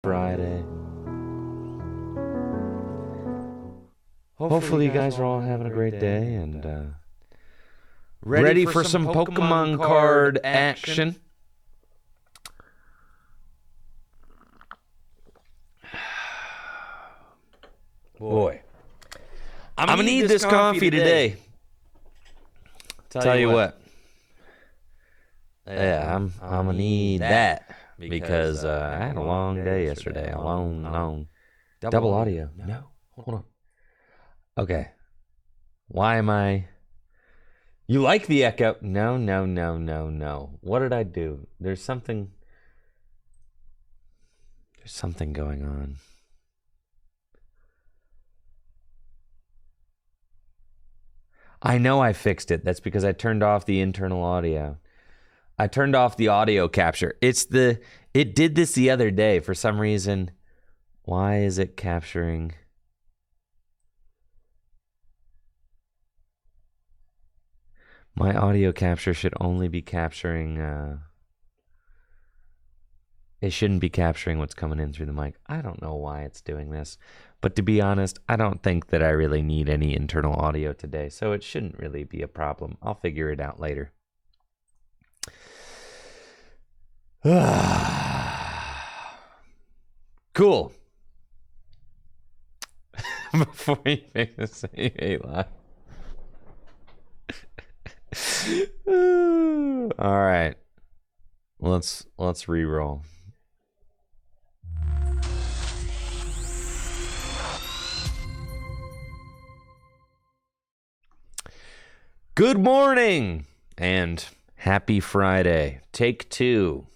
Friday. Hopefully you guys are all having a great day and ready for some Pokemon card action. Boy, I'm gonna need this coffee today. Tell you what. Yeah, I'm gonna need that because I had a long day yesterday. A long double audio. No, hold on. Okay. Why am I? You like the echo? No. What did I do? There's something going on. I know I fixed it. That's because I turned off the internal audio. I turned off the audio capture. It did this the other day for some reason. Why is it capturing? My audio capture should only be capturing, it shouldn't be capturing what's coming in through the mic. I don't know why it's doing this. But to be honest, I don't think that I really need any internal audio today, so it shouldn't really be a problem. I'll figure it out later. Cool. Before you make the same a lot. All right. Let's re-roll. Good morning and happy Friday. Take 2.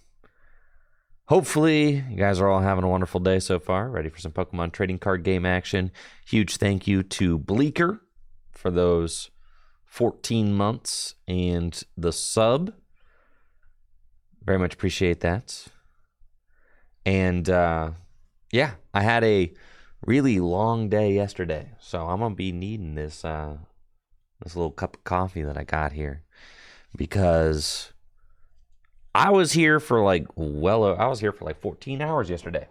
Hopefully, you guys are all having a wonderful day so far. Ready for some Pokemon trading card game action. Huge thank you to Bleeker for those 14 months and the sub. Very much appreciate that. And yeah, I had a really long day yesterday, so I'm going to be needing this little cup of coffee that I got here because I was here for like 14 hours yesterday.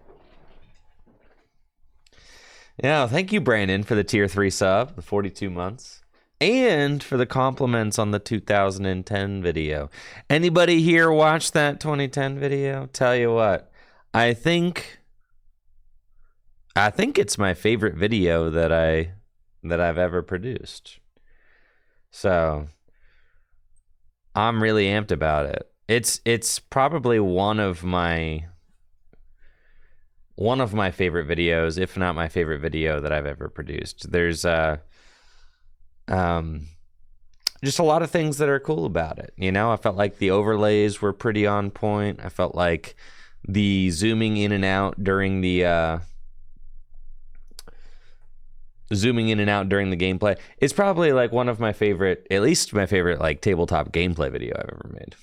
Yeah, thank you, Brandon, for the tier 3 sub, the 42 months, and for the compliments on the 2010 video. Anybody here watch that 2010 video? Tell you what, I think it's my favorite video that I've ever produced. So I'm really amped about it. It's probably one of my favorite videos, if not my favorite video that I've ever produced. There's just a lot of things that are cool about it. You know, I felt like the overlays were pretty on point. I felt like the zooming in and out during the gameplay. It's probably like one of my favorite, at least my favorite, like tabletop gameplay video I've ever made.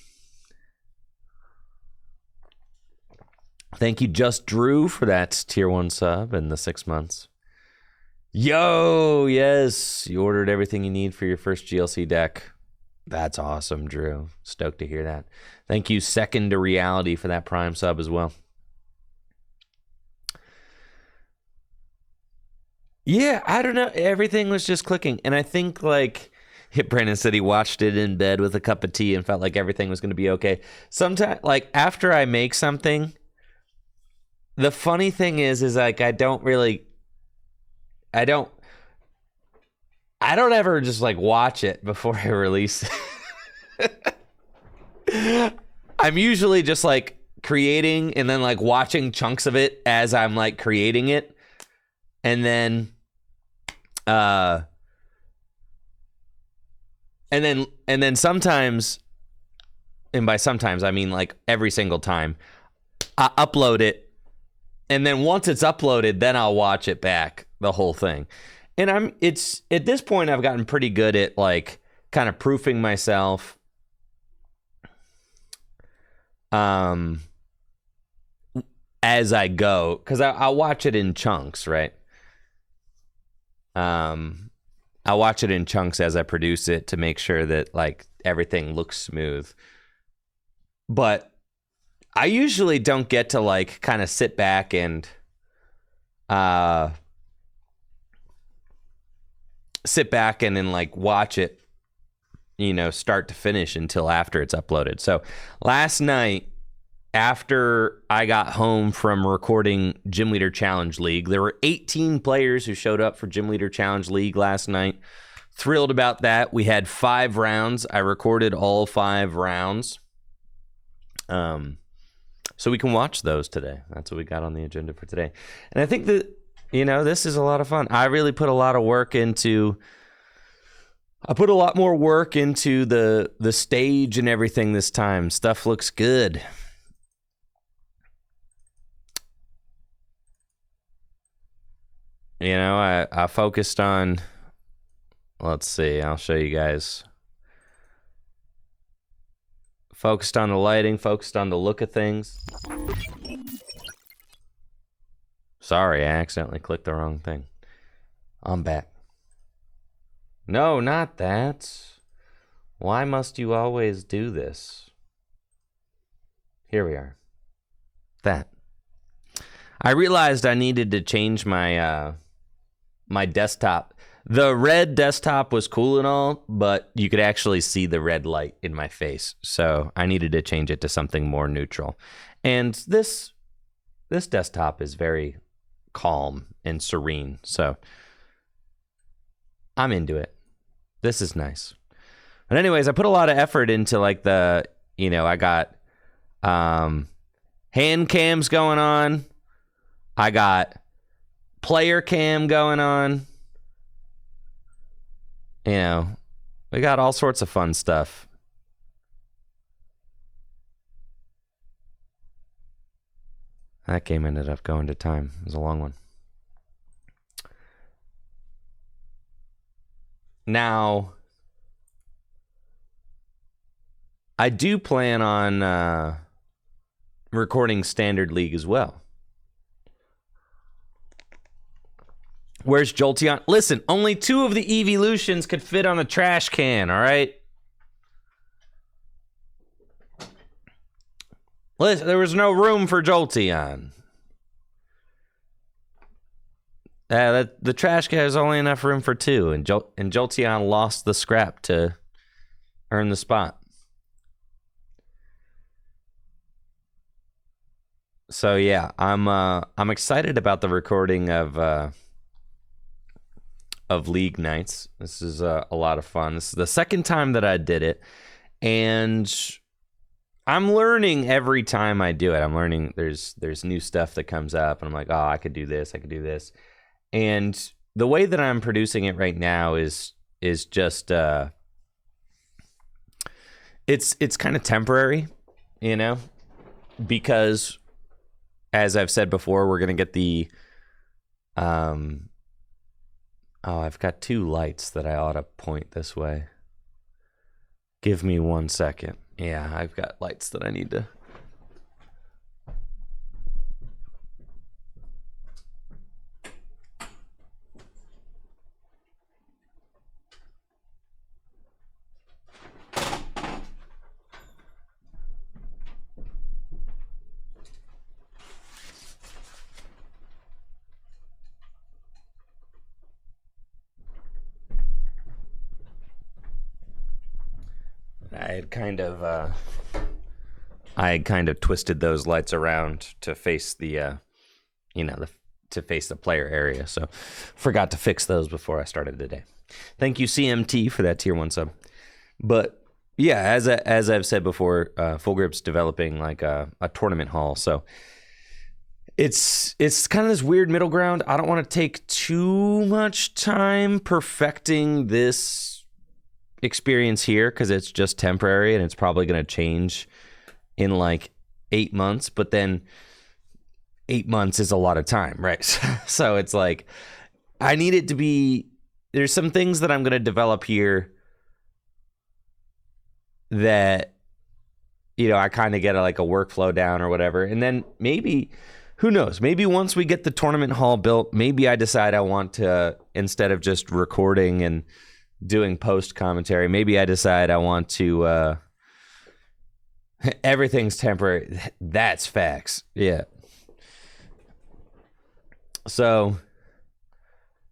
Thank you, Just Drew, for that tier 1 sub and the 6 months. Yo, yes, you ordered everything you need for your first GLC deck. That's awesome, Drew. Stoked to hear that. Thank you, Second to Reality, for that Prime sub as well. Yeah, I don't know. Everything was just clicking. And I think, like, Brandon said he watched it in bed with a cup of tea and felt like everything was going to be okay. Sometimes, like, after I make something, the funny thing is like, I don't ever just, like, watch it before I release it. I'm usually just, like, creating and then, like, watching chunks of it as I'm, like, creating it. And then sometimes, and by sometimes I mean like every single time, I upload it, and then once it's uploaded, then I'll watch it back, the whole thing. And it's at this point I've gotten pretty good at like kind of proofing myself. As I go, because I'll watch it in chunks, right? I watch it in chunks as I produce it to make sure that like everything looks smooth. But I usually don't get to like kind of sit back and then like watch it, you know, start to finish until after it's uploaded. So last night, after I got home from recording Gym Leader Challenge League, there were 18 players who showed up for Gym Leader Challenge League last night. Thrilled about that. We had 5 rounds. I recorded all 5 rounds. So we can watch those today. That's what we got on the agenda for today. And I think that, you know, this is a lot of fun. I really put a lot of work into... I put a lot more work into the stage and everything this time. Stuff looks good. You know, I focused on, let's see, I'll show you guys. Focused on the lighting, focused on the look of things. Sorry, I accidentally clicked the wrong thing. I'm back. No, not that. Why must you always do this? Here we are. That. I realized I needed to change my my desktop. The red desktop was cool and all, but you could actually see the red light in my face. So I needed to change it to something more neutral. And this desktop is very calm and serene. So I'm into it. This is nice. But anyways, I put a lot of effort into like the, you know, I got hand cams going on. I got player cam going on. You know, we got all sorts of fun stuff. That game ended up going to time. It was a long one. Now, I do plan on recording Standard League as well. Where's Jolteon? Listen, only 2 of the evolutions could fit on a trash can, all right? Listen, there was no room for Jolteon. The trash can has only enough room for 2, and Jolteon lost the scrap to earn the spot. So yeah, I'm excited about the recording of League Nights. This is a lot of fun. This is the second time that I did it, and I'm learning every time I do it. I'm learning there's new stuff that comes up, and I'm like, oh, I could do this, I could do this. And the way that I'm producing it right now is just it's kind of temporary, you know, because as I've said before, we're gonna get the oh, I've got 2 lights that I ought to point this way. Give me 1 second. Yeah, I've got lights that I need to... I had kind of twisted those lights around to face the, to face the player area. So forgot to fix those before I started today. Thank you, CMT, for that tier 1 sub. But yeah, as I've said before, Full Grip's developing like a tournament hall. So it's kind of this weird middle ground. I don't want to take too much time perfecting this experience here because it's just temporary and it's probably going to change in like 8 months, but then 8 months is a lot of time, right? So it's like I need it to be, there's some things that I'm going to develop here that, you know, I kind of get like a workflow down or whatever, and then maybe, who knows, maybe once we get the tournament hall built, maybe I decide I want to, instead of just recording and doing post commentary, maybe I decide I want to Everything's temporary. That's facts. Yeah. So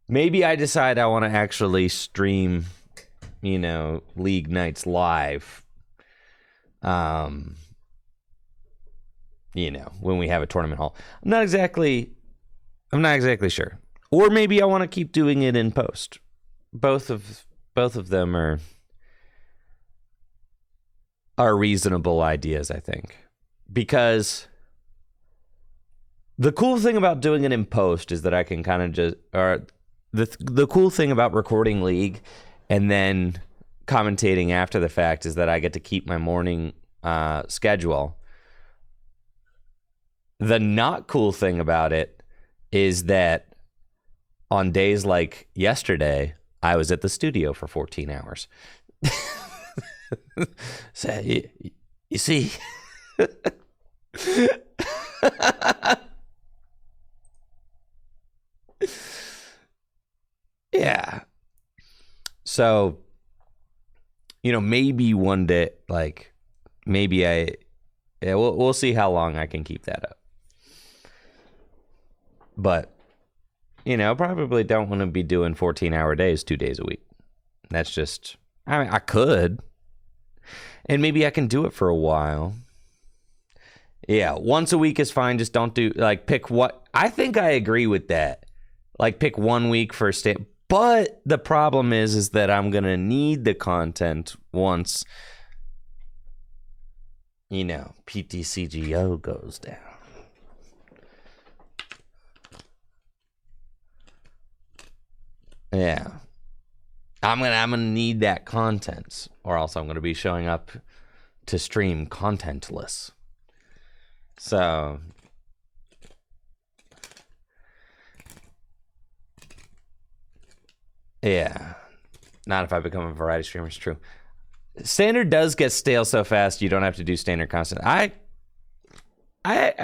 maybe I decide I want to actually stream, league nights live. When we have a tournament hall. I'm not exactly sure. Or maybe I want to keep doing it in post. Both of them are reasonable ideas, I think. Because the cool thing about doing it in post is that I can kind of just, or the cool thing about recording League and then commentating after the fact is that I get to keep my morning schedule. The not cool thing about it is that on days like yesterday, I was at the studio for 14 hours. So you see, yeah. So, maybe one day, we'll see how long I can keep that up. But, probably don't want to be doing 14-hour days 2 days a week. That's just, I could. And maybe I can do it for a while. Yeah, once a week is fine. Just don't do, pick what. I think I agree with that. Pick 1 week for But the problem is that I'm going to need the content once, PTCGO goes down. Yeah. I'm gonna need that content, or else I'm gonna be showing up to stream contentless. So yeah, not if I become a variety streamer. It's true. Standard does get stale so fast. You don't have to do standard content. I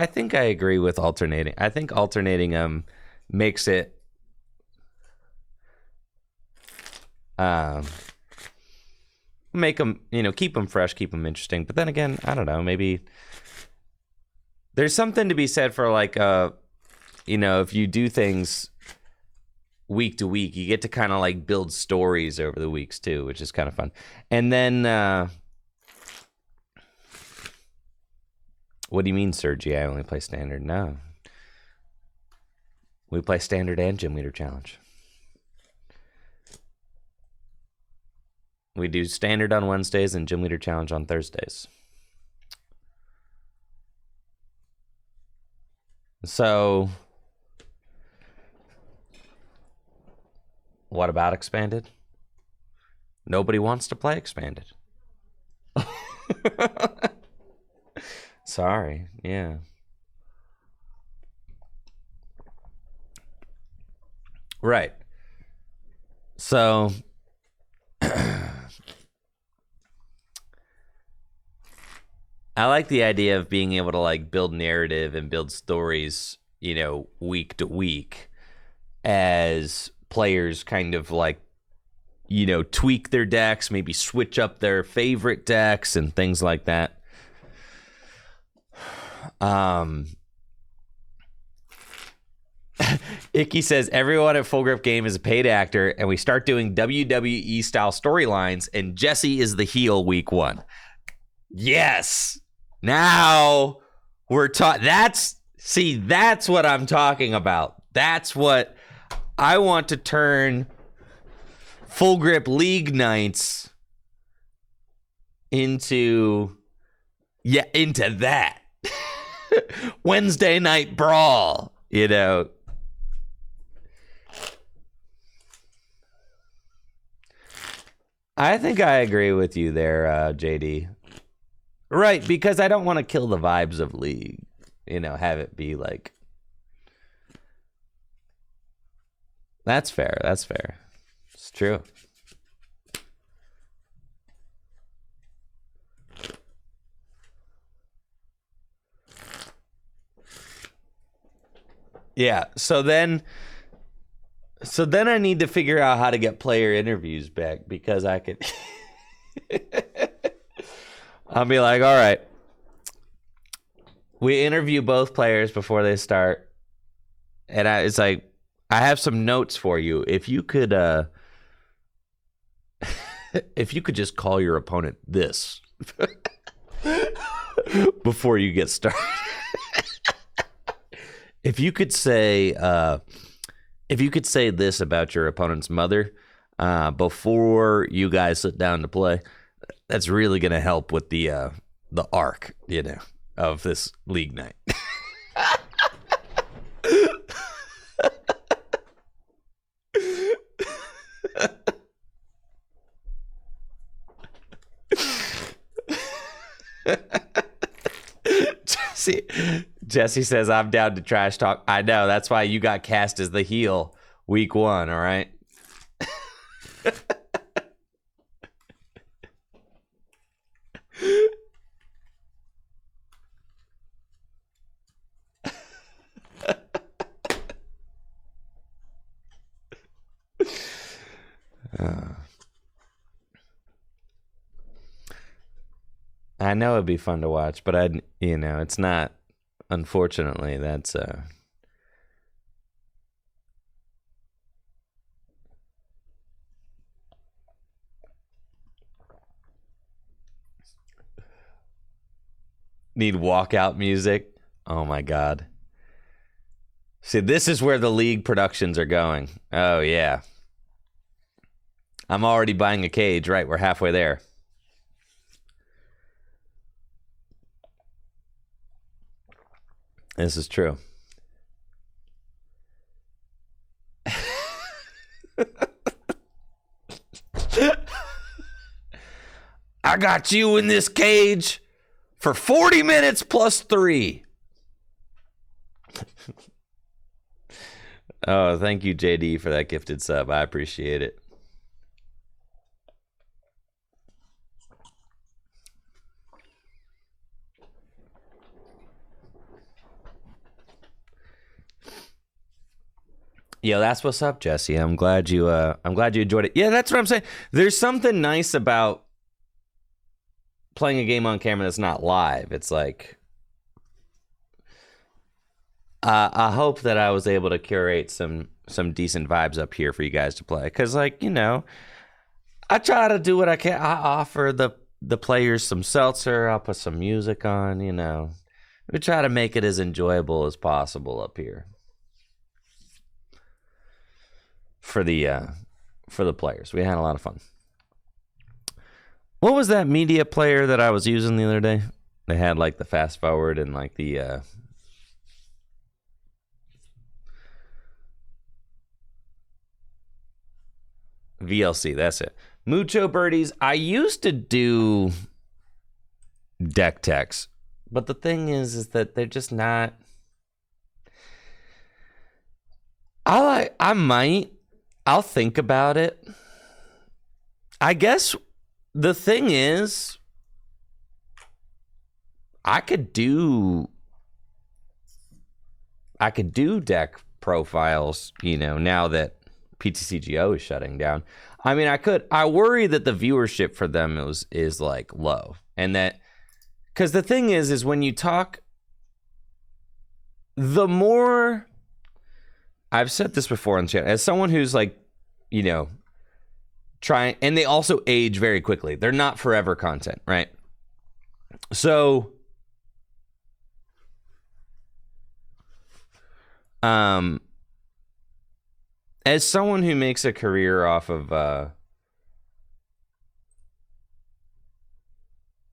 think I agree with alternating. I think alternating makes it make them, keep them fresh, keep them interesting. But then again, I don't know, maybe there's something to be said for if you do things week to week, you get to kind of build stories over the weeks too, which is kind of fun. And then what do you mean, Sergi? I only play standard? No, we play standard and gym leader challenge. We do standard on Wednesdays and gym leader challenge on Thursdays. So, what about expanded? Nobody wants to play expanded. Sorry, yeah. Right. So, I like the idea of being able to build narrative and build stories, week to week as players kind of tweak their decks, maybe switch up their favorite decks and things like that. Icky says everyone at Full Grip Game is a paid actor, and we start doing WWE style storylines, and Jesse is the heel week 1. Yes. Now we're that's what I'm talking about. That's what I want to turn Full Grip League nights into that. Wednesday night brawl, I think I agree with you there, JD. Right, because I don't want to kill the vibes of League. Have it be That's fair. That's fair. It's true. Yeah, so then I need to figure out how to get player interviews back, because I could I'll be all right, we interview both players before they start, and it's like, I have some notes for you. If you could, if you could just call your opponent this before you get started. If you could say this about your opponent's mother before you guys sit down to play, that's really gonna help with the arc, of this league night. Jesse says, I'm down to trash talk. I know, that's why you got cast as the heel week 1, all right? I know it'd be fun to watch, but it's not. Unfortunately, that's need walkout music. Oh my God. See, this is where the league productions are going. Oh yeah. I'm already buying a cage, right? We're halfway there. This is true. I got you in this cage for 40 minutes plus 3. Oh, thank you, JD, for that gifted sub. I appreciate it. Yeah, that's what's up, Jesse. I'm glad you enjoyed it. Yeah, that's what I'm saying. There's something nice about playing a game on camera that's not live. It's like, I hope that I was able to curate some decent vibes up here for you guys to play. Because, I try to do what I can. I offer the players some seltzer. I'll put some music on, We try to make it as enjoyable as possible up here for the players. We had a lot of fun. What was that media player that I was using the other day? They had the fast forward and the VLC. That's it. Mucho Birdies. I used to do deck techs, but the thing is that they're just not. I'll think about it. I guess the thing is, I could do deck profiles, now that PTCGO is shutting down. I mean, I could. I worry that the viewership for them is low, and that because the thing is when you talk, the more. I've said this before on the channel, as someone who's trying, and they also age very quickly. They're not forever content, right? So, as someone who makes a career off of,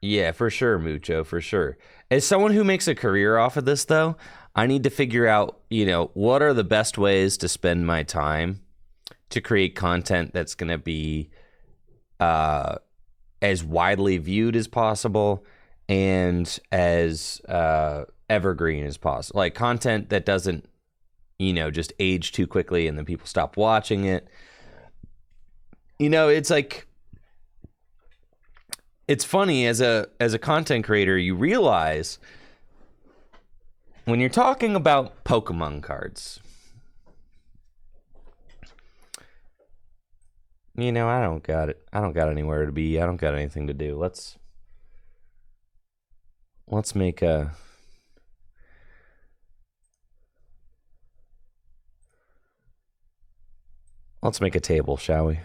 yeah, for sure, Mucho, for sure. As someone who makes a career off of this, though, I need to figure out, what are the best ways to spend my time to create content that's going to be as widely viewed as possible and as evergreen as possible. Content that doesn't, just age too quickly and then people stop watching it. It's it's funny as a content creator, you realize when you're talking about Pokemon cards, I don't got it. I don't got anywhere to be. I don't got anything to do. Let's make a Let's make a table, shall we?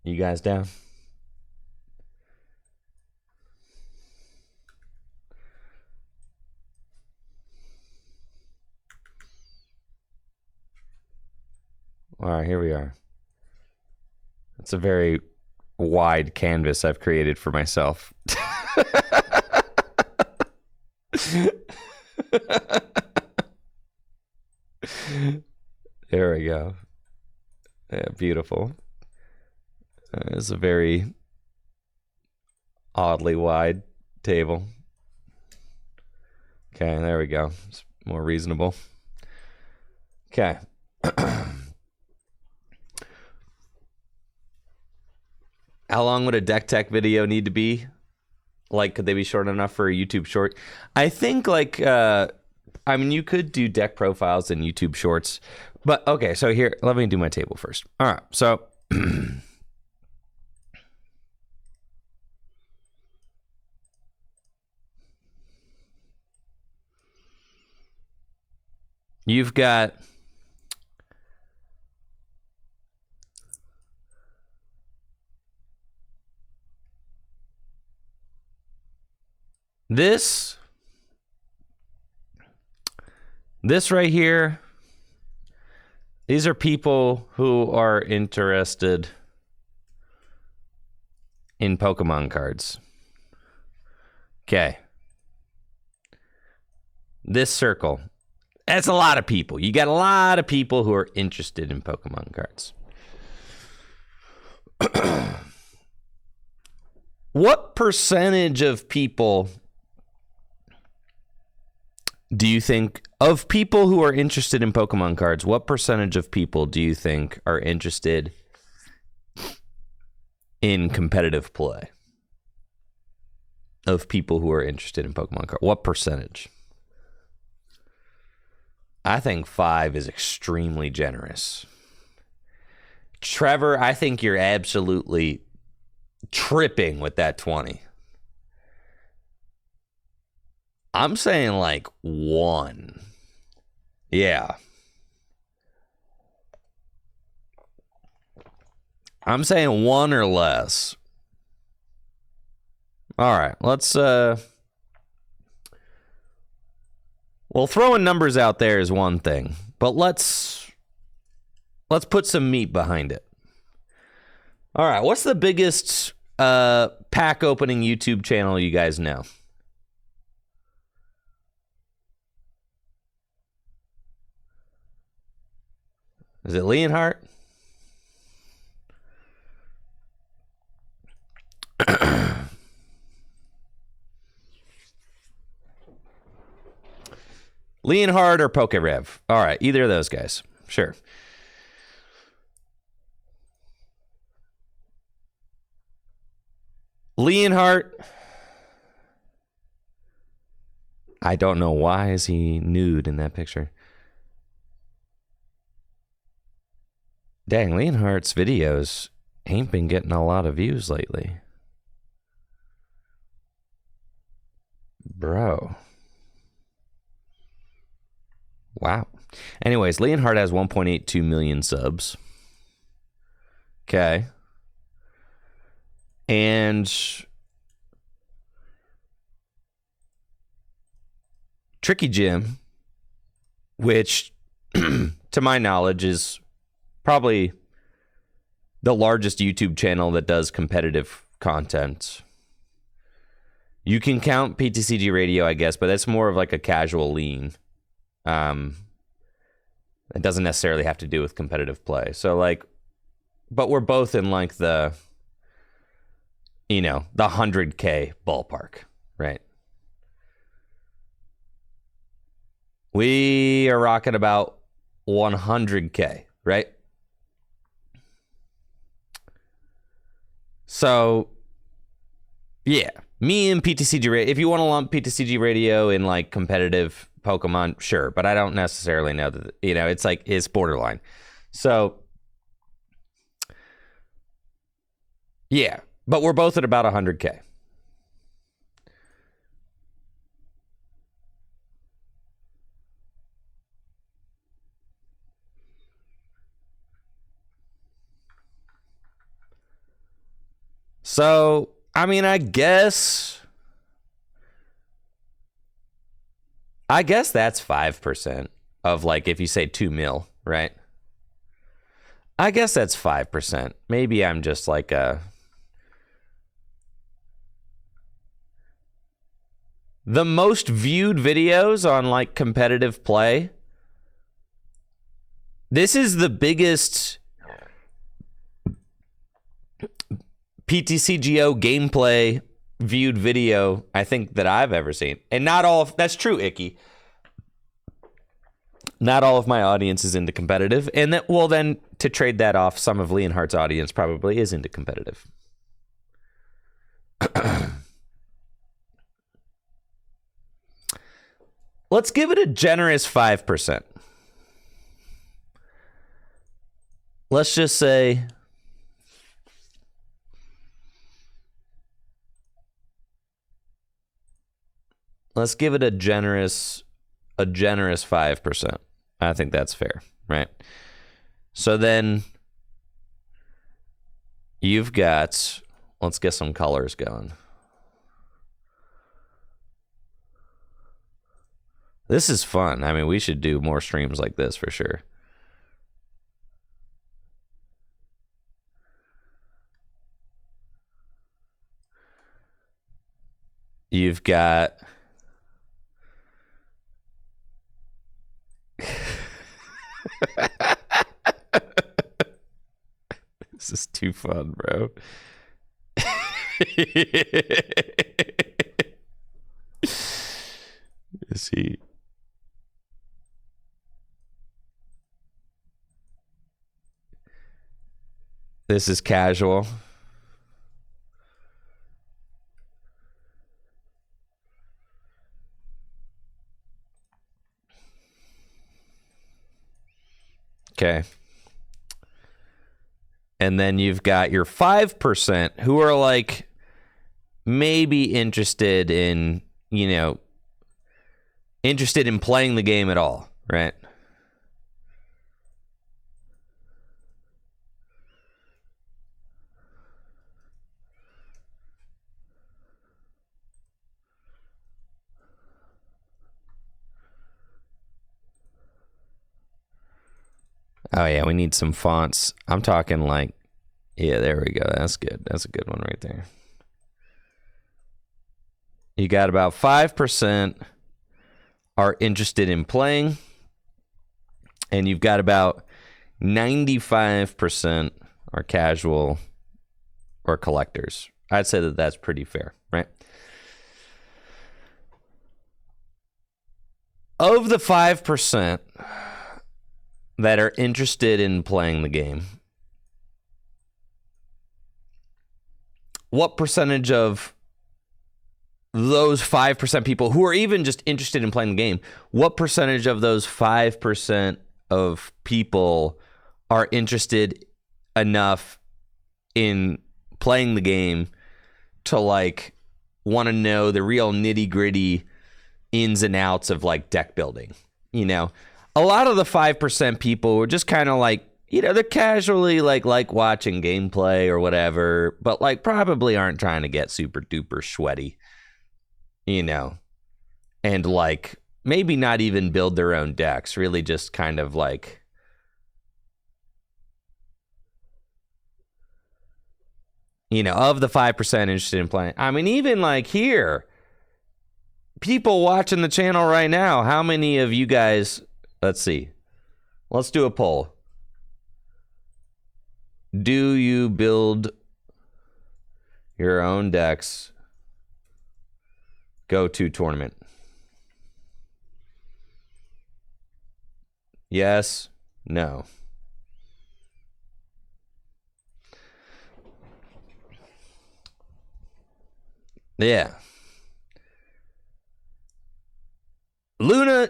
You guys down? All right, here we are. It's a very wide canvas I've created for myself. There we go. Yeah, beautiful. It's a very oddly wide table. Okay, there we go. It's more reasonable. Okay. How long would a deck tech video need to be? Like, could they be short enough for a YouTube short? I think, like, I mean, you could do deck profiles in YouTube shorts. But, okay, so here, let me do my table first. All right, so... You've got... This right here, these are people who are interested in Pokemon cards. Okay. This circle, that's a lot of people. You got a lot of people who are interested in Pokemon cards. What percentage of people do you think, of people who are interested in Pokemon cards, what percentage of people do you think are interested in competitive play? Of people who are interested in Pokemon cards, what percentage? I think 5 is extremely generous. Trevor, I think you're absolutely tripping with that 20. I'm saying like 1. Yeah. I'm saying 1 or less. All right, let's well, throwing numbers out there is one thing, but let's put some meat behind it. All right, what's the biggest pack opening YouTube channel you guys know? Is it Leonhardt? Leonhardt or PokeRev? All right, either of those guys. Sure. Leonhardt. I don't know why is he nude in that picture. Dang, Leonhardt's videos ain't been getting a lot of views lately. Bro. Wow. Anyways, Leonhardt has 1.82 million subs. Okay. And Tricky Jim, which to my knowledge is probably the largest YouTube channel that does competitive content. You can count PTCG Radio, I guess, but that's more of like a casual lean. It doesn't necessarily have to do with competitive play. So like, but we're both in like the 100K ballpark, right? We are rocking about 100K, right? So, yeah, me and PTCG Radio, if you want to lump PTCG Radio in like competitive Pokemon, sure, but I don't necessarily know that, it's like, it's borderline. So, yeah, but we're both at about 100K. So, I mean, I guess that's 5% of, like, if you say 2 mil, right? I guess that's 5%. Maybe I'm just like the most viewed videos on, like, competitive play. This is the biggest PTCGO gameplay viewed video I think that I've ever seen. And not all of that's true, Icky. Not all of my audience is into competitive. And that, well, then to trade that off, some of Leonhardt's audience probably is into competitive. Let's give it a generous 5%. Let's just say let's give it a generous 5%. I think that's fair, right? So then you've got, let's get some colors going. This is fun. I mean, we should do more streams like this for sure. You've got this is too fun, bro. Is he? This is casual. Okay. And then you've got your 5% who are like maybe interested in, you know, interested in playing the game at all, right? Oh, yeah, we need some fonts. I'm talking like, yeah, there we go. That's good. That's a good one right there. You got about 5% are interested in playing, and you've got about 95% are casual or collectors. I'd say that that's pretty fair, right? Of the 5% that are interested in playing the game, what percentage of those 5% people who are even just interested in playing the game, what percentage of those 5% of people are interested enough in playing the game to, like, want to know the real nitty-gritty ins and outs of, like, deck building? You know, a lot of the 5% people were just kind of like, you know, they're casually like watching gameplay or whatever, but like probably aren't trying to get super duper sweaty, you know, and like maybe not even build their own decks, really just kind of like, you know, of the 5% interested in playing. I mean, even like here, people watching the channel right now, how many of you guys, let's see, let's do a poll. Do you build your own decks? Go to tournament. Yes, no. Yeah. Luna,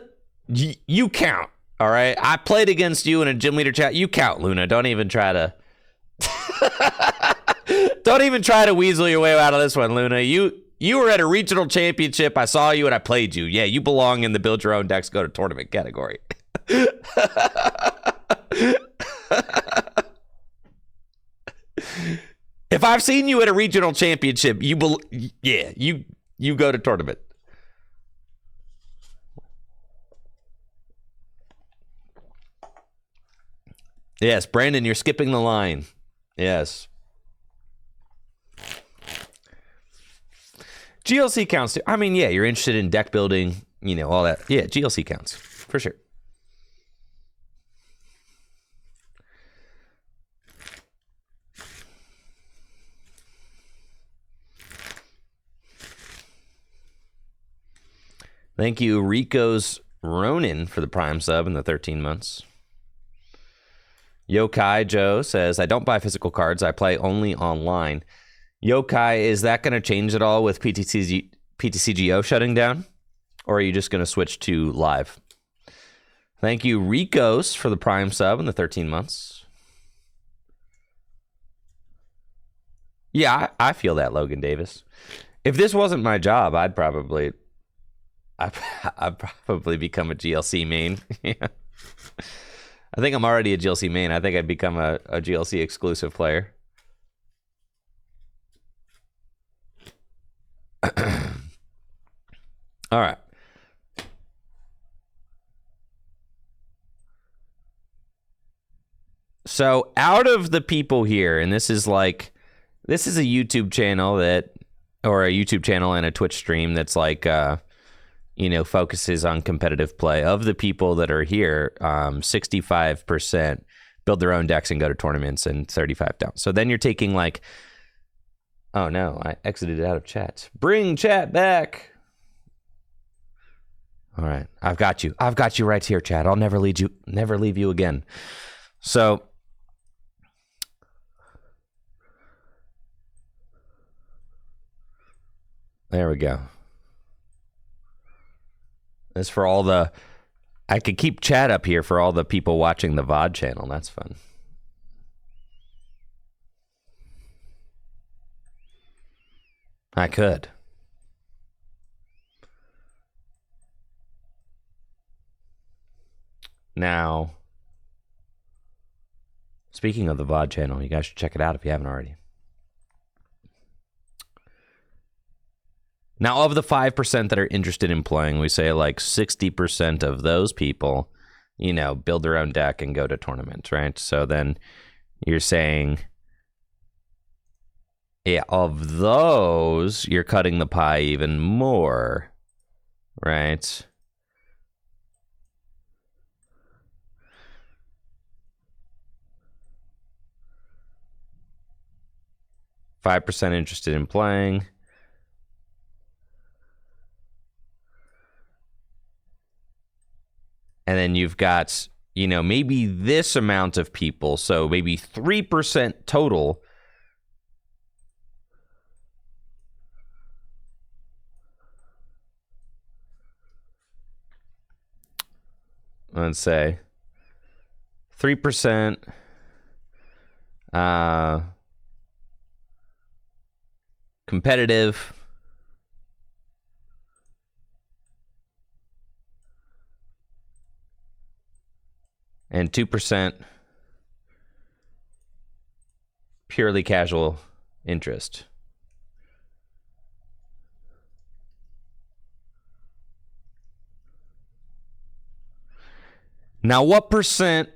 you count, all right? I played against you in a gym leader chat. You count, Luna. Don't even try to... Don't even try to weasel your way out of this one, Luna. You were at a regional championship. I saw you and I played you. Yeah, you belong in the build your own decks, go to tournament category. If I've seen you at a regional championship, you go to tournament. Yes, Brandon, you're skipping the line. Yes. GLC counts too. I mean, yeah, you're interested in deck building, all that. Yeah, GLC counts for sure. Thank you, Rico's Ronin, for the Prime sub in the 13 months. Yokai Joe says, I don't buy physical cards. I play only online. Yokai, is that going to change at all with PTCGO shutting down? Or are you just going to switch to live? Thank you, Rico's, for the Prime sub in the 13 months. Yeah, I feel that, Logan Davis. If this wasn't my job, I'd probably become a GLC main. Yeah. I think I'm already a GLC main. I think I'd become a GLC exclusive player. All right. So out of the people here, and this is a YouTube channel or a YouTube channel and a Twitch stream that's focuses on competitive play. Of the people that are here, 65% build their own decks and go to tournaments, and 35 don't. So then you're taking oh no, I exited out of chat. Bring chat back. All right, I've got you right here, chat. I'll never leave you again. So there we go. This for all I could keep chat up here for all the people watching the VOD channel. That's fun. I could. Now, speaking of the VOD channel, you guys should check it out if you haven't already. Now, of the 5% that are interested in playing, we say 60% of those people, build their own deck and go to tournaments, right? So then you're saying, yeah, of those, you're cutting the pie even more, right? %5 interested in playing. And then you've got, maybe this amount of people. So maybe 3% total. Let's say 3% competitive. And 2% purely casual interest. Now, what percent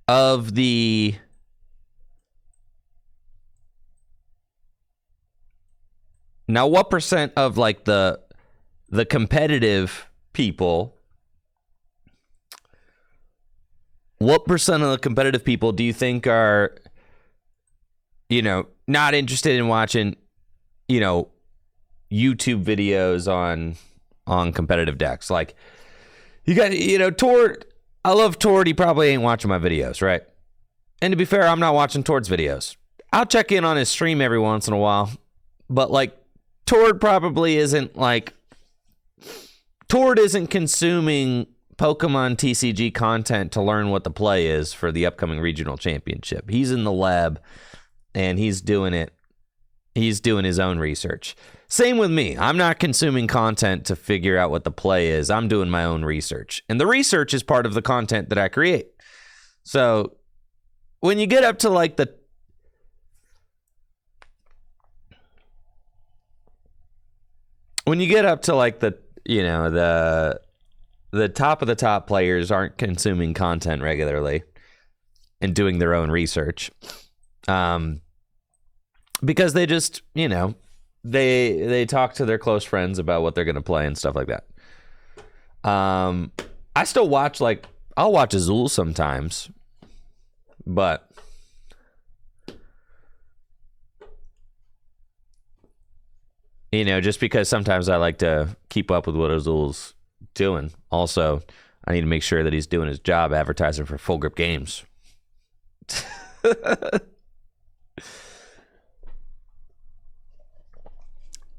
of the the competitive people? What percent of the competitive people do you think are, not interested in watching, YouTube videos on competitive decks? You got, Tord, I love Tord. He probably ain't watching my videos, right? And to be fair, I'm not watching Tord's videos. I'll check in on his stream every once in a while. But, Tord probably isn't, Tord isn't consuming Pokemon TCG content to learn what the play is for the upcoming regional championship. He's in the lab and he's doing it. He's doing his own research. Same with me. I'm not consuming content to figure out what the play is. I'm doing my own research. And the research is part of the content that I create. So when you get up to the when you get up to like the top of the top players aren't consuming content regularly and doing their own research, because they just, they talk to their close friends about what they're going to play and stuff like that. I still watch, I'll watch Azul sometimes, but just because sometimes I like to keep up with what Azul's doing. Also, I need to make sure that he's doing his job advertising for Full Grip Games.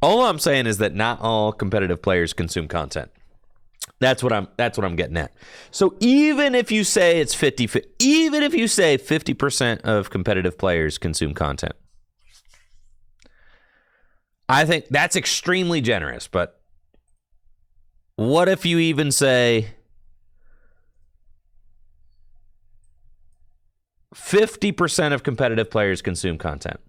All I'm saying is that not all competitive players consume content. That's what I'm getting at. So even if you say it's 50, even if you say 50% of competitive players consume content, I think that's extremely generous. But what if you even say 50% of competitive players consume content?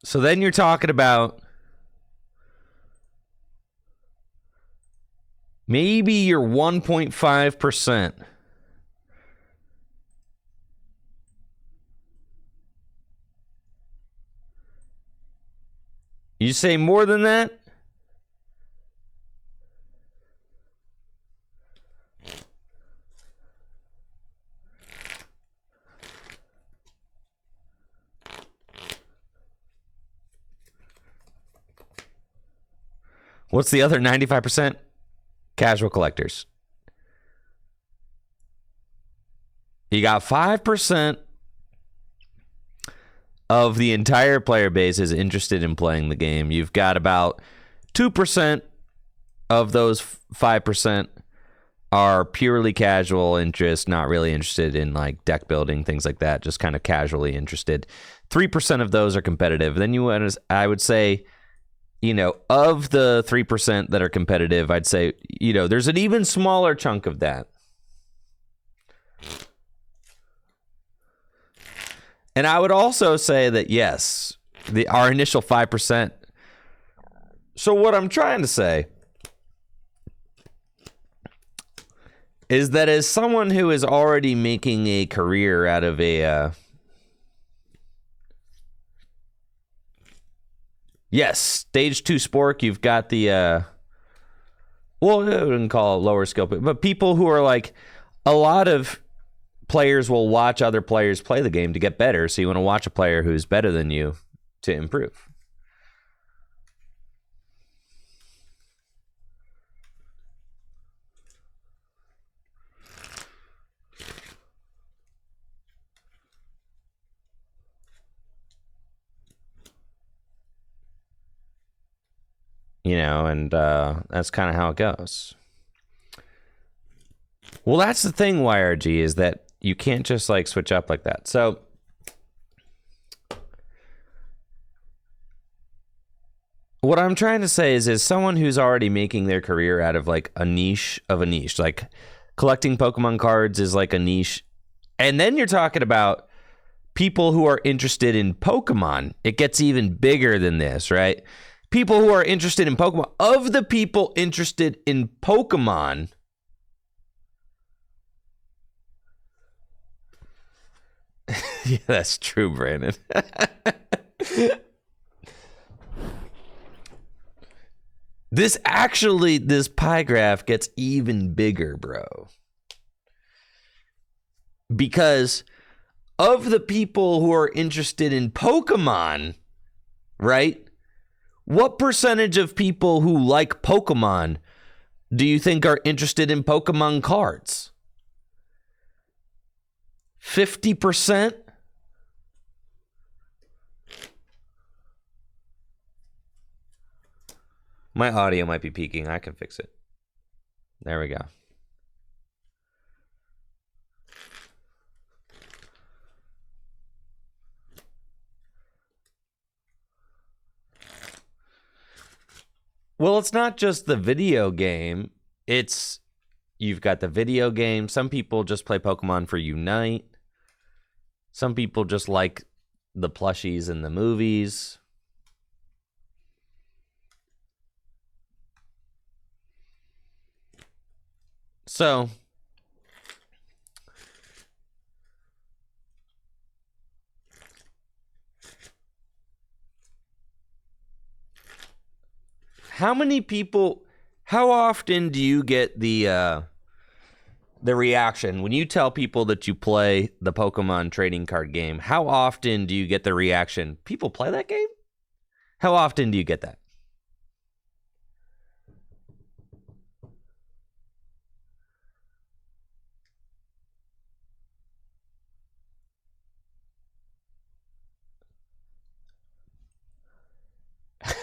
So then you're talking about maybe your 1.5%. You say more than that? What's the other 95%? Casual collectors. You got 5% of the entire player base is interested in playing the game. You've got about 2% of those 5% are purely casual interest, not really interested in like deck building, things like that, just kind of casually interested. 3% of those are competitive. Then I would say, of the 3% that are competitive, I'd say, there's an even smaller chunk of that. And I would also say that, yes, our initial 5%. So what I'm trying to say is that as someone who is already making a career out of yes, stage 2 Spork, you've got the well, I wouldn't call it lower skill, but people who are like, a lot of players will watch other players play the game to get better, so you want to watch a player who's better than you to improve. And that's kind of how it goes. Well, that's the thing, YRG, is that you can't just like switch up like that. So what I'm trying to say is someone who's already making their career out of like a niche of a niche, like collecting Pokemon cards is like a niche. And then you're talking about people who are interested in Pokemon. It gets even bigger than this, right? People who are interested in Pokemon. Of the people interested in Pokemon, yeah, that's true, Brandon. This pie graph gets even bigger, bro. Because of the people who are interested in Pokemon, right? What percentage of people who like Pokemon do you think are interested in Pokemon cards? 50%? My audio might be peaking. I can fix it. There we go. Well, it's not just the video game. You've got the video game. Some people just play Pokemon for Unite. Some people just like the plushies in the movies. So, how often do you get the reaction when you tell people that you play the Pokemon trading card game? How often do you get the reaction, people play that game? How often do you get that?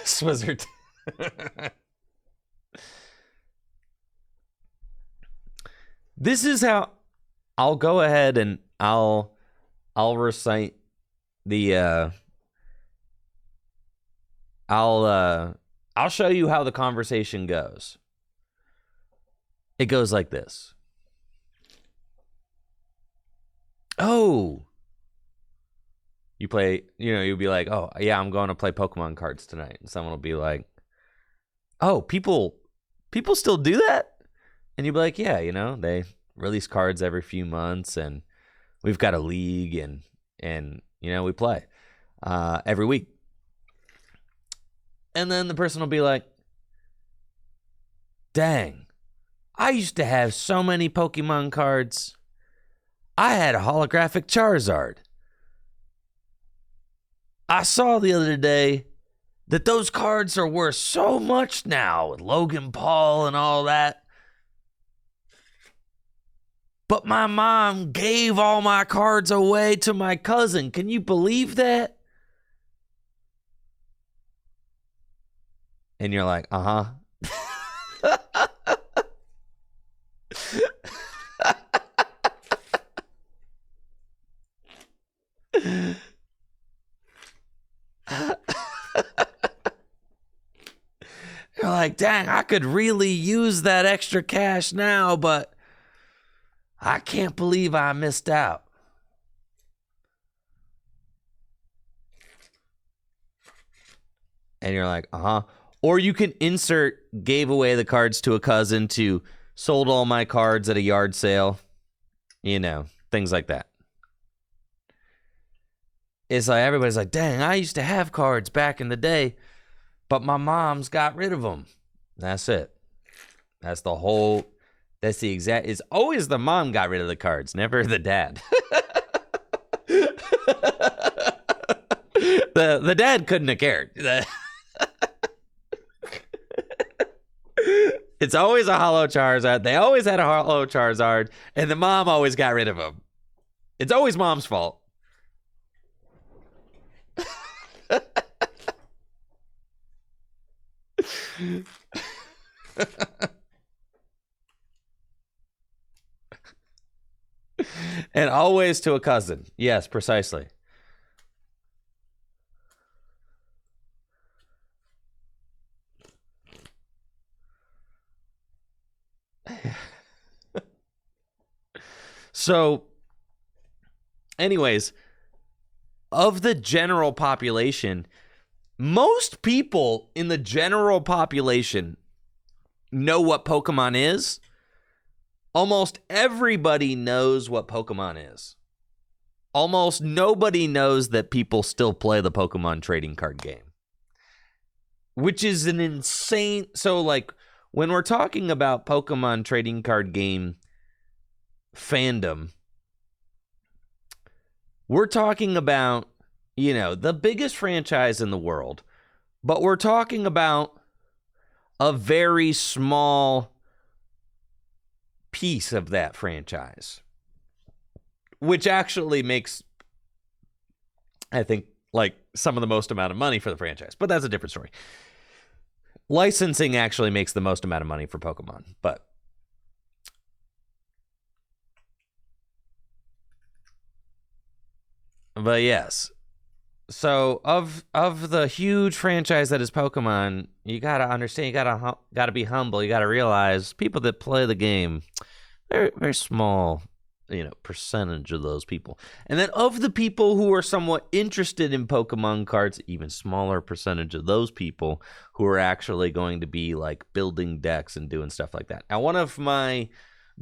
Swizzard. This is how I'll go ahead and I'll recite the I'll show you how the conversation goes. It goes like this. Oh, you play, you'll be like, oh yeah, I'm going to play Pokemon cards tonight. And someone will be like, oh, people still do that? And you'll be like, yeah, they release cards every few months, and we've got a league, and we play every week. And then the person will be like, dang, I used to have so many Pokemon cards. I had a holographic Charizard. I saw the other day that those cards are worth so much now with Logan Paul and all that. But my mom gave all my cards away to my cousin. Can you believe that? And you're like, uh-huh. You're like, dang, I could really use that extra cash now, but I can't believe I missed out. And you're like, uh-huh. Or you can insert gave away the cards to a cousin to sold all my cards at a yard sale. Things like that. It's like everybody's like, dang, I used to have cards back in the day, but my mom's got rid of them. That's it. That's the exact, it's always the mom got rid of the cards, never the dad. The dad couldn't have cared. It's always a hollow Charizard. They always had a hollow Charizard, and the mom always got rid of him. It's always mom's fault. And always to a cousin. Yes, precisely. So, anyways, of the general population, most people in the general population know what Pokemon is. Almost everybody knows what Pokemon is. Almost nobody knows that people still play the Pokemon trading card game. Which is an insane... So, like, when we're talking about Pokemon trading card game fandom, we're talking about, the biggest franchise in the world, but we're talking about a very small piece of that franchise, which actually makes, I think, like some of the most amount of money for the franchise, but that's a different story. Licensing actually makes the most amount of money for Pokemon, but yes. So of the huge franchise that is Pokemon, you gotta understand, you gotta be humble. You gotta realize people that play the game, they're very small, percentage of those people. And then of the people who are somewhat interested in Pokemon cards, even smaller percentage of those people who are actually going to be like building decks and doing stuff like that. Now, one of my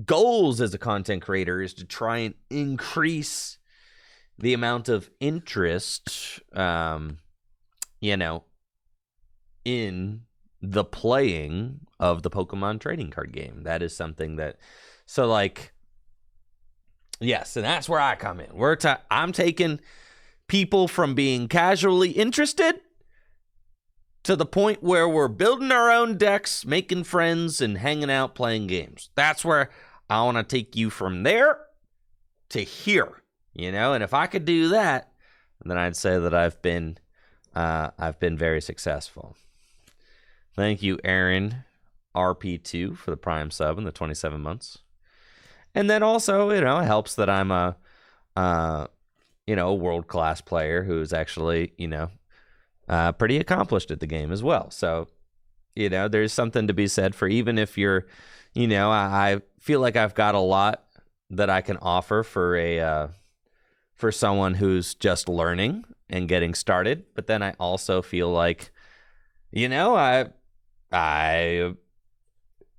goals as a content creator is to try and increase the amount of interest, in the playing of the Pokemon trading card game. That is something that, so like, yes, and that's where I come in. I'm taking people from being casually interested to the point where we're building our own decks, making friends, and hanging out playing games. That's where I want to take you from there to here. And if I could do that, then I'd say that I've been very successful. Thank you, Aaron RP2, for the Prime sub and the 27 months. And then also, it helps that I'm a world-class player who's actually, pretty accomplished at the game as well. So, there's something to be said for, even if you're, I feel like I've got a lot that I can offer for someone who's just learning and getting started. But then I also feel like, I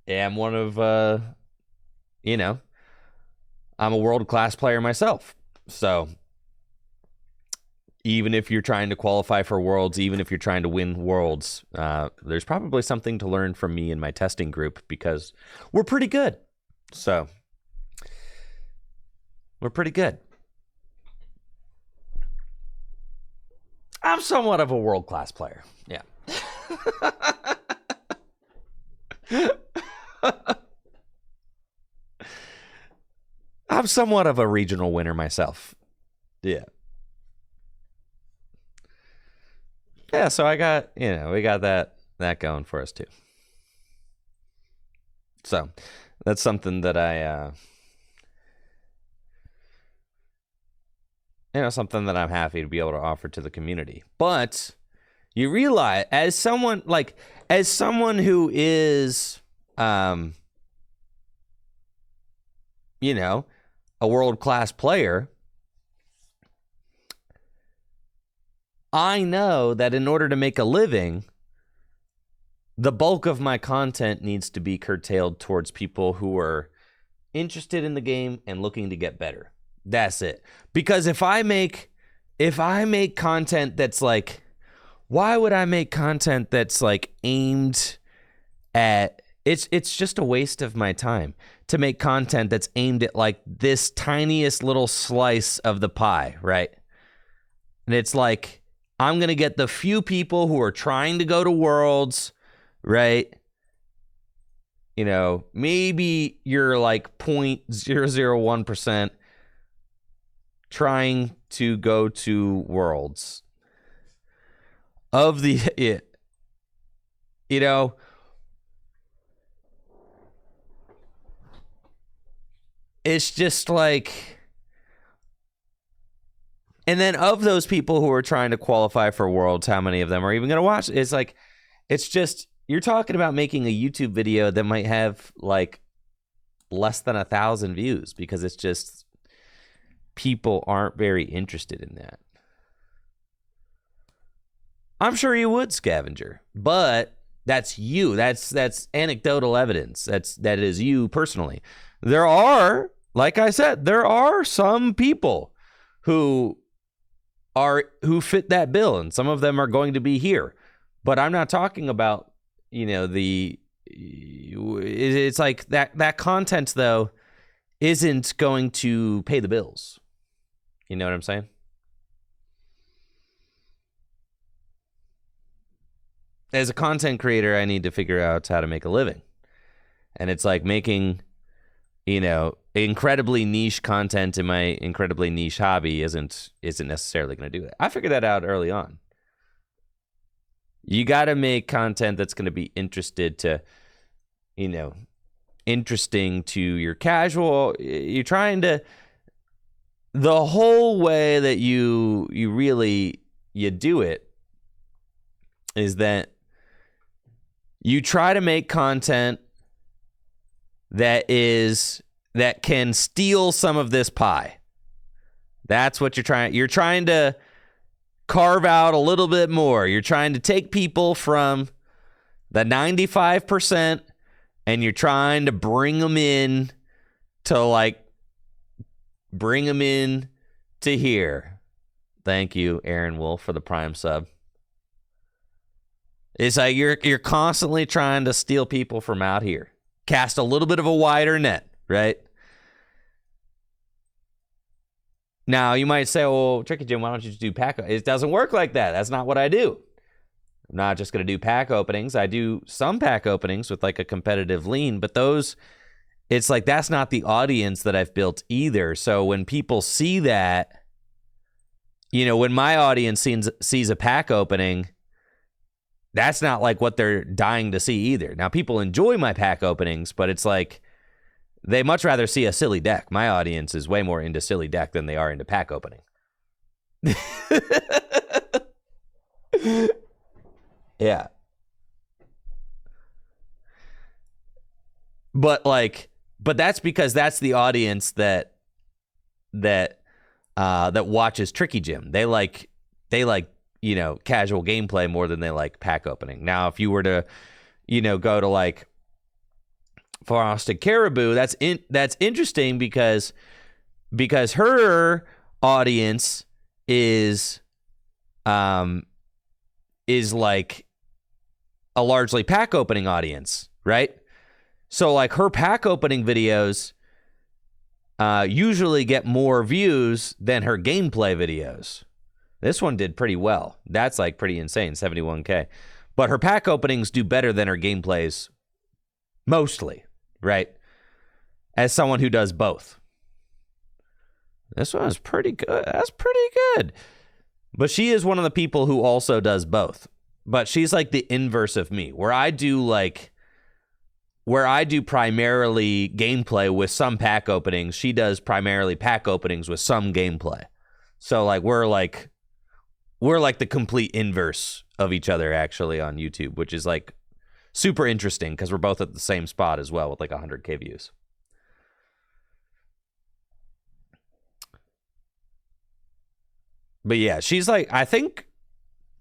am one of, I'm a world-class player myself. So even if you're trying to qualify for Worlds, even if you're trying to win Worlds, there's probably something to learn from me and my testing group, because we're pretty good. So we're pretty good. I'm somewhat of a world-class player. Yeah. I'm somewhat of a regional winner myself. Yeah. Yeah, so I got, we got that going for us too. So that's something that something that I'm happy to be able to offer to the community. But you realize, as someone who is, a world-class player, I know that in order to make a living, the bulk of my content needs to be curtailed towards people who are interested in the game and looking to get better. That's it. Because if I make content that's like, why would I make content that's like aimed at, it's just a waste of my time to make content that's aimed at like this tiniest little slice of the pie, right? And it's like, I'm going to get the few people who are trying to go to Worlds, right? Maybe you're like 0.001% trying to go to Worlds of the, it's just like, and then of those people who are trying to qualify for Worlds, how many of them are even going to watch? It's like, it's just, you're talking about making a YouTube video that might have like less than 1,000 views, because it's just, people aren't very interested in that. I'm sure you would, Scavenger, but that's you. That's anecdotal evidence. That is you personally. There are, like I said, there are some people who fit that bill, and some of them are going to be here. But I'm not talking about, it's like that content though isn't going to pay the bills. You know what I'm saying? As a content creator, I need to figure out how to make a living. And it's like making, incredibly niche content in my incredibly niche hobby isn't necessarily going to do that. I figured that out early on. You got to make content that's going to be interesting to your casual. You're trying to, the whole way that you really you do it is that you try to make content that can steal some of this pie. That's what you're trying to carve out a little bit more. You're trying to take people from the 95% and you're trying to bring them in to here. Thank you, Aaron Wolf, for the Prime sub. It's like you're constantly trying to steal people from out here. Cast a little bit of a wider net, right? Now, you might say, well, Tricky Jim, why don't you just do pack? It doesn't work like that. That's not what I do. I'm not just going to do pack openings. I do some pack openings with like a competitive lean, but those, it's like that's not the audience that I've built either. So when people see that, when my audience sees a pack opening, that's not like what they're dying to see either. Now, people enjoy my pack openings, but it's like they much rather see a silly deck. My audience is way more into silly deck than they are into pack opening. Yeah. But that's because that's the audience that watches Tricky Jim. They like casual gameplay more than they like pack opening. Now, if you were to, go to like Frosted Caribou, that's interesting because her audience is like a largely pack opening audience, right? So like her pack opening videos usually get more views than her gameplay videos. This one did pretty well. That's like pretty insane, 71K. But her pack openings do better than her gameplays mostly, right? As someone who does both. This one is pretty good. That's pretty good. But she is one of the people who also does both. But she's like the inverse of me, where I do primarily gameplay with some pack openings. She does primarily pack openings with some gameplay. So like we're like the complete inverse of each other actually on YouTube, which is like super interesting because we're both at the same spot as well with like 100K views. But yeah, she's like, I think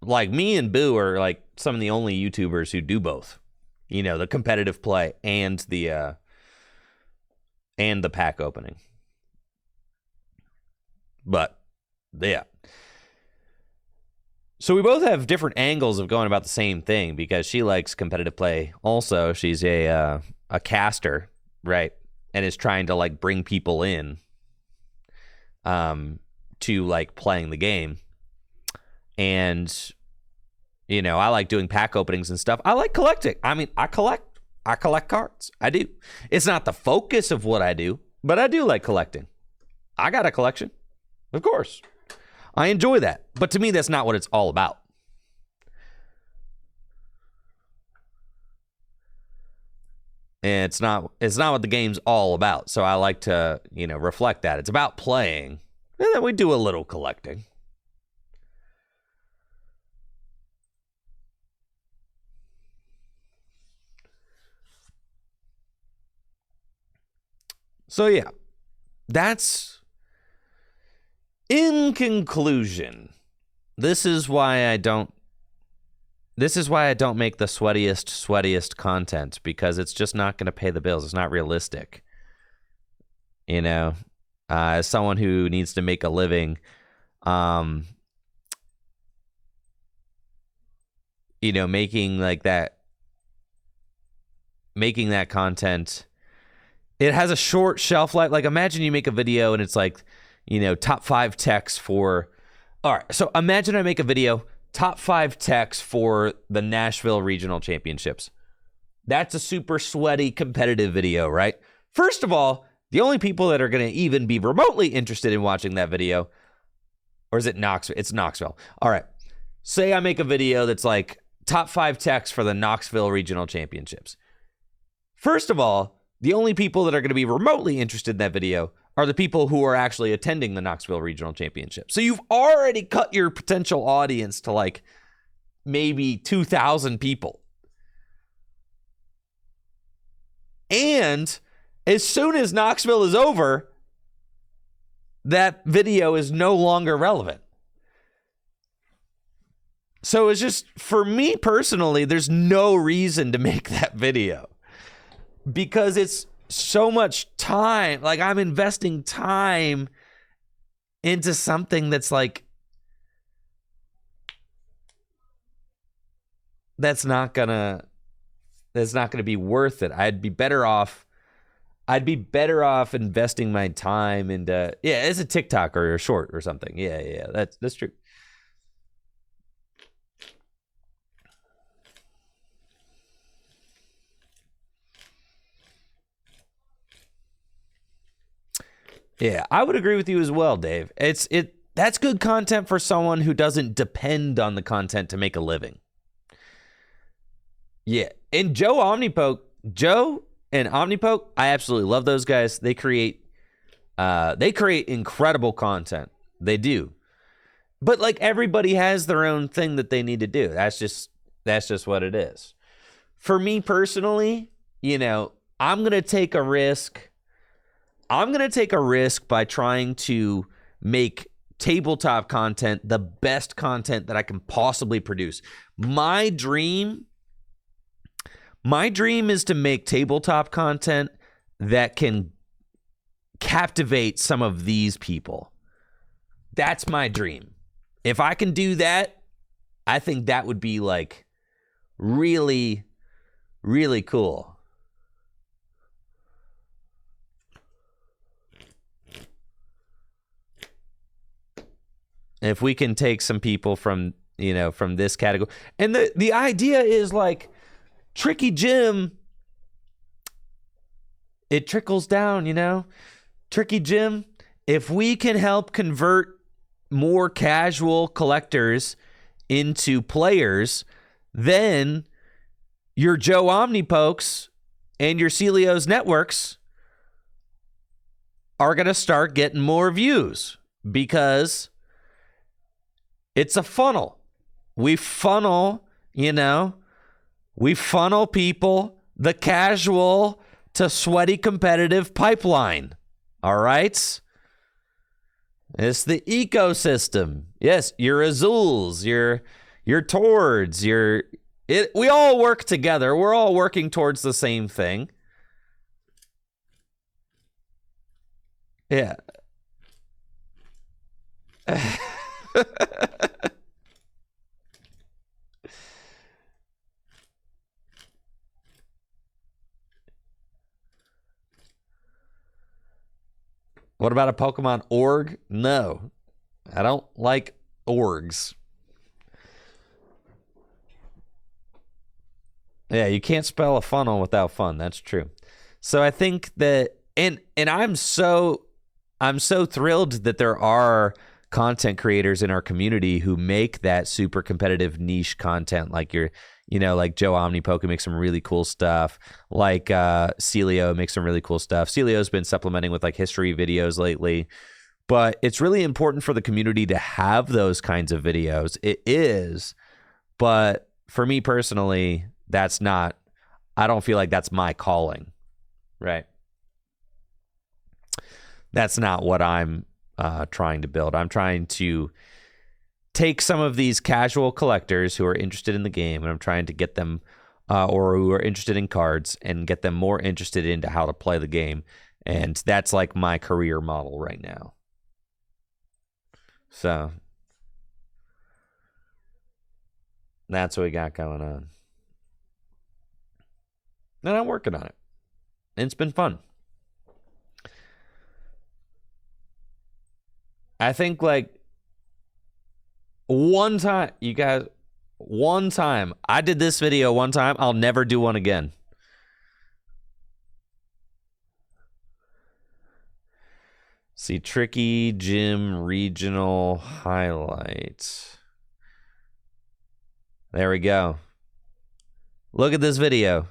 like me and Boo are like some of the only YouTubers who do both. The competitive play and the pack opening. But yeah. So we both have different angles of going about the same thing because she likes competitive play. Also, she's a caster, right? And is trying to like bring people in to like playing the game. And I like doing pack openings and stuff. I like collecting. I mean, I collect cards. I do. It's not the focus of what I do, but I do like collecting. I got a collection. Of course. I enjoy that. But to me, that's not what it's all about. And it's not what the game's all about. So I like to, reflect that. It's about playing. And then we do a little collecting. So yeah, that's in conclusion. This is why I don't make the sweatiest content, because it's just not going to pay the bills. It's not realistic. As someone who needs to make a living, making that content, it has a short shelf life. Like, imagine you make a video and it's like, top 5 techs for... All right, so imagine I make a video, top 5 techs for the Nashville Regional Championships. That's a super sweaty, competitive video, right? First of all, the only people that are going to even be remotely interested in watching that video, or is it Knoxville? It's Knoxville. All right, say I make a video that's like top 5 techs for the Knoxville Regional Championships. First of all, The only people that are going to be remotely interested in that video are the people who are actually attending the Knoxville Regional Championship. So you've already cut your potential audience to like maybe 2,000 people. And as soon as Knoxville is over, that video is no longer relevant. So it's just, for me personally, there's no reason to make that video because it's so much time. Like, I'm investing time into something that's like, that's not gonna be worth it. I'd be better off investing my time into, as a TikTok or a short or something. Yeah, that's true. Yeah, I would agree with you as well, Dave. That's good content for someone who doesn't depend on the content to make a living. Yeah, and Joe and Omnipoke, I absolutely love those guys. They create incredible content. They do. But like, everybody has their own thing that they need to do. That's just what it is. For me personally, I'm going to take a risk. I'm going to take a risk by trying to make tabletop content the best content that I can possibly produce. My dream is to make tabletop content that can captivate some of these people. That's my dream. If I can do that, I think that would be like really, really cool. If we can take some people from this category. And the idea is like, Tricky Jim, it trickles down, Tricky Jim, if we can help convert more casual collectors into players, then your Joe Omnipokes and your Celios networks are going to start getting more views because it's a funnel. We funnel people, the casual to sweaty competitive pipeline. All right? It's the ecosystem. Yes, your Azules, your Tords, we all work together. We're all working towards the same thing. Yeah. What about a Pokemon org? No, I don't like orgs. Yeah, you can't spell a funnel without fun. That's true. So I think that, and I'm so thrilled that there are content creators in our community who make that super competitive niche content, like like Joe Omnipoke makes some really cool stuff, like Celio makes some really cool stuff. Celio's been supplementing with like history videos lately, but it's really important for the community to have those kinds of videos. It is, but for me personally, I don't feel like that's my calling, right? That's not what I'm trying to build. I'm trying to take some of these casual collectors who are interested in the game, and I'm trying to get them, or who are interested in cards, and get them more interested into how to play the game. And that's like my career model right now. So that's what we got going on. And I'm working on it. And it's been fun. I think like one time, I did this video one time, I'll never do one again. See, Tricky Jim regional highlights. There we go. Look at this video.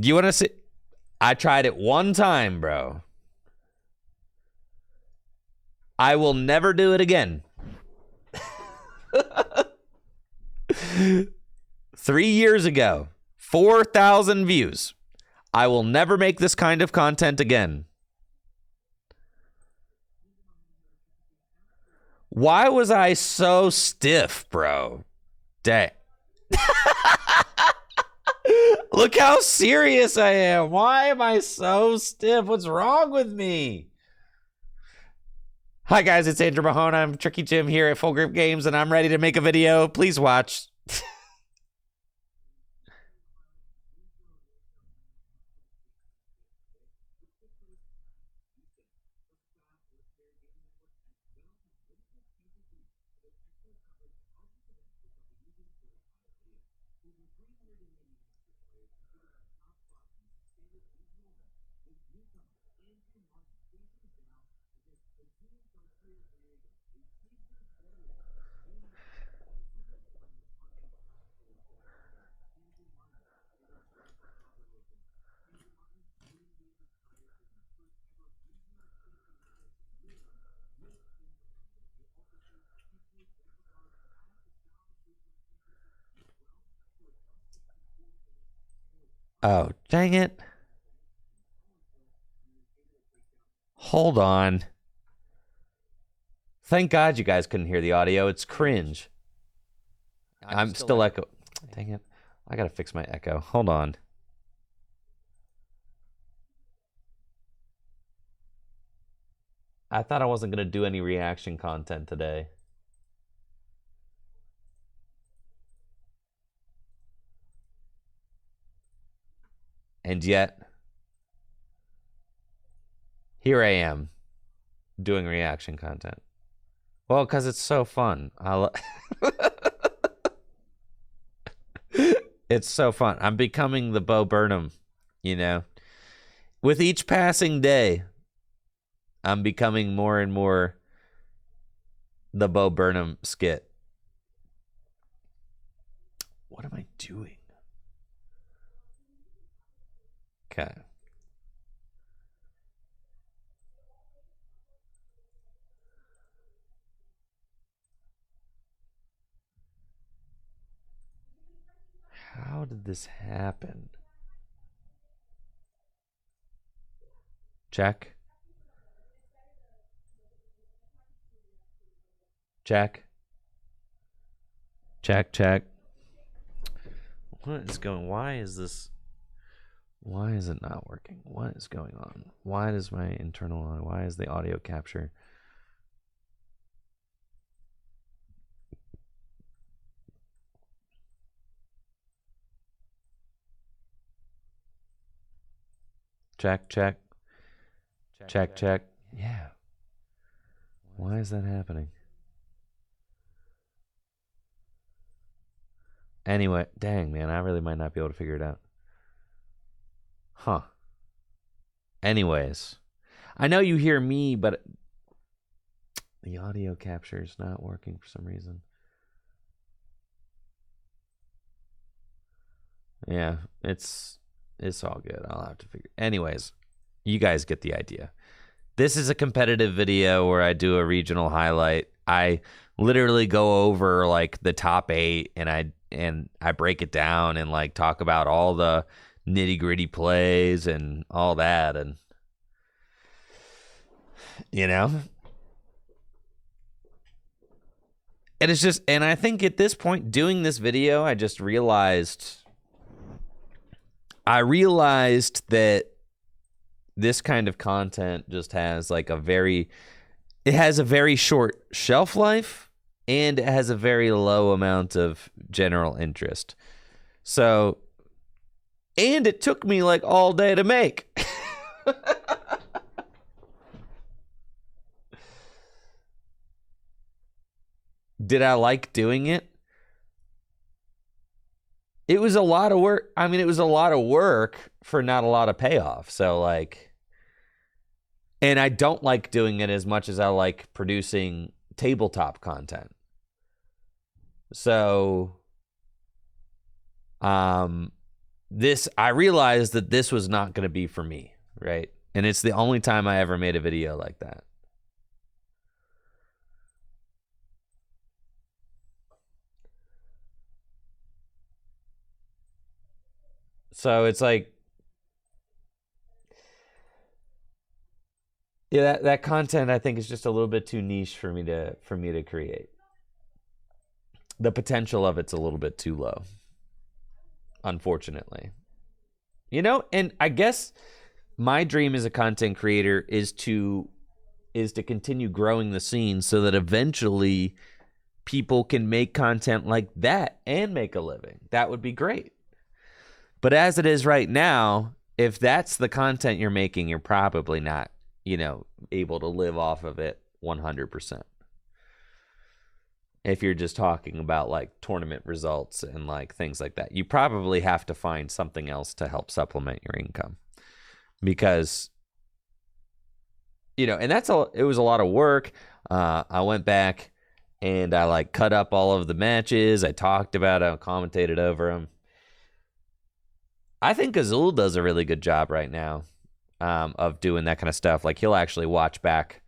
Do you want to see? I tried it one time, bro. I will never do it again. 3 years ago, 4,000 views. I will never make this kind of content again. Why was I so stiff, bro? Dang. Look how serious I am. Why am I so stiff? What's wrong with me? Hi, guys. It's Andrew Mahone. I'm Tricky Jim here at Full Grip Games, and I'm ready to make a video. Please watch. Oh, dang it. Hold on. Thank God you guys couldn't hear the audio. It's cringe. I'm still echo. Dang it. I gotta fix my echo. Hold on. I thought I wasn't gonna do any reaction content today. And yet, here I am doing reaction content. Well, because it's so fun. It's so fun. I'm becoming the Bo Burnham, you know. With each passing day, I'm becoming more and more the Bo Burnham skit. What am I doing? Okay. How did this happen? Check. Check. Check, check. What is going? Why is this? Why is it not working? What is going on? Why does my internal? Why is the audio capture? Check, check. Check, check. Yeah. Why is that happening? Anyway, dang, man, I really might not be able to figure it out. Huh. Anyways, I know you hear me, but the audio capture is not working for some reason. Yeah, it's all good. I'll have to figure. Anyways, you guys get the idea. This is a competitive video where I do a regional highlight. I literally go over like the top 8 and I break it down and like talk about all the nitty-gritty plays and all that, and you know. And it's just, and I think at this point doing this video, I realized that this kind of content just has like it has a very short shelf life and it has a very low amount of general interest. So, and it took me like all day to make. Did I like doing it? It was a lot of work. I mean, it was a lot of work for not a lot of payoff. So like, and I don't like doing it as much as I like producing tabletop content. So, I realized that this was not going to be for me, right? And it's the only time I ever made a video like that. So it's like, yeah, that content I think is just a little bit too niche for me to create. The potential of it's a little bit too low, unfortunately. You know, and I guess my dream as a content creator is to continue growing the scene so that eventually people can make content like that and make a living. That would be great. But as it is right now, if that's the content you're making, you're probably not, you know, able to live off of it 100%. If you're just talking about like tournament results and like things like that, you probably have to find something else to help supplement your income, because, you know, and it was a lot of work. I went back and I like cut up all of the matches. I talked about it, I commentated over them. I think Azul does a really good job right now of doing that kind of stuff. Like he'll actually watch back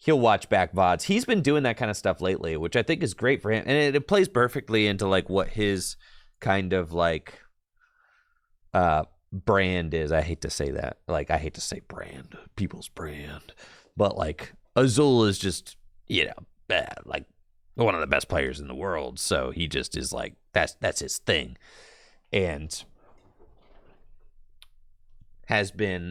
VODs. He's been doing that kind of stuff lately, which I think is great for him. And it plays perfectly into like what his kind of like brand is. I hate to say that. Like, I hate to say brand, people's brand. But like Azul is just, you know, like one of the best players in the world. So he just is like, that's his thing. And has been,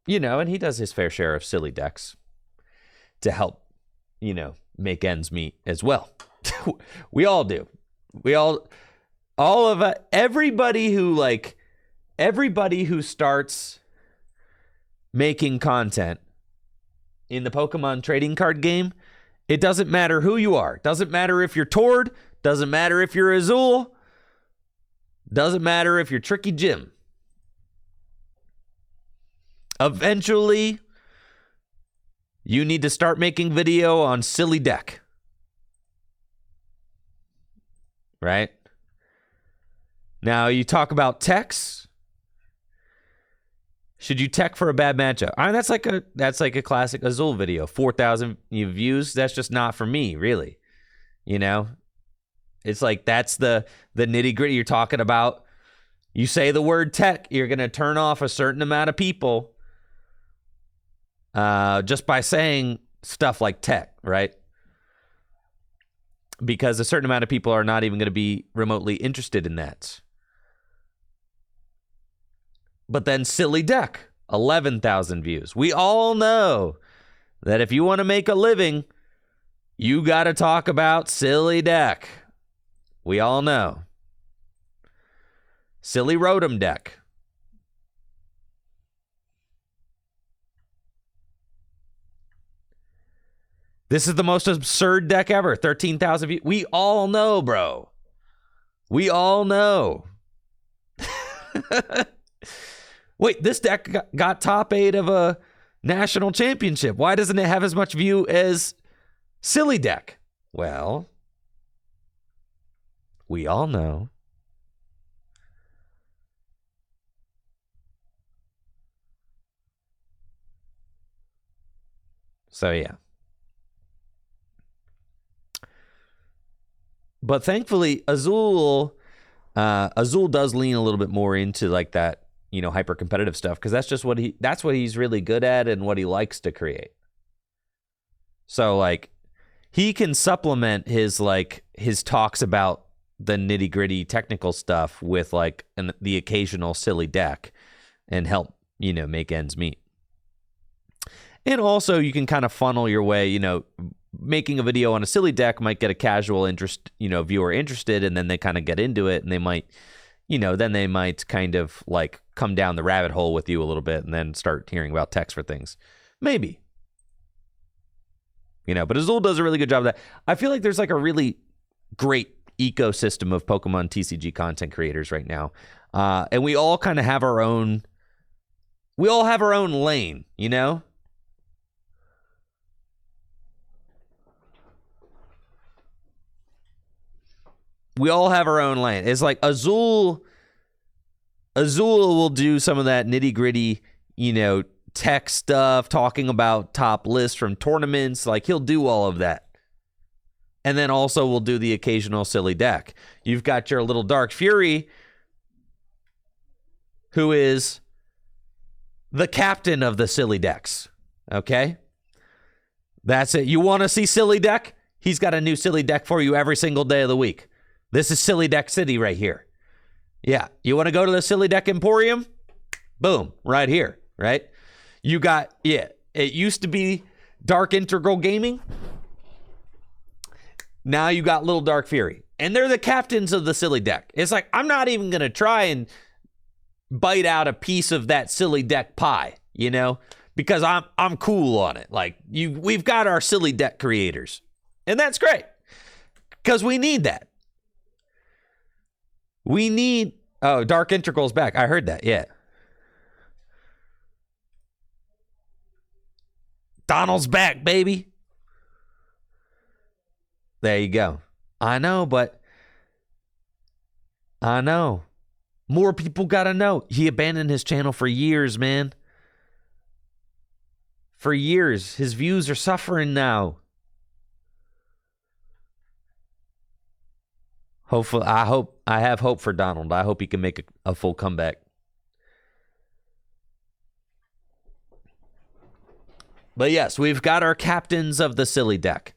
you know, and he does his fair share of silly decks to help, you know, make ends meet as well. We all do. Everybody who starts making content in the Pokemon trading card game, it doesn't matter who you are. Doesn't matter if you're Tord. Doesn't matter if you're Azul. Doesn't matter if you're Tricky Jim. Eventually, you need to start making video on silly deck. Right? Now, you talk about techs. Should you tech for a bad matchup? I mean, that's like a classic Azul video. 4,000 views. That's just not for me, really. You know? It's like that's the nitty gritty you're talking about. You say the word tech, you're going to turn off a certain amount of people just by saying stuff like tech, right? Because a certain amount of people are not even going to be remotely interested in that. But then silly deck, 11,000 views. We all know that if you want to make a living, you got to talk about silly deck. We all know. Silly Rotom deck. This is the most absurd deck ever. 13,000 views. We all know, bro. We all know. Wait, this deck got top 8 of a national championship. Why doesn't it have as much view as silly deck? Well, we all know. So, yeah. But thankfully, Azul does lean a little bit more into like that, you know, hyper competitive stuff, because that's what he's really good at and what he likes to create. So like he can supplement his talks about the nitty gritty technical stuff with like the occasional silly deck and help, you know, make ends meet. And also you can kind of funnel your way, you know, making a video on a silly deck might get a casual interest, you know, viewer interested, and then they kind of get into it, and they might, you know, then they might kind of like come down the rabbit hole with you a little bit and then start hearing about text for things. Maybe. You know, but Azul does a really good job of that. I feel like there's like a really great ecosystem of Pokemon TCG content creators right now. And we all kind of have our own lane, you know? We all have our own lane. It's like Azul will do some of that nitty-gritty, tech stuff, talking about top lists from tournaments. Like, he'll do all of that. And then also we'll do the occasional silly deck. You've got your little Dark Fury, who is the captain of the silly decks. Okay? That's it. You want to see silly deck? He's got a new silly deck for you every single day of the week. This is Silly Deck City right here. Yeah. You want to go to the Silly Deck Emporium? Boom. Right here. Right? You got, it used to be Dark Integral Gaming. Now you got Little Dark Fury. And they're the captains of the silly deck. It's like, I'm not even going to try and bite out a piece of that silly deck pie, because I'm cool on it. Like, we've got our silly deck creators. And that's great. Because we need that. Dark Integral's back. I heard that, yeah. Donald's back, baby. There you go. I know. More people got to know. He abandoned his channel for years, man. For years. His views are suffering now. Hopefully, I have hope for Donald. I hope he can make a full comeback. But yes, we've got our captains of the silly deck.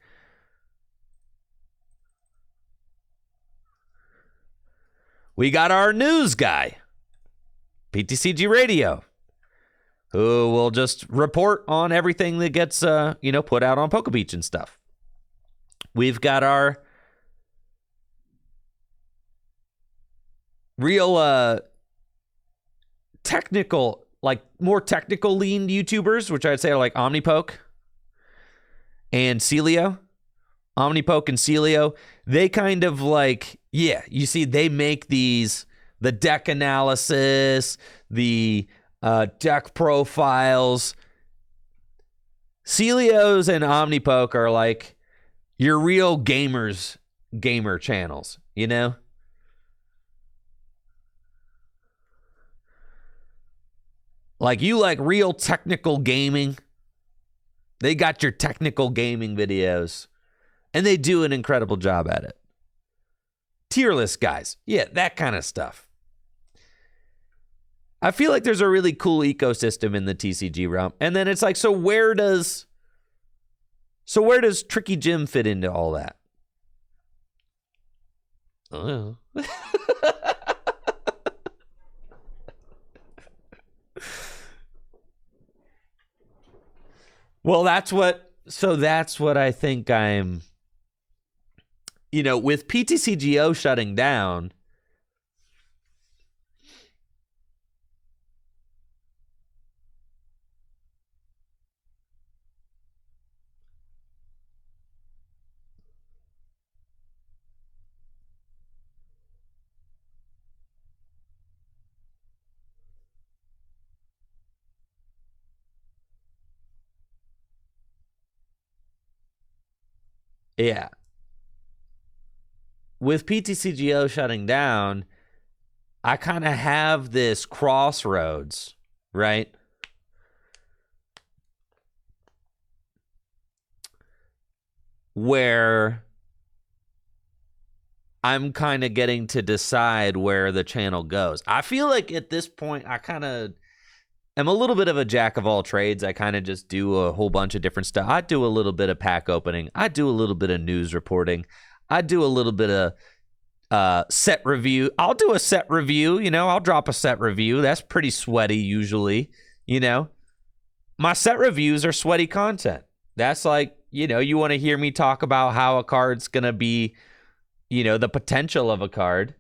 We got our news guy, PTCG Radio, who will just report on everything that gets, put out on Poke Beach and stuff. We've got our real technical, more technical leaned YouTubers, which I'd say are like Omnipoke and Celio. Omnipoke and Celio, they kind of you see, they make the deck analysis, the deck profiles. Celios and Omnipoke are like your real gamer channels, Like, you like real technical gaming. They got your technical gaming videos. And they do an incredible job at it. Tier list guys. Yeah, that kind of stuff. I feel like there's a really cool ecosystem in the TCG realm. And then it's like, so where does Tricky Jim fit into all that? Oh. Well, that's what I think I'm, with PTCGO shutting down, yeah. With PTCGO shutting down, I kind of have this crossroads, right? Where I'm kind of getting to decide where the channel goes. I feel like at this point, I kind of am a little bit of a jack of all trades. I kind of just do a whole bunch of different stuff. I do a little bit of pack opening. I do a little bit of news reporting. I do a little bit of set review. I'll do a set review. I'll drop a set review. That's pretty sweaty usually. My set reviews are sweaty content. That's like, you want to hear me talk about how a card's going to be, the potential of a card.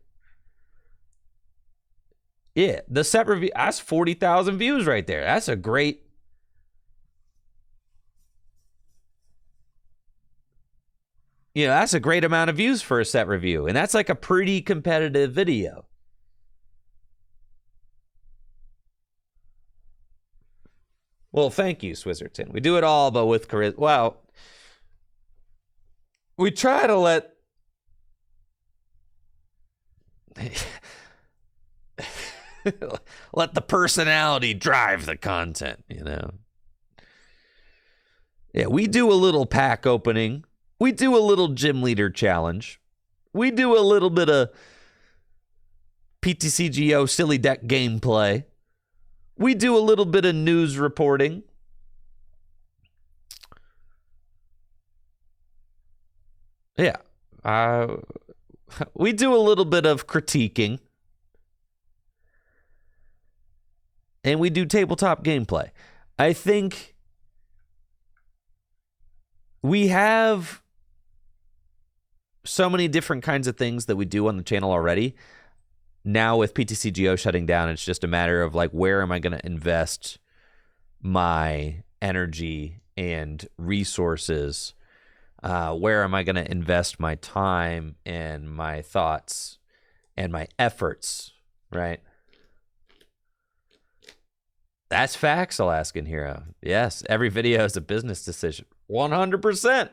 Yeah, the set review, that's 40,000 views right there. That's a great... that's a great amount of views for a set review. And that's like a pretty competitive video. Well, thank you, Swizzerton. We do it all, but with charisma. Well, we try to let let the personality drive the content, you know. Yeah, we do a little pack opening. We do a little gym leader challenge. We do a little bit of PTCGO silly deck gameplay. We do a little bit of news reporting. Yeah. We do a little bit of critiquing. And we do tabletop gameplay. I think we have so many different kinds of things that we do on the channel already. Now with PTCGO shutting down, it's just a matter of like, where am I going to invest my energy and resources? Where am I going to invest my time and my thoughts and my efforts, right? That's facts, Alaskan Hero. Yes, every video is a business decision. 100%.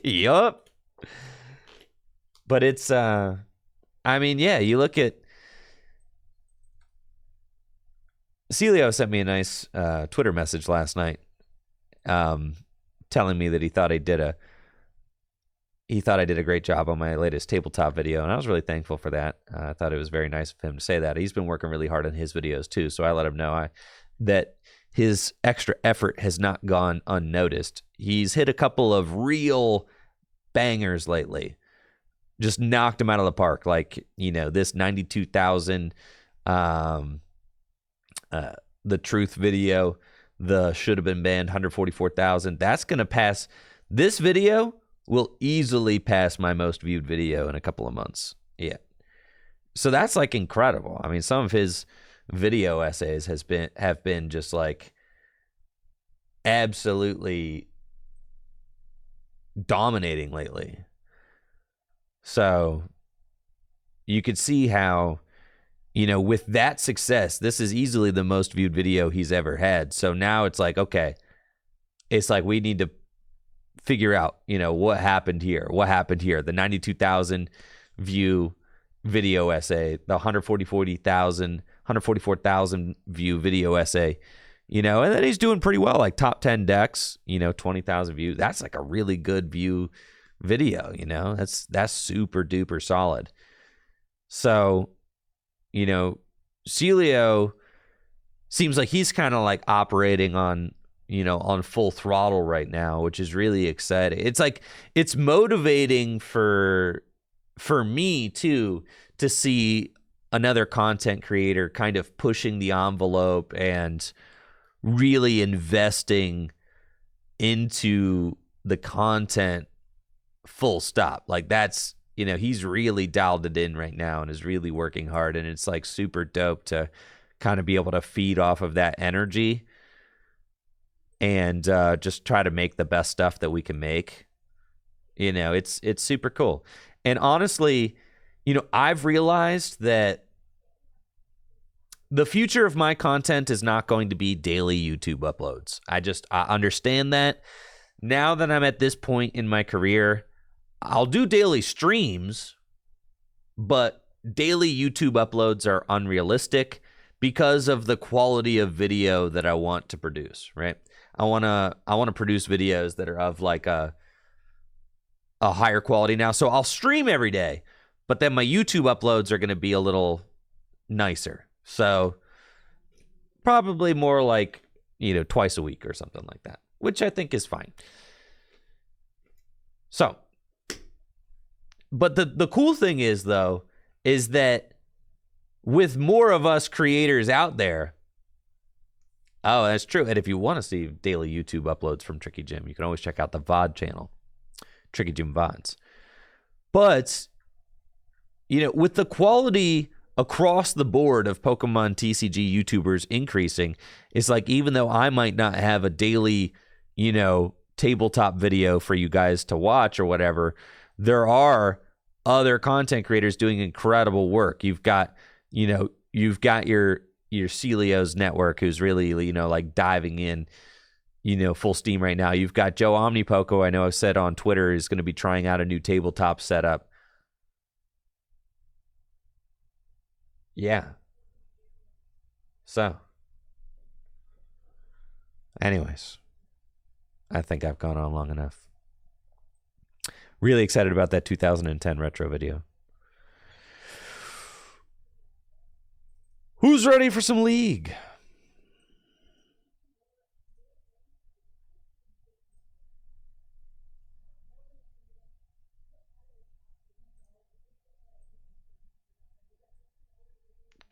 Yup. But it's, I mean, yeah, you look at, Celio sent me a nice Twitter message last night telling me that he thought I did a great job on my latest tabletop video, and I was really thankful for that. I thought it was very nice of him to say that. He's been working really hard on his videos too, so I let him know that his extra effort has not gone unnoticed. He's hit a couple of real bangers lately. Just knocked him out of the park. Like, you know, this 92,000, the truth video, the should have been banned 144,000. That's going to pass. This video will easily pass my most viewed video in a couple of months. Yeah. So that's like incredible. I mean, some of his video essays have been just like absolutely dominating lately. So you could see how, you know, with that success, this is easily the most viewed video he's ever had. So now it's like, okay, it's like we need to figure out, you know, what happened here. The 92,000 view video essay, the 144,000 view video essay, you know, and then he's doing pretty well, like top 10 decks, you know, 20,000 views. That's like a really good view video, you know, that's super duper solid. So, you know, Celio seems like he's kind of like operating on, you know, on full throttle right now, which is really exciting. It's like, it's motivating for me too, to see another content creator kind of pushing the envelope and really investing into the content full stop. Like that's, you know, he's really dialed it in right now and is really working hard. And it's like super dope to kind of be able to feed off of that energy and just try to make the best stuff that we can make. You know, it's super cool. And honestly, you know, I've realized that the future of my content is not going to be daily YouTube uploads. I understand that. Now that I'm at this point in my career, I'll do daily streams, but daily YouTube uploads are unrealistic because of the quality of video that I want to produce, right? I want to produce videos that are of like a higher quality now. So I'll stream every day, but then my YouTube uploads are going to be a little nicer. So probably more like, you know, twice a week or something like that, which I think is fine. So, but the cool thing is, though, is that with more of us creators out there, oh, that's true. And if you want to see daily YouTube uploads from Tricky Jim, you can always check out the VOD channel, Tricky Jim VODs. But, you know, with the quality across the board of Pokemon TCG YouTubers increasing, it's like, even though I might not have a daily, you know, tabletop video for you guys to watch or whatever, there are other content creators doing incredible work. You've got, you know, your Celio's network, who's really, you know, like diving in, you know, full steam right now. You've got Joe Omnipoco, I know I've said on Twitter, is going to be trying out a new tabletop setup. Yeah. So, anyways, I think I've gone on long enough. Really excited about that 2010 retro video. Who's ready for some League?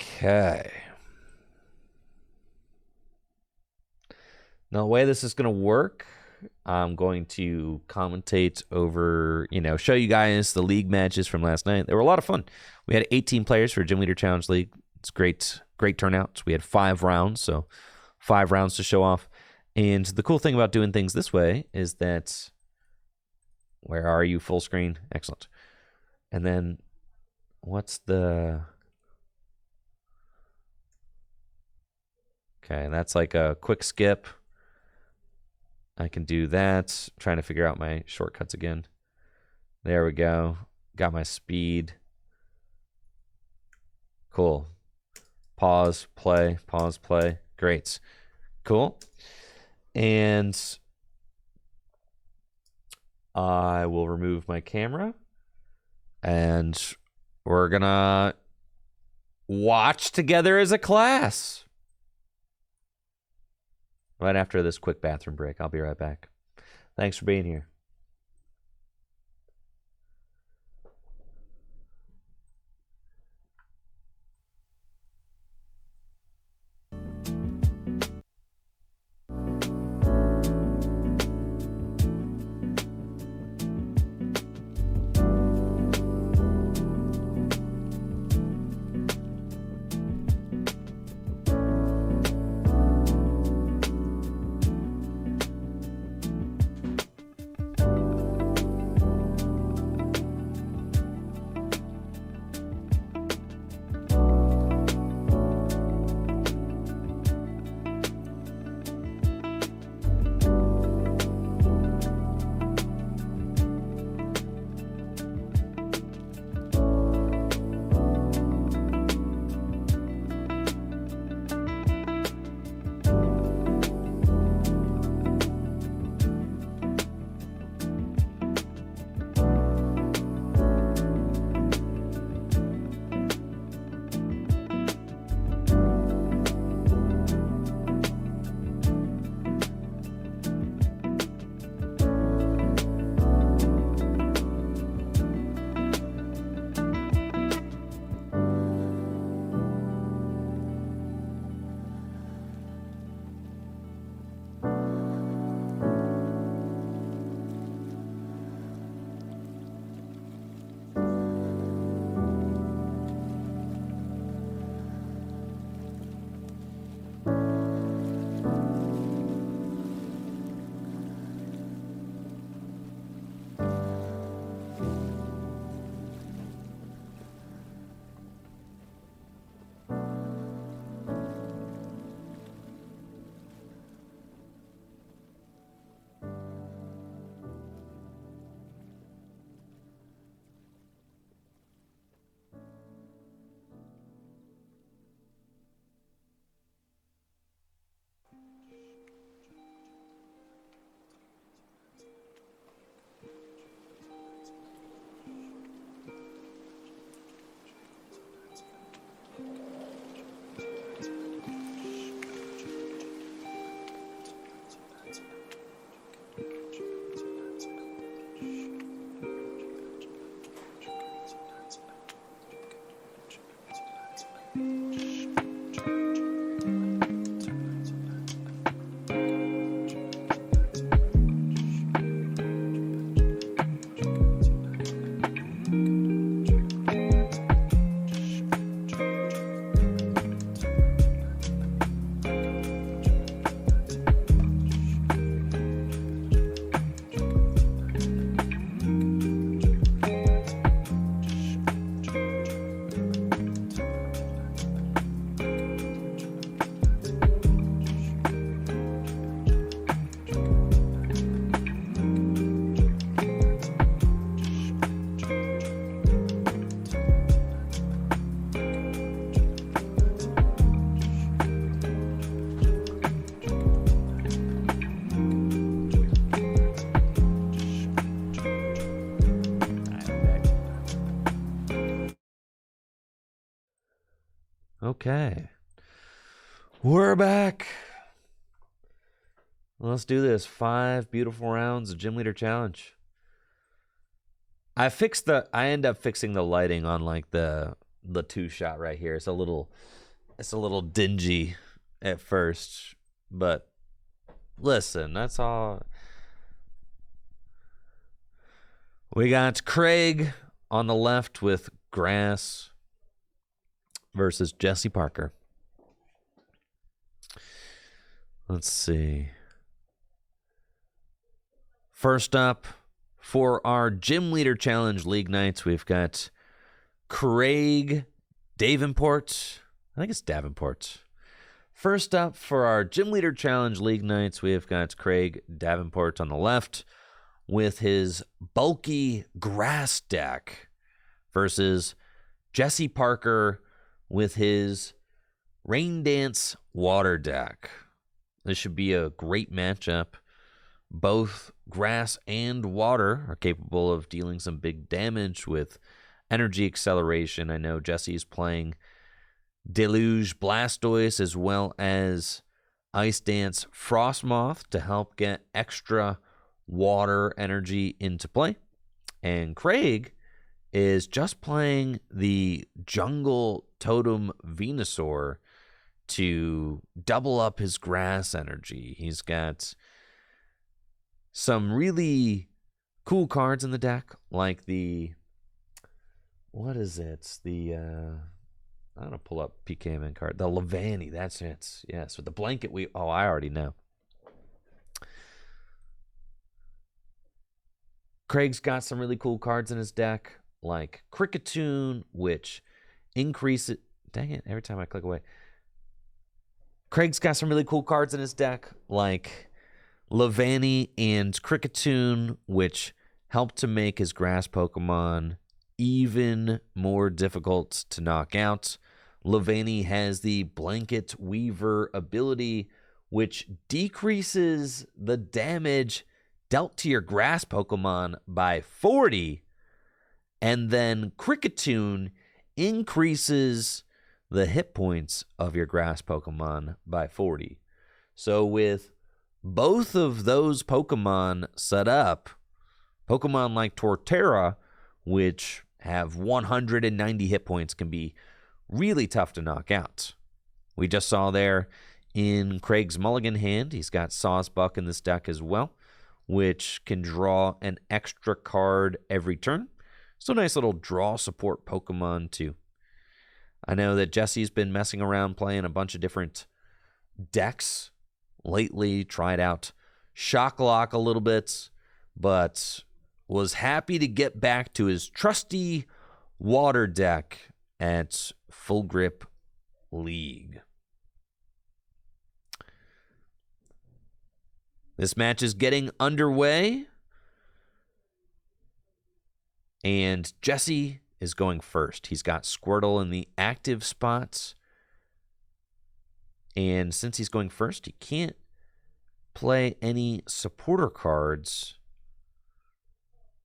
Okay. Now, the way this is going to work, I'm going to commentate over, show you guys the League matches from last night. They were a lot of fun. We had 18 players for Gym Leader Challenge League. It's great turnouts. We had 5 rounds, so 5 rounds to show off. And the cool thing about doing things this way is that, where are you? Full screen. Excellent. And then what's the... Okay, that's like a quick skip. I can do that. I'm trying to figure out my shortcuts again. There we go. Got my speed. Cool. Pause, play, pause, play. Great. Cool. And I will remove my camera. And we're going to watch together as a class. Right after this quick bathroom break. I'll be right back. Thanks for being here. Okay. We're back. Let's do this. 5 beautiful rounds of Gym Leader Challenge. I end up fixing the lighting on like the 2-shot right here. It's a little dingy at first, but listen, that's all. We got Craig on the left with grass versus Jesse Parker. Let's see. First up, for our Gym Leader Challenge League nights, we've got Craig Davenport. I think it's Davenport. First up, for our Gym Leader Challenge League nights, we've got Craig Davenport on the left with his bulky grass deck versus Jesse Parker with his Rain Dance water deck. This should be a great matchup. Both grass and water are capable of dealing some big damage with energy acceleration. I know Jesse's playing Deluge Blastoise as well as Ice Dance Frostmoth to help get extra water energy into play. And Craig is just playing the Jungle Totem Venusaur to double up his grass energy. He's got some really cool cards in the deck, like what is it? I'm going to pull up PKMN card. The Levani, that's it. Yes, with the blanket I already know. Craig's got some really cool cards in his deck, like Cricketune, which increases... Dang it, every time I click away. Craig's got some really cool cards in his deck, like Levani and Cricketune, which help to make his grass Pokemon even more difficult to knock out. Levani has the Blanket Weaver ability, which decreases the damage dealt to your grass Pokemon by 40. And then Cricketune increases the hit points of your grass Pokemon by 40. So with both of those Pokemon set up, Pokemon like Torterra, which have 190 hit points, can be really tough to knock out. We just saw there in Craig's Mulligan hand, he's got Sawsbuck in this deck as well, which can draw an extra card every turn. So nice little draw support Pokemon too. I know that Jesse's been messing around playing a bunch of different decks lately, tried out Shocklock a little bit, but was happy to get back to his trusty water deck at Full Grip League. This match is getting underway, and Jesse is going first. He's got Squirtle in the active spots, and since he's going first, he can't play any supporter cards.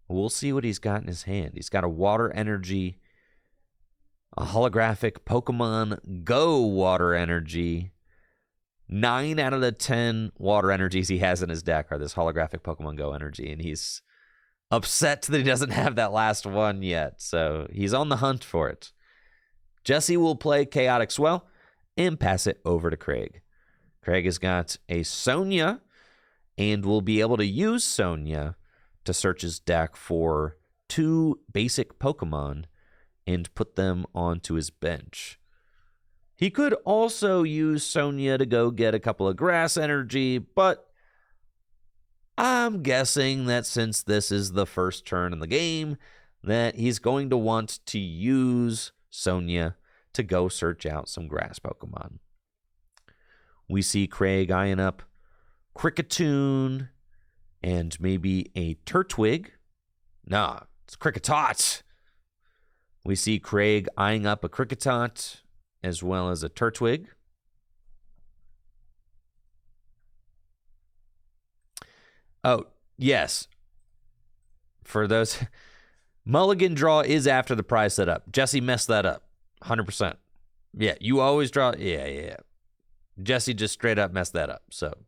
We'll see what he's got in his hand. He's got a Water Energy, a holographic Pokemon Go Water Energy. 9 out of the 10 Water Energies he has in his deck are this holographic Pokemon Go Energy, and he's upset that he doesn't have that last one yet, so he's on the hunt for it. Jesse will play Chaotic Swell and pass it over to Craig. Craig has got a Sonia and will be able to use Sonia to search his deck for 2 basic Pokemon and put them onto his bench. He could also use Sonia to go get a couple of grass energy, but I'm guessing that since this is the first turn in the game, that he's going to want to use Sonia to go search out some grass Pokemon. We see Craig eyeing up Cricketune and maybe a Turtwig. Nah, it's Kricketot. We see Craig eyeing up a Kricketot as well as a Turtwig. Oh, yes. For those, Mulligan draw is after the prize setup. Jesse messed that up. 100%. Yeah, you always draw. Yeah. Jesse just straight up messed that up. So,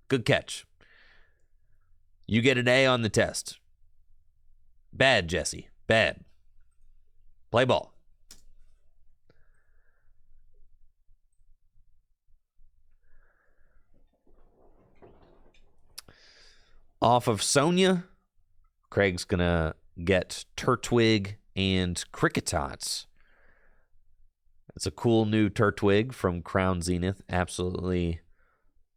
good catch. You get an A on the test. Bad, Jesse. Bad. Play ball. Off of Sonia, Craig's going to get Turtwig and Cricketots. It's a cool new Turtwig from Crown Zenith. Absolutely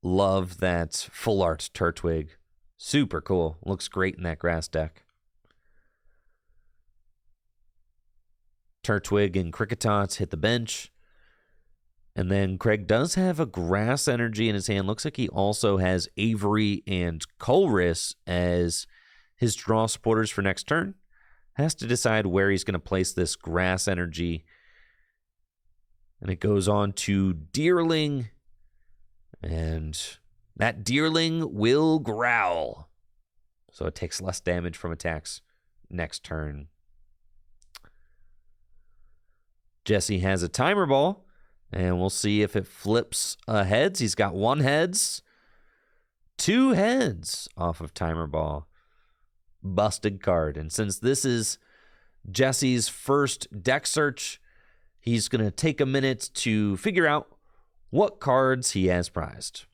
love that full art Turtwig. Super cool. Looks great in that grass deck. Turtwig and Cricketots hit the bench. And then Craig does have a grass energy in his hand. Looks like he also has Avery and Colorless as his draw supporters for next turn. Has to decide where he's going to place this grass energy. And it goes on to Deerling. And that Deerling will growl. So it takes less damage from attacks next turn. Jesse has a timer ball. And we'll see if it flips heads. He's got 1 heads. 2 heads off of timer ball. Busted card. And since this is Jesse's first deck search, he's going to take a minute to figure out what cards he has prized.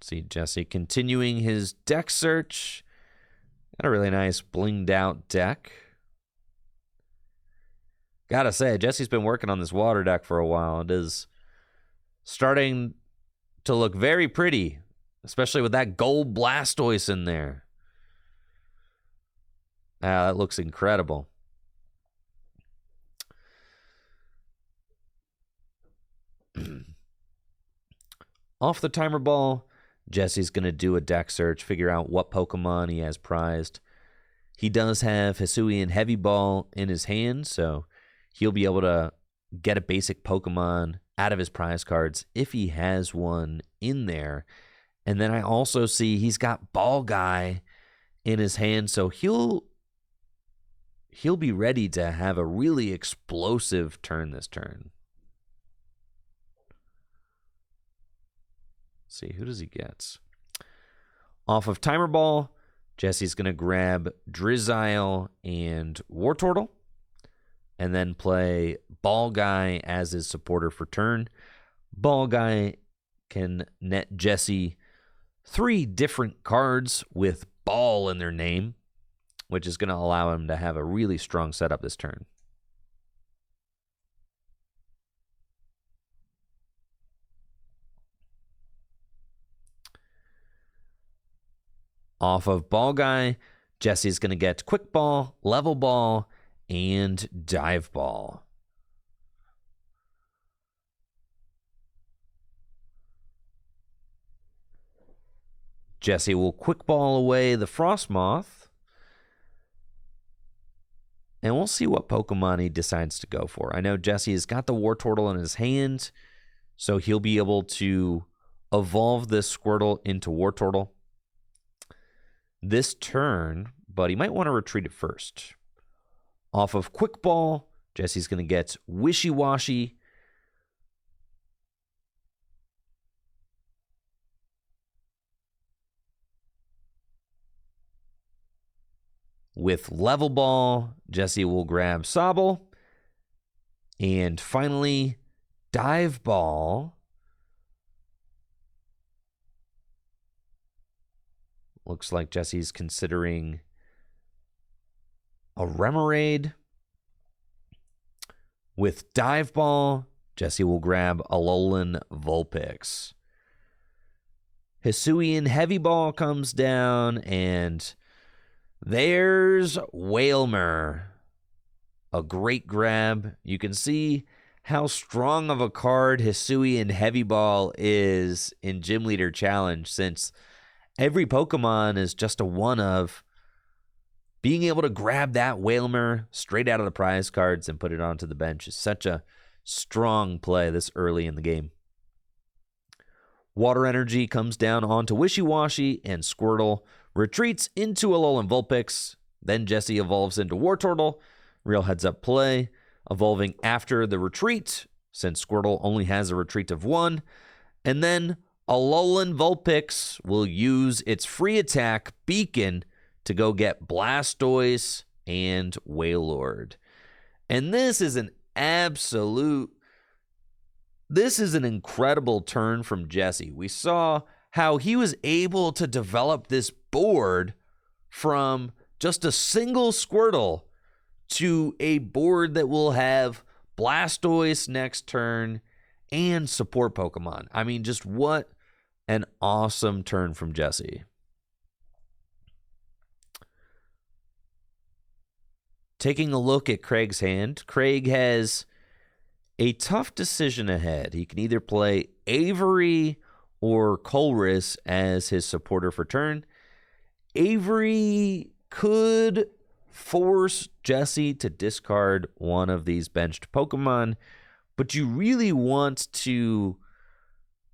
See Jesse continuing his deck search. Got a really nice blinged out deck. Gotta say, Jesse's been working on this water deck for a while. It is starting to look very pretty, especially with that gold Blastoise in there. That looks incredible. Off the timer ball, Jesse's going to do a deck search, figure out what Pokemon he has prized. He does have Hisuian Heavy Ball in his hand, so he'll be able to get a basic Pokemon out of his prize cards if he has one in there. And then I also see he's got Ball Guy in his hand, so he'll be ready to have a really explosive turn this turn. Let's see, who does he get? Off of timer ball, Jesse's going to grab Drizzile and Wartortle, and then play Ball Guy as his supporter for turn. Ball Guy can net Jesse 3 different cards with ball in their name, which is going to allow him to have a really strong setup this turn. Off of Ball Guy, Jesse's going to get Quick Ball, Level Ball, and Dive Ball. Jesse will Quick Ball away the Frostmoth. And we'll see what Pokemon he decides to go for. I know Jesse has got the Wartortle in his hand, so he'll be able to evolve this Squirtle into Wartortle this turn, but he might want to retreat it first. Off of Quick Ball, Jesse's going to get Wishy Washy. With Level Ball, Jesse will grab Sobble. And finally, Dive Ball. Looks like Jesse's considering a Remoraid. With Dive Ball, Jesse will grab Alolan Vulpix. Hisuian Heavy Ball comes down, and there's Wailmer. A great grab. You can see how strong of a card Hisuian Heavy Ball is in Gym Leader Challenge, since every Pokemon is just a one of. Being able to grab that Wailmer straight out of the prize cards and put it onto the bench is such a strong play this early in the game. Water Energy comes down onto Wishy Washy, and Squirtle retreats into Alolan Vulpix. Then Jesse evolves into Wartortle. Real heads-up play, evolving after the retreat, since Squirtle only has a retreat of 1. And then Alolan Vulpix will use its free attack, Beacon, to go get Blastoise and Wailord. And this is an incredible turn from Jesse. We saw how he was able to develop this board from just a single Squirtle to a board that will have Blastoise next turn and support Pokemon. I mean, just what an awesome turn from Jesse. Taking a look at Craig's hand, Craig has a tough decision ahead. He can either play Avery or Colress as his supporter for turn. Avery could force Jesse to discard one of these benched Pokemon, but you really want to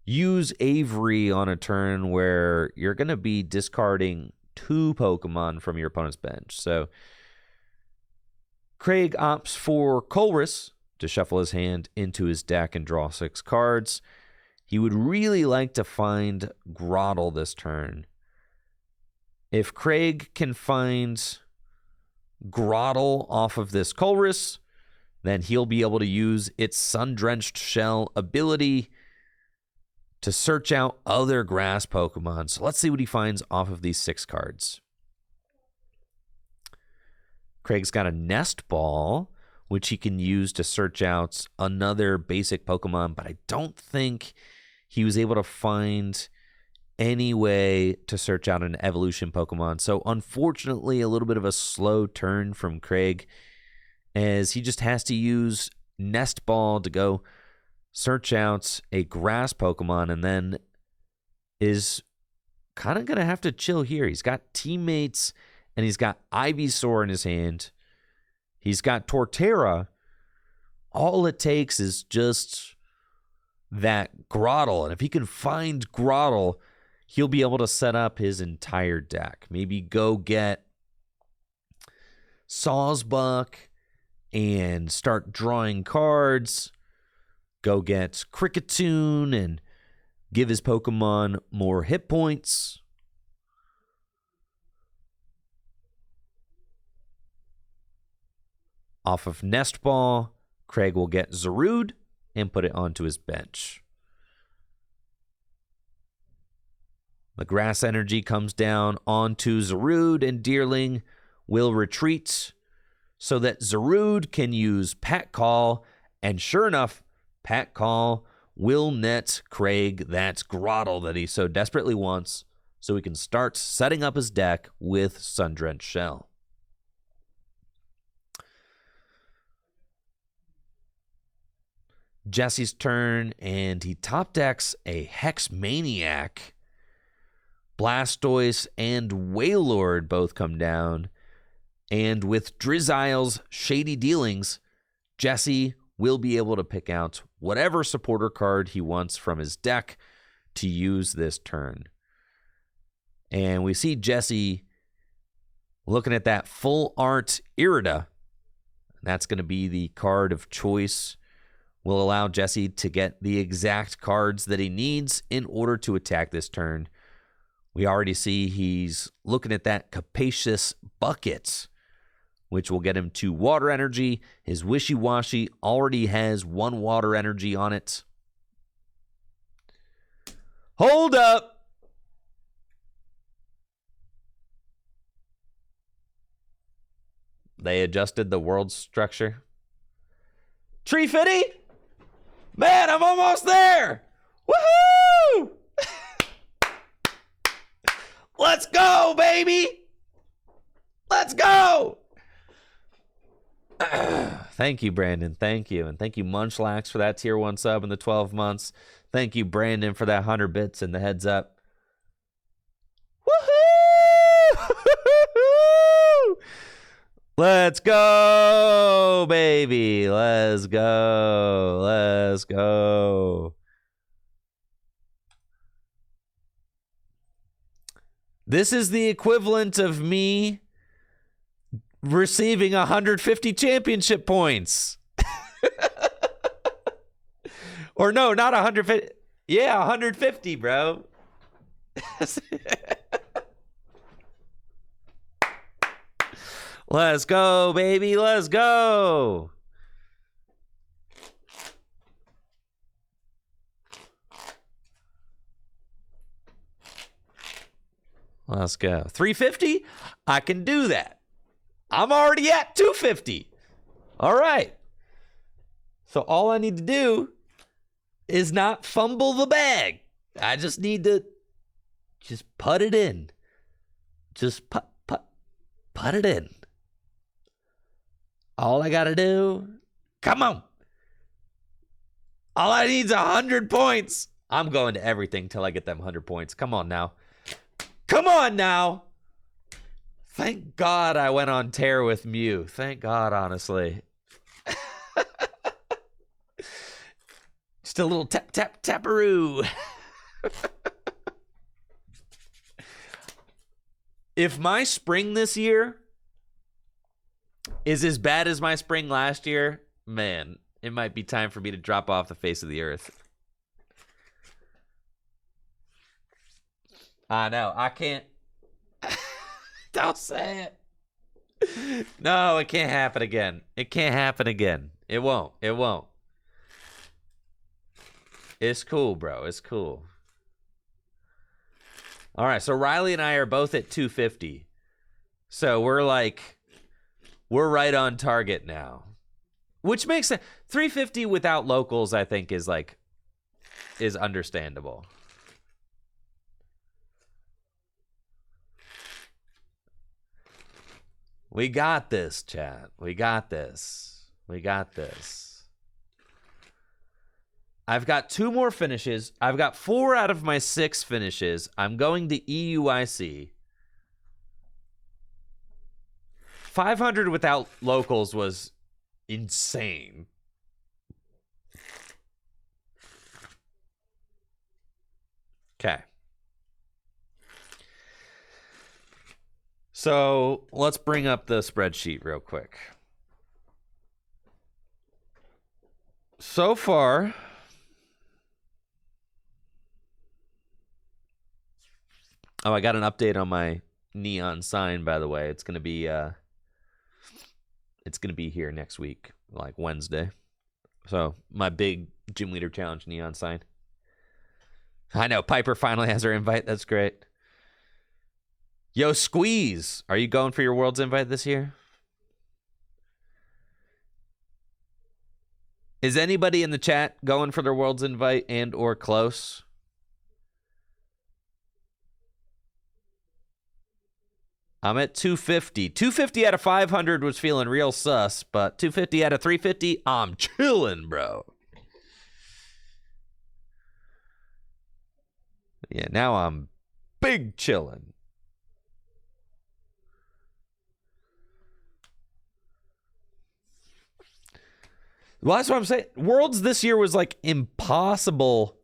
use Avery on a turn where you're going to be discarding 2 Pokemon from your opponent's bench. So Craig opts for Colress to shuffle his hand into his deck and draw 6 cards. He would really like to find Grotle this turn. If Craig can find Grotle off of this Colress, then he'll be able to use its Sun-Drenched Shell ability to search out other grass Pokemon. So let's see what he finds off of these 6 cards. Craig's got a Nest Ball, which he can use to search out another basic Pokemon, but I don't think he was able to find any way to search out an evolution Pokemon. So unfortunately, a little bit of a slow turn from Craig, as he just has to use Nest Ball to go search out a grass Pokemon, and then is kind of going to have to chill here. He's got Teammates, and he's got Ivysaur in his hand. He's got Torterra. All it takes is just that Grotle. And if he can find Grotle, he'll be able to set up his entire deck. Maybe go get Sawsbuck and start drawing cards. Go get Kricketune and give his Pokemon more hit points. Off of Nest Ball, Craig will get Zarude and put it onto his bench. The grass energy comes down onto Zarude, and Deerling will retreat so that Zarude can use Pat Call, and sure enough, Pat Call will net Craig that Grotle that he so desperately wants, so he can start setting up his deck with Sun-Drenched Shell. Jesse's turn, and he top decks a Hex Maniac. Blastoise and Wailord both come down. And with Drizzyle's Shady Dealings, Jesse will be able to pick out whatever supporter card he wants from his deck to use this turn. And we see Jesse looking at that full art Irida. That's going to be the card of choice. Will allow Jesse to get the exact cards that he needs in order to attack this turn. We already see he's looking at that Capacious Bucket, which will get him 2 water energy. His Wishy-Washy already has 1 water energy on it. Hold up! They adjusted the world structure. Tree Fitty? Man, I'm almost there! Woohoo! Let's go, baby! Let's go! Thank you, Brandon. Thank you. And thank you, Munchlax, for that tier 1 sub in the 12 months. Thank you, Brandon, for that 100 bits and the heads up. Woohoo! Let's go, baby. Let's go. Let's go. This is the equivalent of me receiving 150 championship points. Or no, not 150. Yeah, 150, bro. Let's go, baby. Let's go. Let's go. 350? I can do that. I'm already at 250. All right. So all I need to do is not fumble the bag. I just need to just put it in. Just put it in. All I got to do, come on. All I need is 100 points. I'm going to everything till I get them 100 points. Come on now. Come on now. Thank God I went on tear with Mew. Thank God, honestly. Just a little tap, tap, taparoo. If my spring this year is as bad as my spring last year, man, it might be time for me to drop off the face of the earth. I know. I can't. Don't say it. No, it can't happen again. It can't happen again. It won't. It won't. It's cool, bro. It's cool. All right. So Riley and I are both at 250. So we're right on target now. Which makes sense. 350 without locals, I think, is understandable. We got this, chat. We got this. We got this. I've got 2 more finishes. I've got 4 out of my 6 finishes. I'm going to EUIC. 500 without locals was insane. Okay. So let's bring up the spreadsheet real quick. So far, I got an update on my neon sign, by the way. It's gonna be here next week, like Wednesday. So my big gym leader challenge neon sign. I know Piper finally has her invite. That's great. Yo, Squeeze, are you going for your World's invite this year? Is anybody in the chat going for their World's invite and or close? I'm at 250. 250 out of 500 was feeling real sus, but 250 out of 350, I'm chilling, bro. Yeah, now I'm big chilling. Well, that's what I'm saying. Worlds this year was like impossible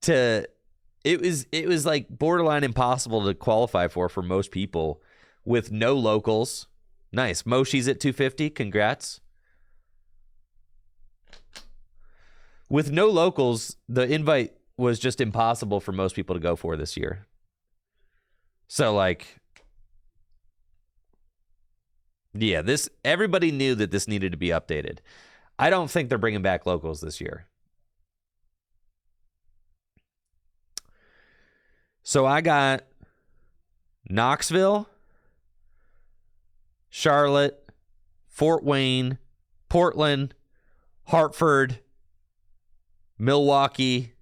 to... It was like borderline impossible to qualify for most people with no locals. Nice. Moshi's at 250. Congrats. With no locals, the invite was just impossible for most people to go for this year. So, like... Yeah, everybody knew that this needed to be updated. I don't think they're bringing back locals this year. So I got Knoxville, Charlotte, Fort Wayne, Portland, Hartford, Milwaukee,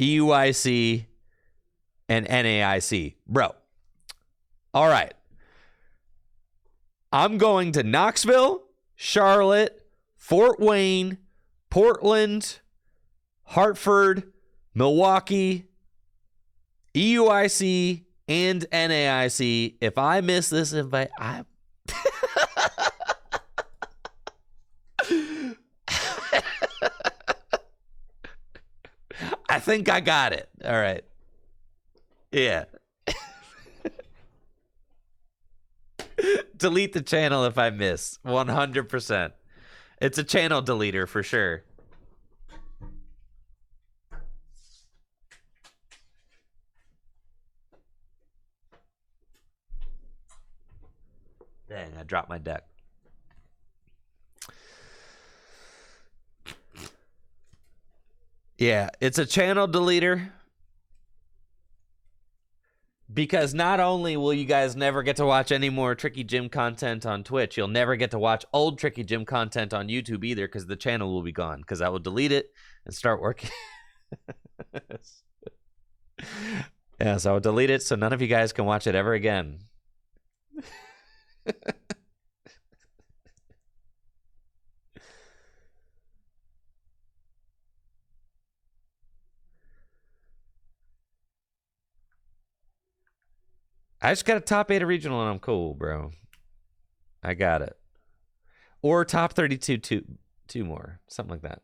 EUIC, and NAIC. Bro. All right. I'm going to Knoxville, Charlotte, Fort Wayne, Portland, Hartford, Milwaukee, EUIC, and NAIC. If I miss this invite, I think I got it. All right. Yeah. Delete the channel if I miss. 100%. It's a channel deleter for sure. Dang, I dropped my deck. Yeah, it's a channel deleter. Because not only will you guys never get to watch any more Tricky Jim content on Twitch, you'll never get to watch old Tricky Jim content on YouTube either, because the channel will be gone, because I will delete it and start working. Yeah, so I'll delete it so none of you guys can watch it ever again. I just got a top 8 regional and I'm cool, bro. I got it. Or top 32, two more. Something like that.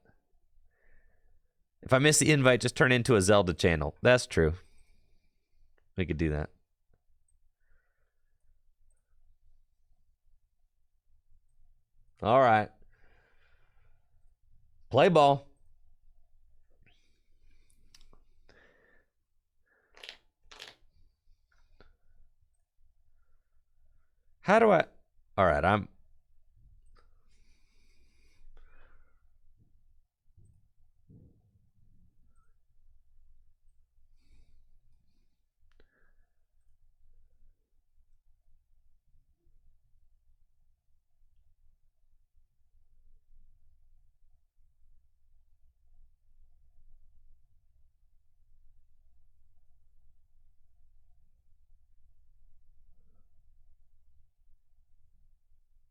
If I miss the invite, just turn into a Zelda channel. That's true. We could do that. All right. Play ball. How do I... All right, I'm...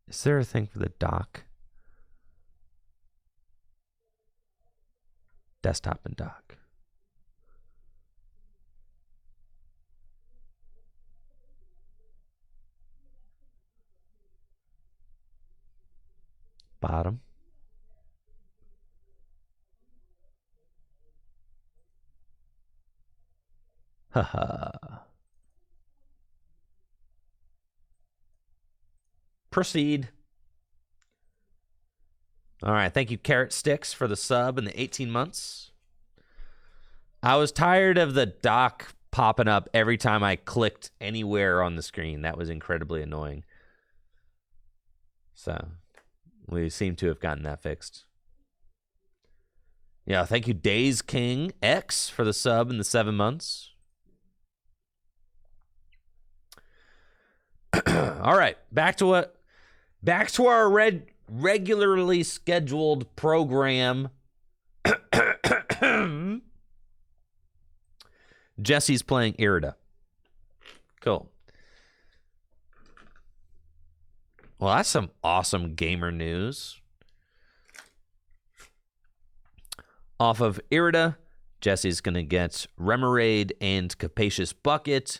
Is there a thing for the dock? Desktop and dock. Bottom. Haha. Proceed. All right. Thank you, Carrot Sticks, for the sub and the 18 months. I was tired of the dock popping up every time I clicked anywhere on the screen. That was incredibly annoying. So we seem to have gotten that fixed. Yeah, thank you, Days King X, for the sub and the 7 months. All right, back to our regularly scheduled program. Jesse's playing Irida. Cool. Well, that's some awesome gamer news. Off of Irida, Jesse's going to get Remoraid and Capacious Bucket.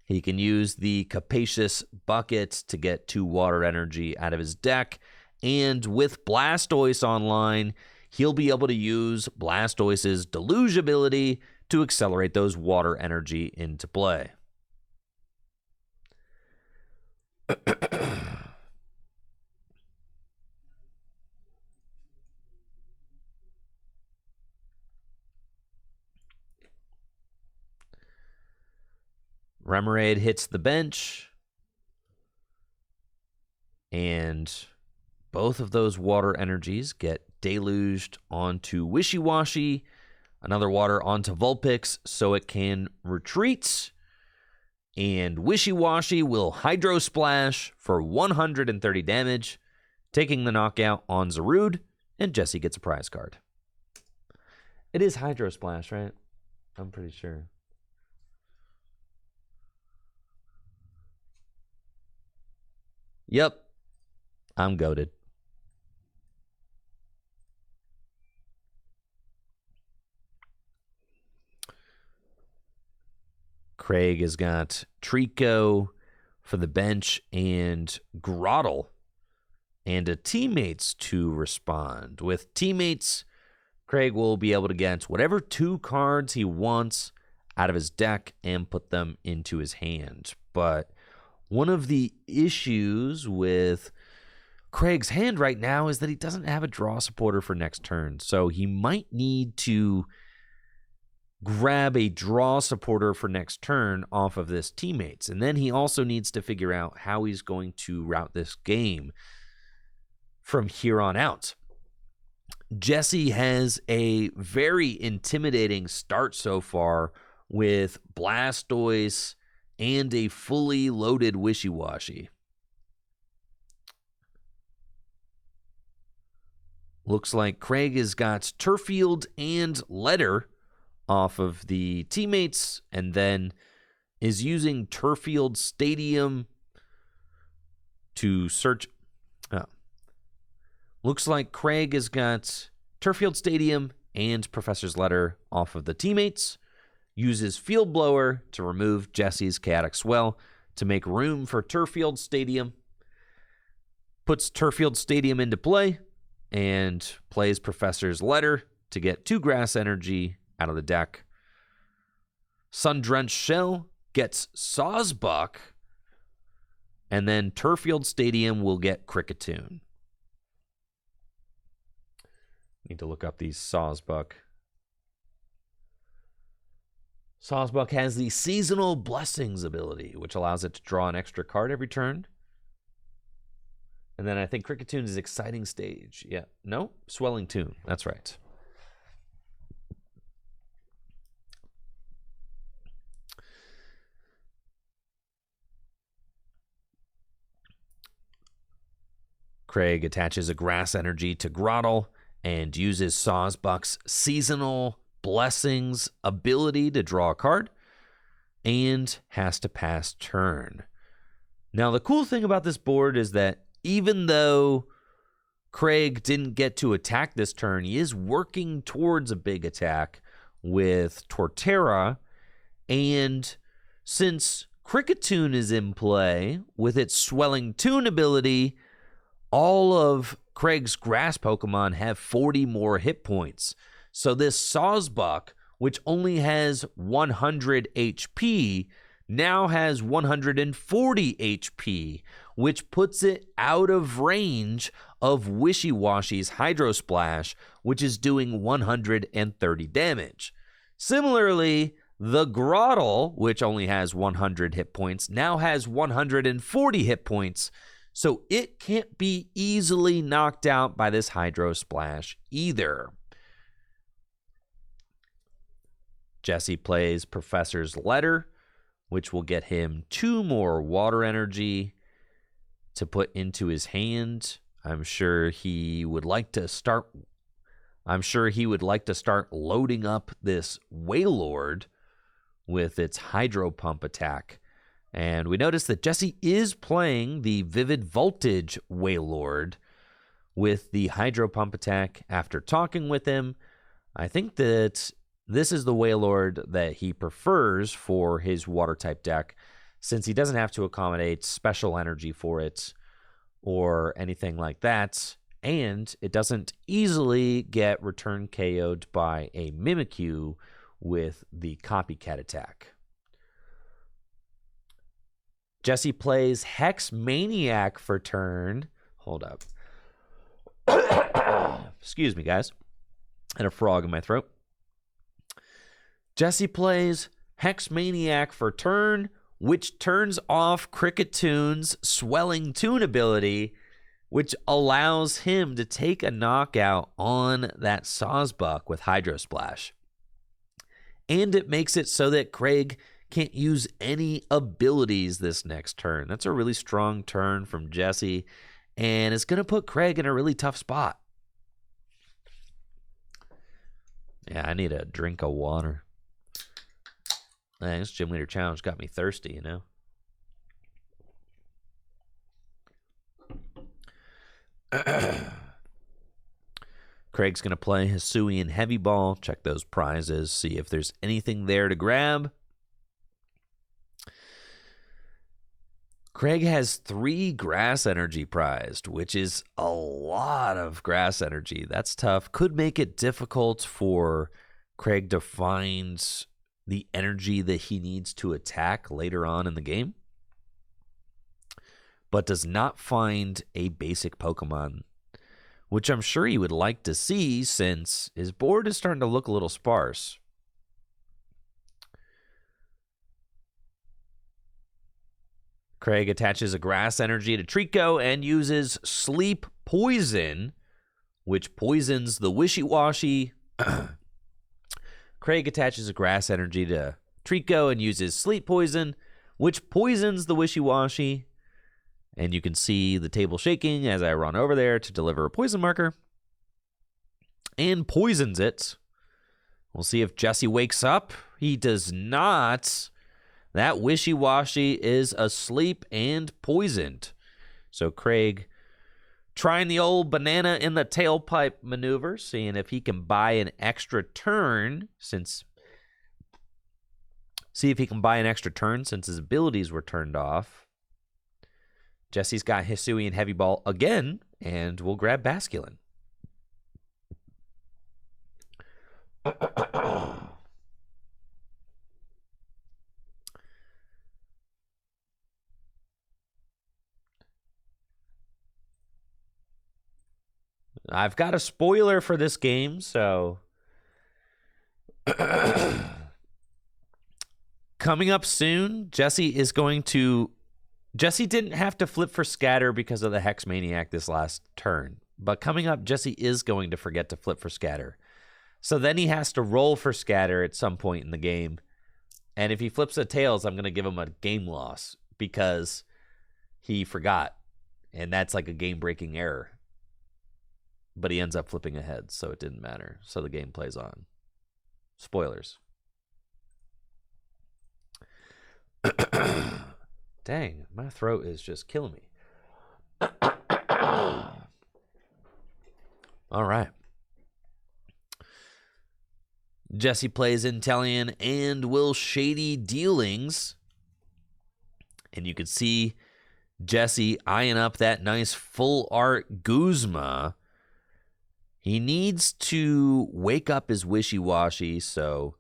He can use the Capacious Bucket to get 2 water energy out of his deck. And with Blastoise online, he'll be able to use Blastoise's Deluge ability to accelerate those water energy into play. Remoraid hits the bench, and both of those water energies get deluged onto Wishiwashi, another water onto Vulpix, so it can retreat, and Wishiwashi will Hydro Splash for 130 damage, taking the knockout on Zarude, and Jesse gets a prize card. It is Hydro Splash, right? I'm pretty sure. Yep. I'm goated. Craig has got Trico for the bench and Grottle and a teammates to respond. With teammates, Craig will be able to get whatever 2 cards he wants out of his deck and put them into his hand. But one of the issues with Craig's hand right now is that he doesn't have a draw supporter for next turn. So he might need to grab a draw supporter for next turn off of this teammates. And then he also needs to figure out how he's going to route this game from here on out. Jesse has a very intimidating start so far with Blastoise and a fully loaded Wishy-Washy. Looks like Craig has got Turfield and Letter off of the teammates, and then is using Turfield Stadium to search. Looks like Craig has got Turfield Stadium and Professor's Letter off of the teammates. Uses Field Blower to remove Jesse's Chaotic Swell to make room for Turfield Stadium. Puts Turfield Stadium into play and plays Professor's Letter to get 2 Grass Energy out of the deck. Sun-Drenched Shell gets Sawsbuck, and then Turfield Stadium will get Kricketune. Need to look up these Sawsbuck. Sawsbuck has the Seasonal Blessings ability, which allows it to draw an extra card every turn. And then I think Kricketune is Exciting Stage. Yeah, no, Swelling Tune. That's right. Craig attaches a Grass Energy to Grottle and uses Sawsbuck's Seasonal Blessings ability to draw a card and has to pass turn. Now, the cool thing about this board is that even though Craig didn't get to attack this turn, he is working towards a big attack with Torterra. And since Kricketune is in play with its Swelling Tune ability, all of Craig's grass Pokemon have 40 more hit points. So this Sawsbuck, which only has 100 HP, now has 140 HP, which puts it out of range of Wishy-Washy's Hydro Splash, which is doing 130 damage. Similarly, the Grottle, which only has 100 hit points, now has 140 hit points, so it can't be easily knocked out by this Hydro Splash either. Jesse plays Professor's Letter, which will get him 2 more Water Energy to put into his hand. I'm sure he would like to start loading up this Wailord with its Hydro Pump attack. And we notice that Jesse is playing the Vivid Voltage Wailord with the Hydro Pump attack after talking with him. I think that this is the Wailord that he prefers for his Water-type deck, since he doesn't have to accommodate special energy for it or anything like that, and it doesn't easily get return KO'd by a Mimikyu with the Copycat attack. Jesse plays Hex Maniac for turn. Hold up. Excuse me, guys. I had a frog in my throat. Jesse plays Hex Maniac for turn, which turns off Kricketune Swelling Tune ability, which allows him to take a knockout on that Sawsbuck with Hydro Splash. And it makes it so that Craig can't use any abilities this next turn. That's a really strong turn from Jesse, and it's going to put Craig in a really tough spot. Yeah, I need a drink of water. Man, this Gym Leader Challenge got me thirsty, you know? Craig's going to play Hisuian Heavy Ball, check those prizes, see if there's anything there to grab. Craig has 3 grass energy prized, which is a lot of grass energy. That's tough. Could make it difficult for Craig to find the energy that he needs to attack later on in the game, but does not find a basic Pokemon, which I'm sure he would like to see since his board is starting to look a little sparse. Craig attaches a grass energy to Trico and uses Sleep Poison, which poisons the Wishy-Washy. Craig attaches a grass energy to Trico and uses Sleep Poison, which poisons the Wishy-Washy. And you can see the table shaking as I run over there to deliver a poison marker. And poisons it. We'll see if Jesse wakes up. He does not. That Wishy-Washy is asleep and poisoned. So Craig trying the old banana in the tailpipe maneuver, seeing if he can buy an extra turn since his abilities were turned off. Jesse's got Hisui and Heavy Ball again, and we'll grab Basculin. I've got a spoiler for this game, so coming up soon, Jesse didn't have to flip for scatter because of the Hex Maniac this last turn, but coming up, Jesse is going to forget to flip for scatter. So then he has to roll for scatter at some point in the game, and if he flips a tails, I'm going to give him a game loss because he forgot, and that's like a game-breaking error. But he ends up flipping ahead, so it didn't matter. So the game plays on. Spoilers. Dang, my throat is just killing me. All right. Jesse plays Inteleon and will Shady Dealings. And you can see Jesse eyeing up that nice full art Guzma. He needs to wake up his Wishy-Washy, so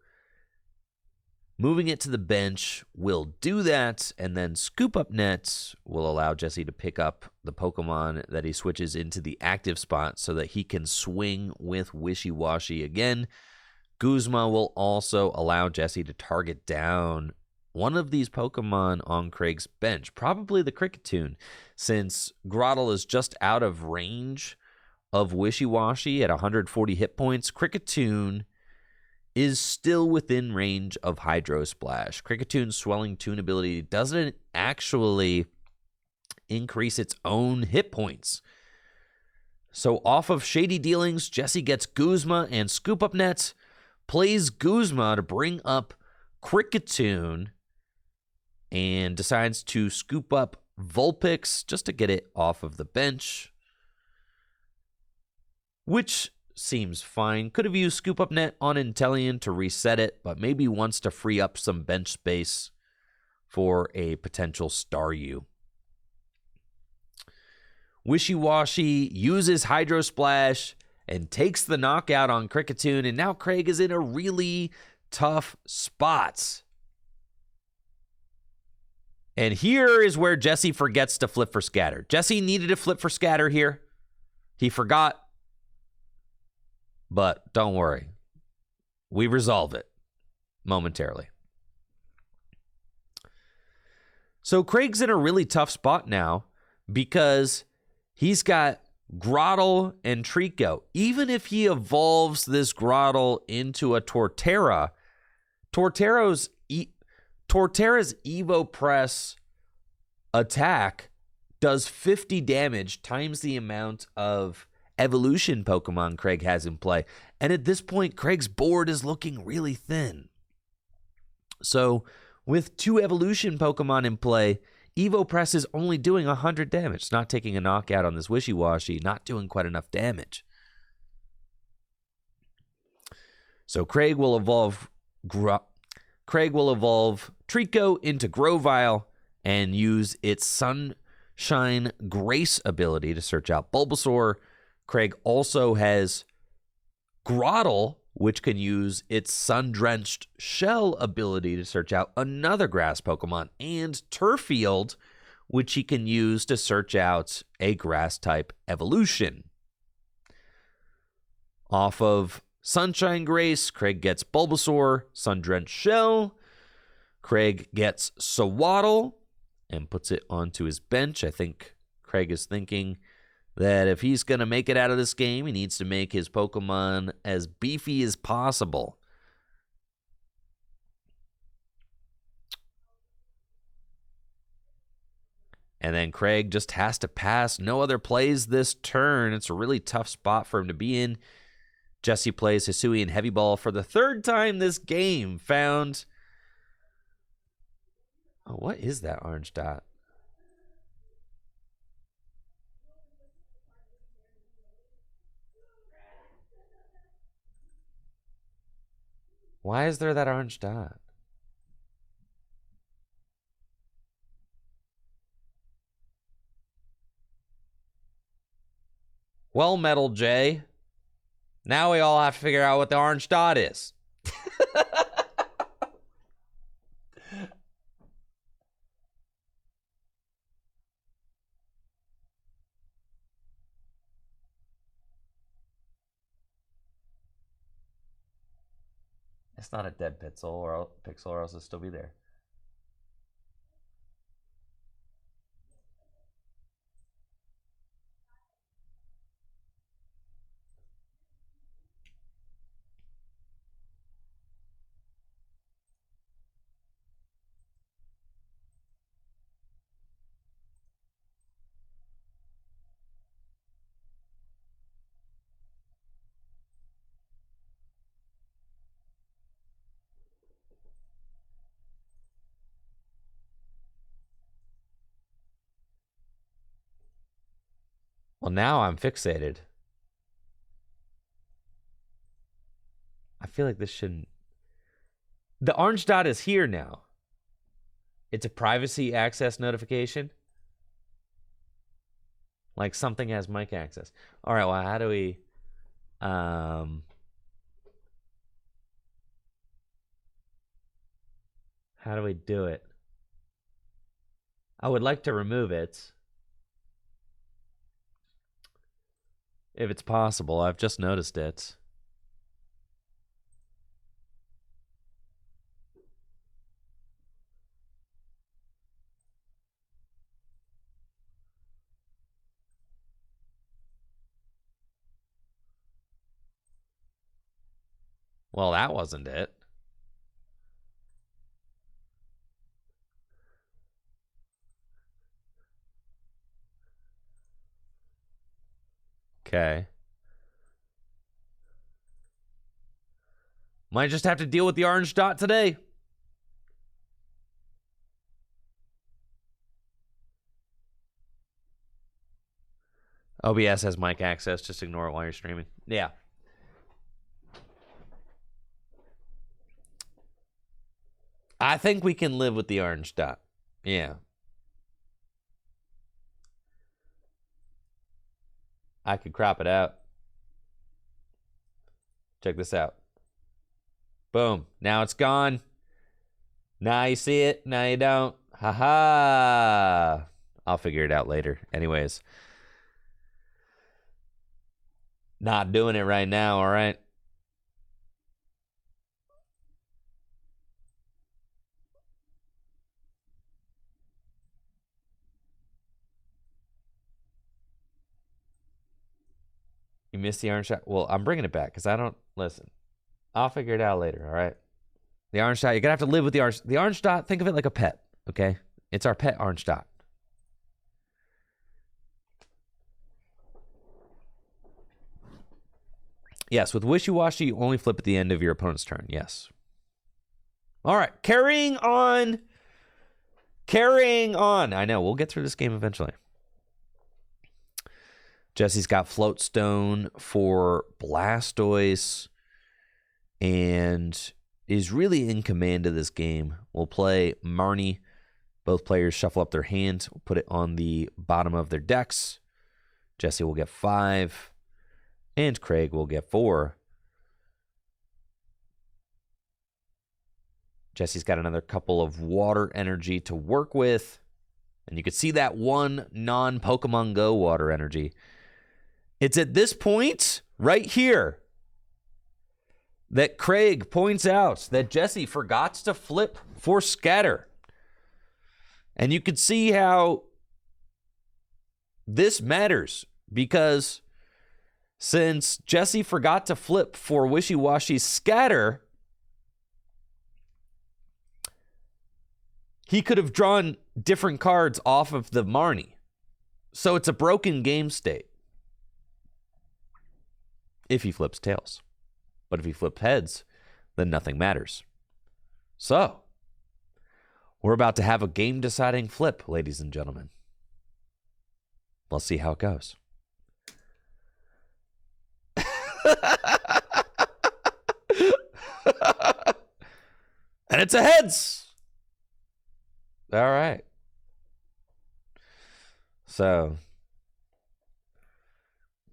moving it to the bench will do that, and then Scoop Up Net will allow Jesse to pick up the Pokemon that he switches into the active spot so that he can swing with Wishy-Washy again. Guzma will also allow Jesse to target down one of these Pokemon on Craig's bench, probably the Kricketune, since Grottle is just out of range of Wishy-Washy at 140 hit points. Kricketune is still within range of Hydro Splash. Kricketune's Swelling Tune ability doesn't actually increase its own hit points. So off of Shady Dealings, Jesse gets Guzma and Scoop Up Net, plays Guzma to bring up Kricketune, and decides to scoop up Vulpix just to get it off of the bench, which seems fine. Could have used Scoop Up Net on Inteleon to reset it, but maybe wants to free up some bench space for a potential Staryu. Wishy-Washy uses Hydro Splash and takes the knockout on Kricketune, and now Craig is in a really tough spot. And here is where Jesse forgets to flip for scatter. Jesse needed to flip for scatter here. He forgot. But don't worry. We resolve it momentarily. So Craig's in a really tough spot now because he's got Grottle and Trico. Even if he evolves this Grottle into a Torterra, Torterra's Evo Press attack does 50 damage times the amount of evolution Pokemon Craig has in play. And at this point, Craig's board is looking really thin. So with 2 evolution Pokemon in play, Evo Press is only doing 100 damage. It's not taking a knockout on this Wishy-Washy, not doing quite enough damage. So Craig will evolve Trico into Grovyle and use its Sunshine Grace ability to search out Bulbasaur. Craig also has Grotle, which can use its Sun-Drenched Shell ability to search out another grass Pokemon, and Turfield, which he can use to search out a grass-type evolution. Off of Sunshine Grace, Craig gets Bulbasaur, Sun-Drenched Shell. Craig gets Sewaddle and puts it onto his bench. I think Craig is thinking that if he's going to make it out of this game, he needs to make his Pokemon as beefy as possible. And then Craig just has to pass. No other plays this turn. It's a really tough spot for him to be in. Jesse plays Hisuian Heavy Ball for the third time this game. Found... Oh, what is that orange dot? Why is there that orange dot? Well, Metal J, now we all have to figure out what the orange dot is. It's not a dead pixel, or else it'll still be there. Well, now I'm fixated. I feel like this shouldn't... The orange dot is here now. It's a privacy access notification. Like something has mic access. All right, well, how do we... How do we do it? I would like to remove it. If it's possible. I've just noticed it. Well, that wasn't it. Okay. Might just have to deal with the orange dot today. OBS has mic access. Just ignore it while you're streaming. Yeah. I think we can live with the orange dot. Yeah. I could crop it out. Check this out. Boom. Now it's gone. Now you see it. Now you don't. Ha-ha. I'll figure it out later. Anyways. Not doing it right now, all right? You missed the orange shot? Well, I'm bringing it back because I don't... Listen, I'll figure it out later, all right? The orange dot, you're going to have to live with the orange... The orange dot, think of it like a pet, okay? It's our pet orange dot. Yes, with Wishy-Washy, you only flip at the end of your opponent's turn. Yes. All right, carrying on. Carrying on. I know, we'll get through this game eventually. Jesse's got Floatstone for Blastoise and is really in command of this game. We'll play Marnie Both players shuffle up their hand, put it on the bottom of their decks. Jesse will get 5, and Craig will get 4. Jesse's got another couple of water energy to work with. And you can see that one non-Pokemon Go water energy. It's at this point, right here, that Craig points out that Jesse forgot to flip for Scatter. And you can see how this matters, because since Jesse forgot to flip for Wishy-Washy's Scatter, he could have drawn different cards off of the Marnie. So it's a broken game state if he flips tails. But if he flips heads, then nothing matters. So, we're about to have a game-deciding flip, ladies and gentlemen. Let's see how it goes. And it's a heads. All right. So,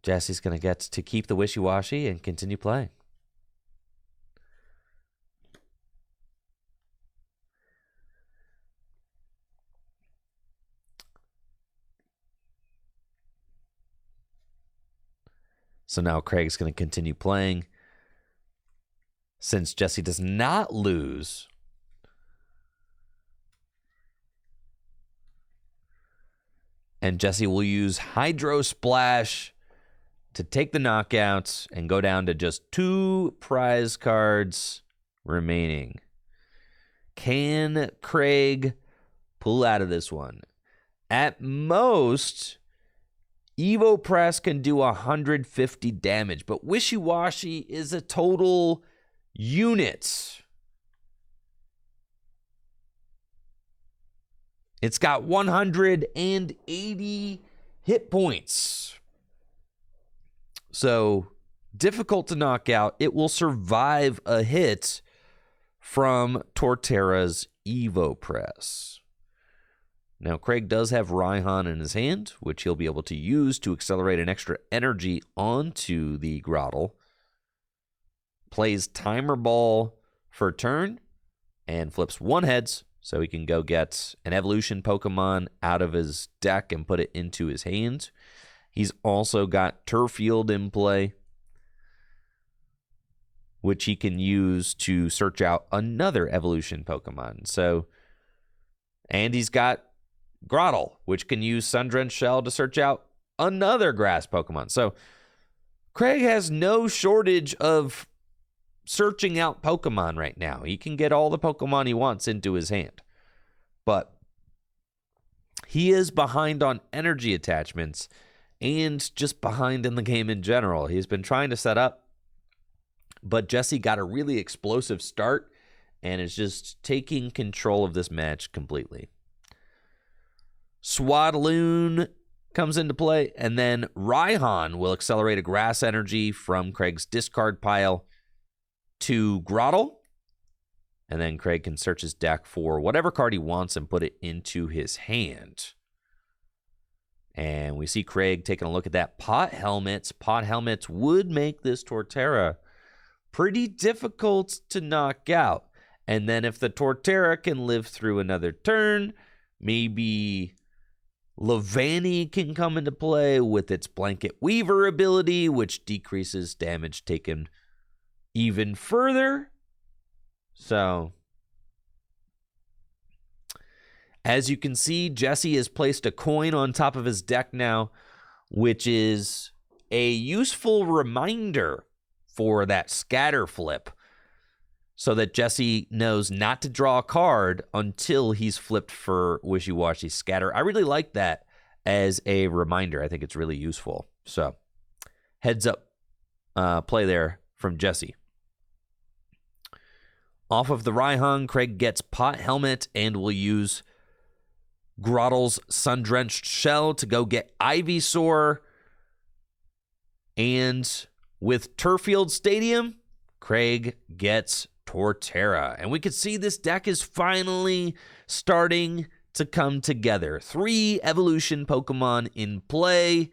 Jesse's going to get to keep the Wishy-Washy and continue playing. So now Craig's going to continue playing. Since Jesse does not lose, and Jesse will use Hydro Splash to take the knockouts and go down to just 2 prize cards remaining. Can Craig pull out of this one? At most, Evo Press can do 150 damage, but Wishy-Washy is a total unit. It's got 180 hit points. So, difficult to knock out. It will survive a hit from Torterra's Evo Press. Now, Craig does have Raihan in his hand, which he'll be able to use to accelerate an extra energy onto the Grottle. Plays Timer Ball for turn and flips 1 heads, so he can go get an evolution Pokemon out of his deck and put it into his hand. He's also got Turfield in play, which he can use to search out another evolution Pokemon. So, and he's got Grottle, which can use Sundrenched Shell to search out another grass Pokemon. So, Craig has no shortage of searching out Pokemon right now. He can get all the Pokemon he wants into his hand. But he is behind on energy attachments and just behind in the game in general. He's been trying to set up, but Jesse got a really explosive start and is just taking control of this match completely. Swadloon comes into play, and then Raihan will accelerate a grass energy from Craig's discard pile to Grottle, and then Craig can search his deck for whatever card he wants and put it into his hand. And we see Craig taking a look at that Pot Helmets. Pot Helmets would make this Torterra pretty difficult to knock out. And then if the Torterra can live through another turn, maybe Levani can come into play with its Blanket Weaver ability, which decreases damage taken even further. So, as you can see, Jesse has placed a coin on top of his deck now, which is a useful reminder for that Scatter flip, so that Jesse knows not to draw a card until he's flipped for Wishy-Washy Scatter. I really like that as a reminder. I think it's really useful. So, heads up play there from Jesse. Off of the Raihan, Craig gets Pot Helmet and will use Grottle's Sun-Drenched Shell to go get Ivysaur. And with Turfield Stadium, Craig gets Torterra. And we can see this deck is finally starting to come together. 3 evolution Pokemon in play.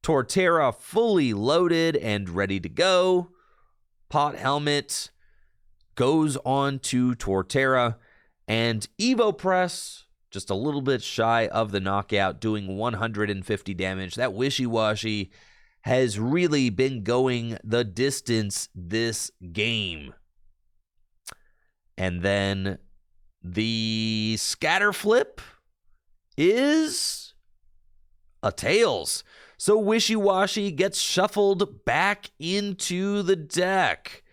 Torterra fully loaded and ready to go. Pot Helmet goes on to Torterra. And Evo Press, just a little bit shy of the knockout, doing 150 damage. That Wishy-Washy has really been going the distance this game. And then the Scatter Flip is a Tails. So Wishy-Washy gets shuffled back into the deck.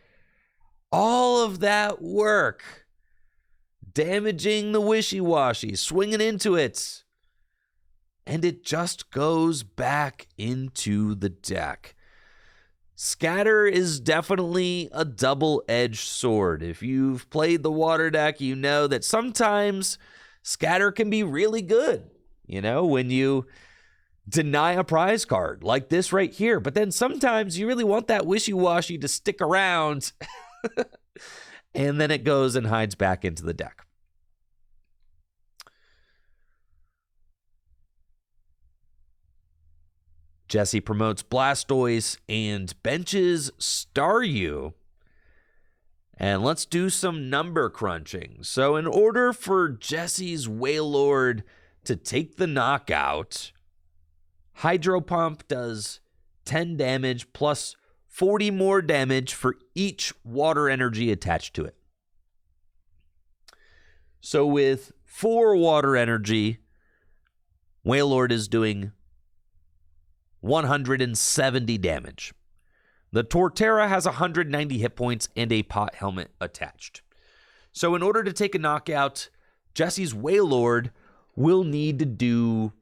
All of that work, damaging the Wishy-Washy, swinging into it, and it just goes back into the deck. Scatter is definitely a double-edged sword. If you've played the water deck, you know that sometimes Scatter can be really good. You know, when you deny a prize card like this right here. But then sometimes you really want that Wishy-Washy to stick around. And then it goes and hides back into the deck. Jesse promotes Blastoise and benches Staryu. And let's do some number crunching. So in order for Jesse's Wailord to take the knockout, Hydro Pump does 10 damage plus 40 more damage for each water energy attached to it. So with 4 water energy, Wailord is doing 170 damage. The Torterra has 190 hit points and a Pot Helmet attached. So in order to take a knockout, Jesse's Wailord will need to do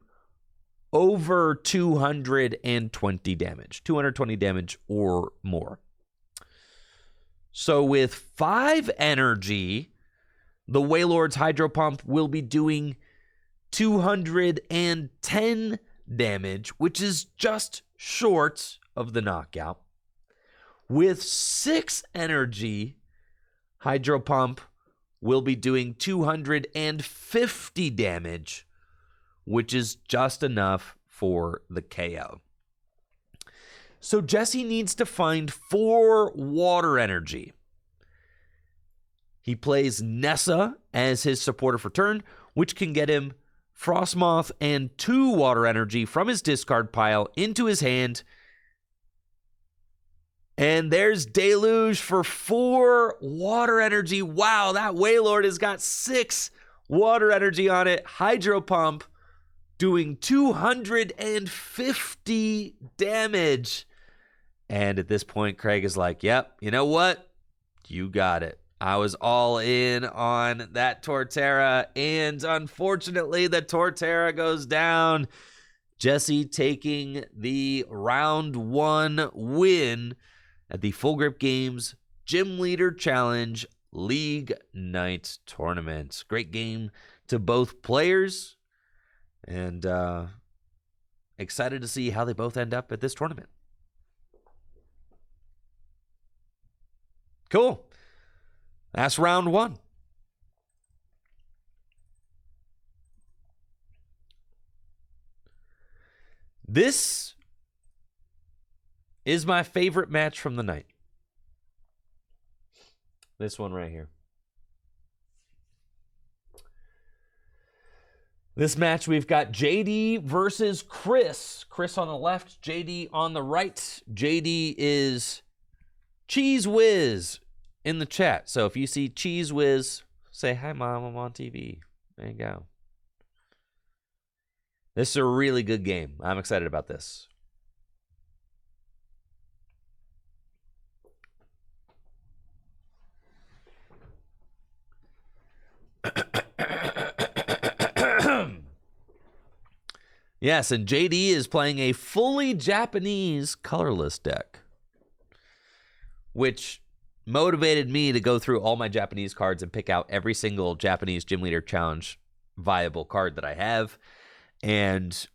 over 220 damage. 220 damage or more. So with 5 energy, the Wailord's Hydro Pump will be doing 210 damage, which is just short of the knockout. With 6 energy, Hydro Pump will be doing 250 damage, which is just enough for the KO. So Jesse needs to find 4 water energy. He plays Nessa as his supporter for turn, which can get him Frostmoth and 2 water energy from his discard pile into his hand. And there's Deluge for 4 water energy. Wow, that Wailord has got 6 water energy on it. Hydro Pump doing 250 damage. And at this point, Craig is like, yep, you know what? You got it. I was all in on that Torterra, and unfortunately, the Torterra goes down. Jesse taking the round 1 win at the Full Grip Games Gym Leader Challenge League Night Tournament. Great game to both players, and excited to see how they both end up at this tournament. Cool. That's round 1. This is my favorite match from the night. This one right here. This match, we've got JD versus Chris. Chris on the left, JD on the right. JD is Cheese Whiz in the chat. So if you see Cheese Whiz, say, hi, Mom, I'm on TV. There you go. This is a really good game. I'm excited about this. Yes, and JD is playing a fully Japanese colorless deck, which motivated me to go through all my Japanese cards and pick out every single Japanese Gym Leader Challenge viable card that I have and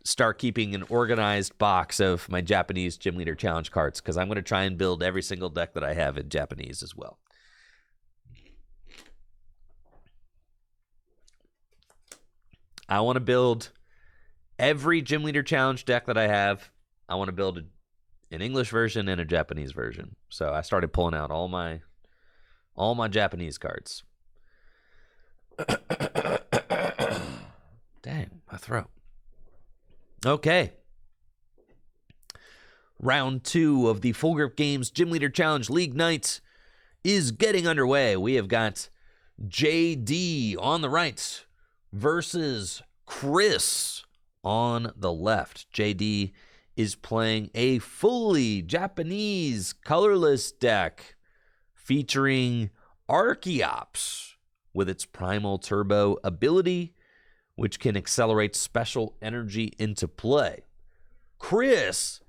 start keeping an organized box of my Japanese Gym Leader Challenge cards, because I'm going to try and build every single deck that I have in Japanese as well. I want to build every Gym Leader Challenge deck that I have. I want to build an English version and a Japanese version. So I started pulling out all my Japanese cards. Dang, my throat. Okay. Round 2 of the Full Grip Games Gym Leader Challenge League Night is getting underway. We have got JD on the right versus Chris on the left. JD is playing a fully Japanese colorless deck featuring Archeops with its Primal Turbo ability, which can accelerate special energy into play. Chris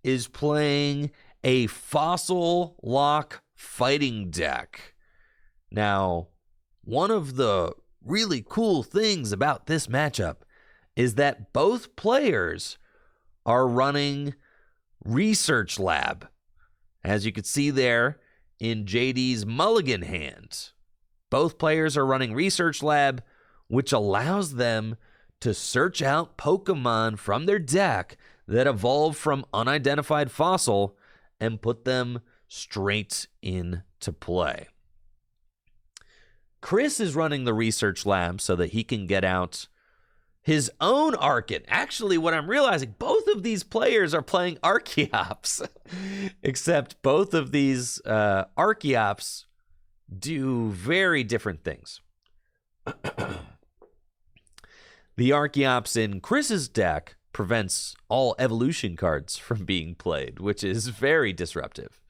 is playing a Fossil Lock fighting deck. Now, one of the really cool things about this matchup is that both players are running Research Lab. As you can see there in JD's mulligan hand, both players are running Research Lab, which allows them to search out Pokemon from their deck that evolve from unidentified fossil and put them straight into play. Chris is running the Research Lab so that he can get out his own Archeon. Actually, what I'm realizing, both of these players are playing Archeops, except both of these Archeops do very different things. The Archeops in Chris's deck prevents all evolution cards from being played, which is very disruptive,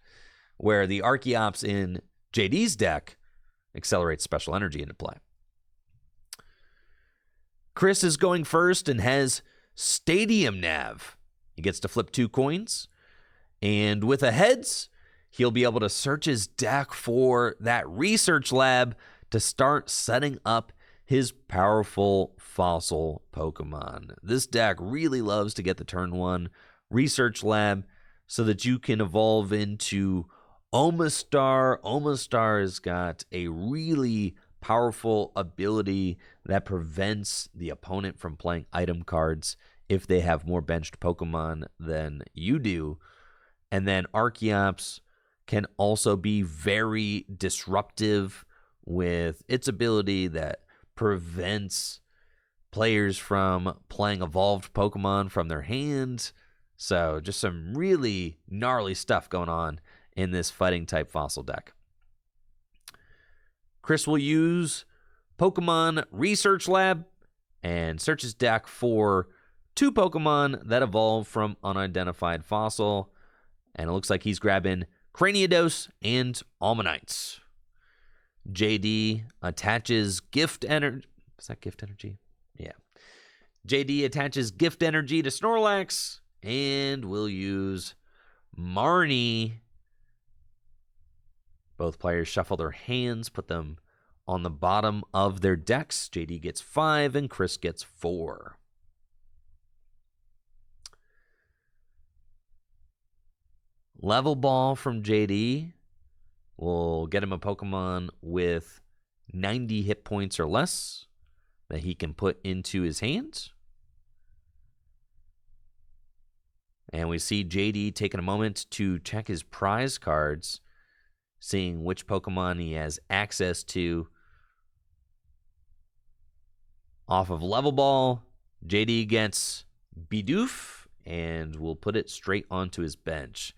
where the Archeops in JD's deck accelerates special energy into play. Chris is going first and has Stadium Nav. He gets to flip 2 coins, and with a heads, he'll be able to search his deck for that Research Lab to start setting up his powerful fossil Pokemon. This deck really loves to get the turn 1 Research Lab so that you can evolve into Omastar. Omastar has got a really powerful ability that prevents the opponent from playing item cards if they have more benched Pokemon than you do. And then Archeops can also be very disruptive with its ability that prevents players from playing evolved Pokemon from their hand. So just some really gnarly stuff going on in this fighting type fossil deck. Chris will use Pokemon Research Lab and search his deck for 2 Pokemon that evolve from unidentified fossil. And it looks like he's grabbing Cranidos and Almanites. JD attaches Gift Energy. Is that Gift Energy? Yeah. JD attaches Gift Energy to Snorlax and will use Marnie. Both players shuffle their hands, put them on the bottom of their decks. JD gets 5 and Chris gets 4. Level Ball from JD will get him a Pokemon with 90 hit points or less that he can put into his hands. And we see JD taking a moment to check his prize cards, seeing which Pokemon he has access to. Off of Level Ball, JD gets Bidoof and will put it straight onto his bench.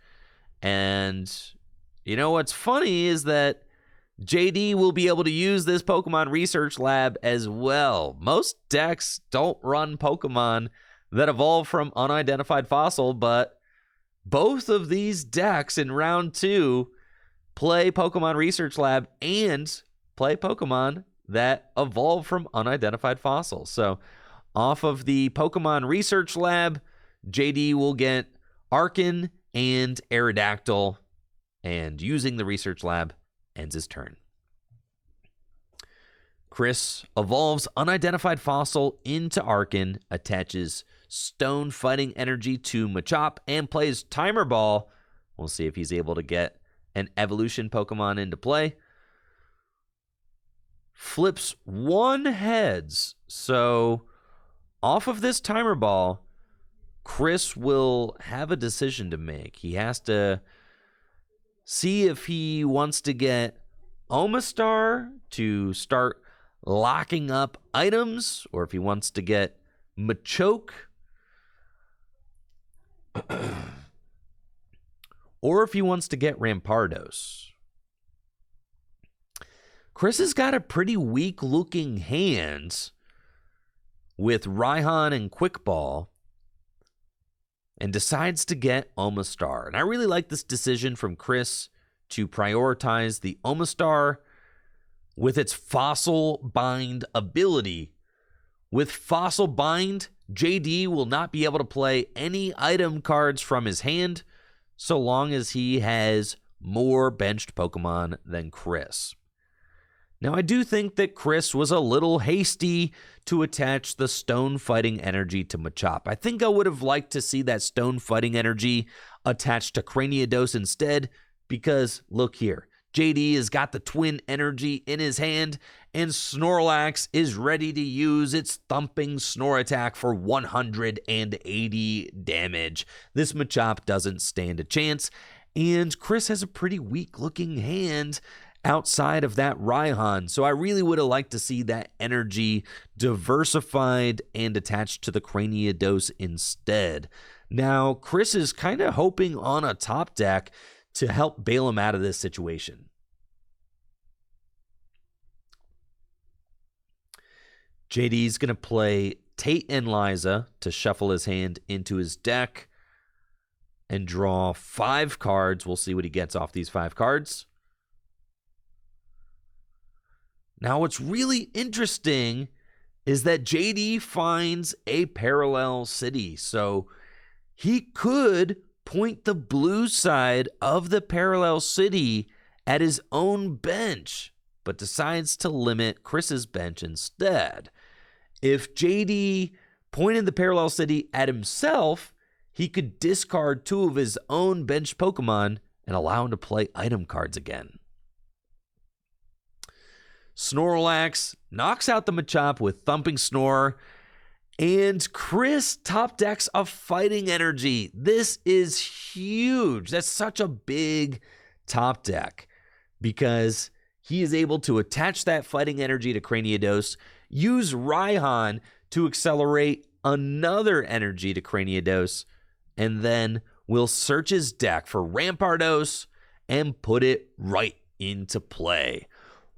And you know what's funny is that JD will be able to use this Pokemon Research Lab as well. Most decks don't run Pokemon that evolve from unidentified fossil, but both of these decks in round 2 play Pokemon Research Lab and play Pokemon that evolve from unidentified fossils. So off of the Pokemon Research Lab, JD will get Archon and Aerodactyl, and using the Research Lab ends his turn. Chris evolves unidentified fossil into Archon, attaches Stone Fighting Energy to Machop, and plays Timer Ball. We'll see if he's able to get an evolution Pokemon into play. Flips 1 heads, so off of this timer ball, Chris will have a decision to make. He has to see if he wants to get Omastar to start locking up items, or if he wants to get Machoke, or if he wants to get Rampardos. Chris has got a pretty weak-looking hand with Raihan and Quick Ball, and decides to get Omastar. And I really like this decision from Chris to prioritize the Omastar with its Fossil Bind ability. With Fossil Bind, JD will not be able to play any item cards from his hand so long as he has more benched Pokemon than Chris. Now, I do think that Chris was a little hasty to attach the Stone Fighting Energy to Machop. I think I would have liked to see that Stone Fighting Energy attached to Craniados instead, because look here, JD has got the Twin Energy in his hand, and Snorlax is ready to use its thumping Snore attack for 180 damage. This Machop doesn't stand a chance, and Chris has a pretty weak-looking hand outside of that Raihan. So I really would have liked to see that energy diversified and attached to the Craniados instead. Now, Chris is kind of hoping on a top deck to help bail him out of this situation. JD's going to play Tate and Liza to shuffle his hand into his deck and draw 5 cards. We'll see what he gets off these 5 cards. Now, what's really interesting is that JD finds a parallel city. So he could point the blue side of the parallel city at his own bench, but decides to limit Chris's bench instead. If JD pointed the parallel city at himself, he could discard 2 of his own bench Pokemon and allow him to play item cards again. Snorlax knocks out the Machop with Thumping Snore, and Chris top decks a Fighting Energy. This is huge. That's such a big top deck because he is able to attach that Fighting Energy to Craniados, use Raihan to accelerate another energy to Craniados, and then will search his deck for Rampardos and put it right into play.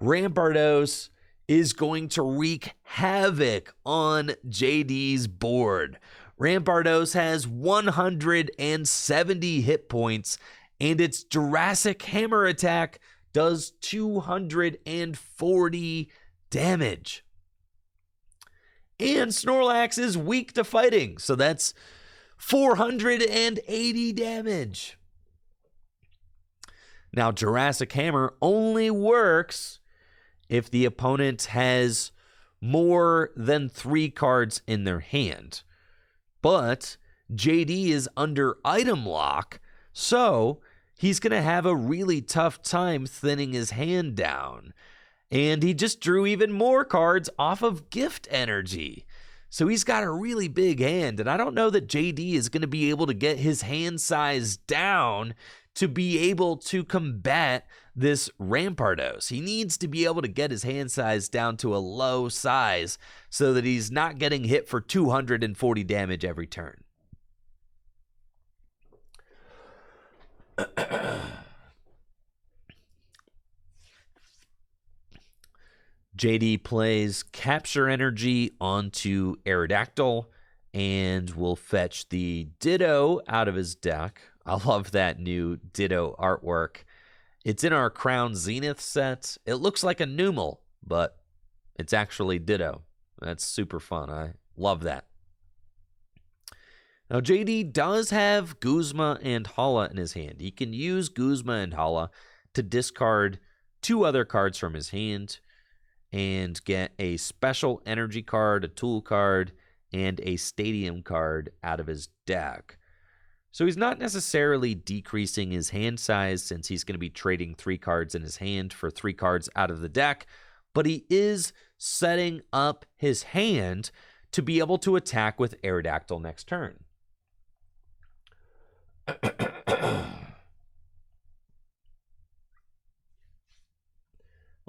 Rampardos is going to wreak havoc on JD's board. Rampardos has 170 hit points, and its Jurassic Hammer attack does 240 damage. And Snorlax is weak to fighting, so that's 480 damage. Now, Jurassic Hammer only works if the opponent has more than 3 cards in their hand. But JD is under item lock, so he's going to have a really tough time thinning his hand down. And he just drew even more cards off of Gift Energy. So he's got a really big hand, and I don't know that JD is going to be able to get his hand size down to be able to combat this Rampardos. He needs to be able to get his hand size down to a low size so that he's not getting hit for 240 damage every turn. JD plays Capture Energy onto Aerodactyl and will fetch the Ditto out of his deck. I love that new Ditto artwork. It's in our Crown Zenith set. It looks like a Numel, but it's actually Ditto. That's super fun. I love that. Now, JD does have Guzma and Hala in his hand. He can use Guzma and Hala to discard 2 other cards from his hand and get a special energy card, a tool card, and a stadium card out of his deck. So he's not necessarily decreasing his hand size since he's going to be trading 3 cards in his hand for 3 cards out of the deck, but he is setting up his hand to be able to attack with Aerodactyl next turn. Let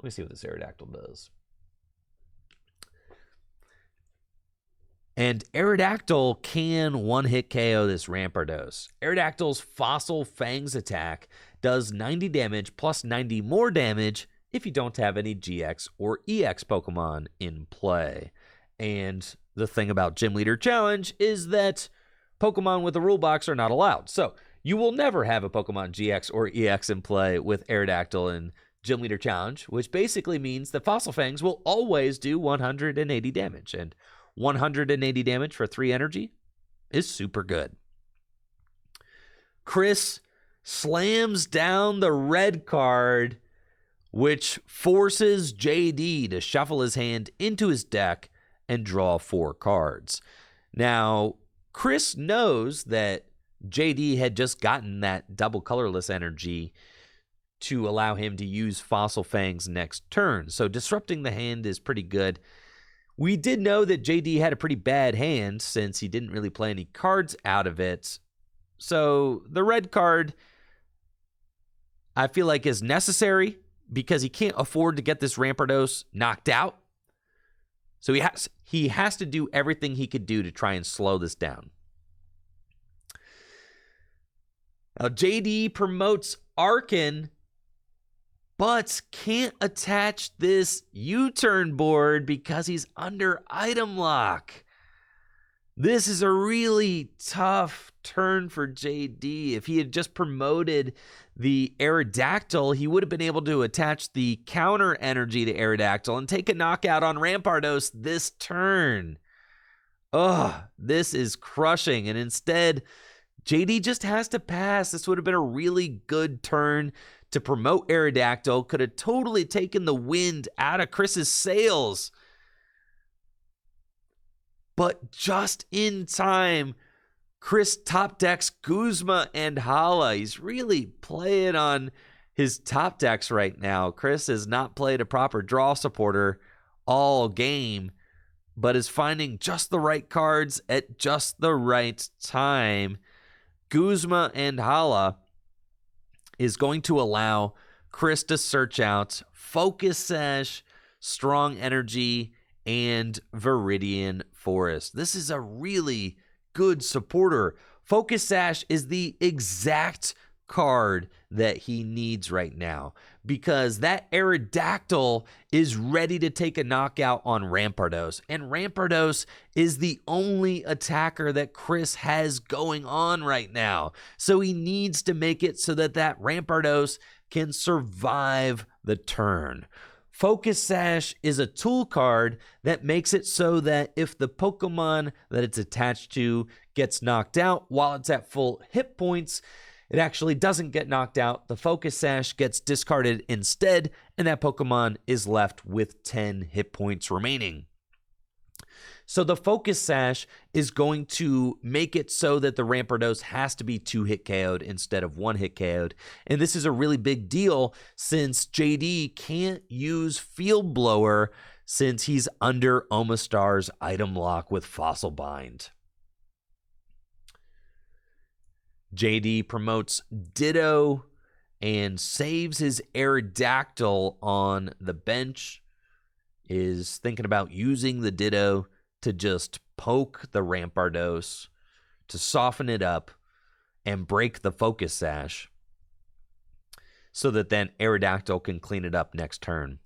me see what this Aerodactyl does. And Aerodactyl can one-hit KO this Rampardos. Aerodactyl's Fossil Fangs attack does 90 damage plus 90 more damage if you don't have any GX or EX Pokemon in play. And the thing about Gym Leader Challenge is that Pokemon with a rule box are not allowed. So you will never have a Pokemon GX or EX in play with Aerodactyl in Gym Leader Challenge, which basically means that Fossil Fangs will always do 180 damage. And 180 damage for 3 energy is super good. Chris slams down the red card, which forces JD to shuffle his hand into his deck and draw 4 cards. Now, Chris knows that JD had just gotten that double colorless energy to allow him to use Fossil Fangs next turn, so disrupting the hand is pretty good. We did know that JD had a pretty bad hand since he didn't really play any cards out of it. So the red card, I feel like, is necessary because he can't afford to get this Rampardos knocked out. So he has to do everything he could do to try and slow this down. Now JD promotes Arkin, but can't attach this U-turn board because he's under item lock. This is a really tough turn for JD. If he had just promoted the Aerodactyl, he would have been able to attach the counter energy to Aerodactyl and take a knockout on Rampardos this turn. Ugh, this is crushing. And instead, JD just has to pass. This would have been a really good turn to promote Aerodactyl. Could have totally taken the wind out of Chris's sails. But just in time, Chris top decks Guzma and Hala. He's really playing on his top decks right now. Chris has not played a proper draw supporter all game, but is finding just the right cards at just the right time. Guzma and Hala is going to allow Chris to search out Focus Sash, Strong Energy, and Viridian Forest. This is a really good supporter. Focus Sash is the exact card that he needs right now because that Aerodactyl is ready to take a knockout on Rampardos, and Rampardos is the only attacker that Chris has going on right now. So he needs to make it so that that Rampardos can survive the turn. Focus Sash is a tool card that makes it so that if the Pokemon that it's attached to gets knocked out while it's at full hit points, it actually doesn't get knocked out. The Focus Sash gets discarded instead, and that Pokemon is left with 10 hit points remaining. So the Focus Sash is going to make it so that the Rampardos has to be 2-hit KO'd instead of 1-hit KO'd. And this is a really big deal since JD can't use Field Blower since he's under Omastar's item lock with Fossil Bind. JD promotes Ditto and saves his Aerodactyl on the bench. Is thinking about using the Ditto to just poke the Rampardos, to soften it up, and break the Focus Sash, so that then Aerodactyl can clean it up next turn.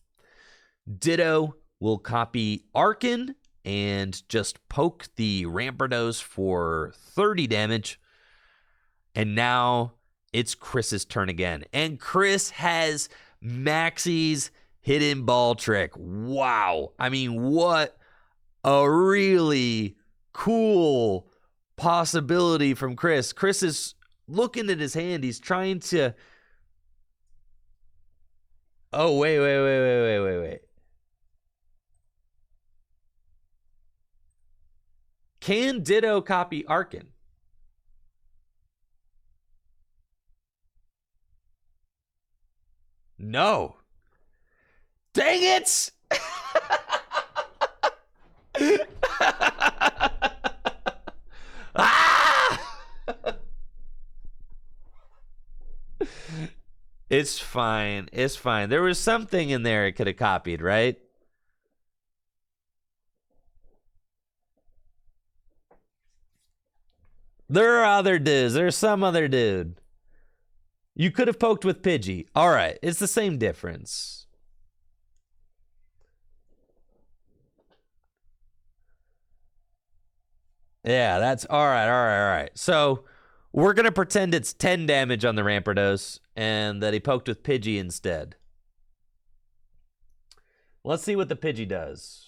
Ditto will copy Arkin and just poke the Rampardos for 30 damage. And now it's Chris's turn again. And Chris has Maxie's hidden ball trick. Wow. I mean, what a really cool possibility from Chris. Chris is looking at his hand. He's trying to... Oh, wait. Can Ditto copy Arkin? No. Dang it! It's fine. It's fine. There was something in there it could have copied, right? There are other dudes. There's some other dude. You could have poked with Pidgey. All right. It's the same difference. Yeah, that's all right. All right. So we're going to pretend it's 10 damage on the Rampardos and that he poked with Pidgey instead. Let's see what the Pidgey does.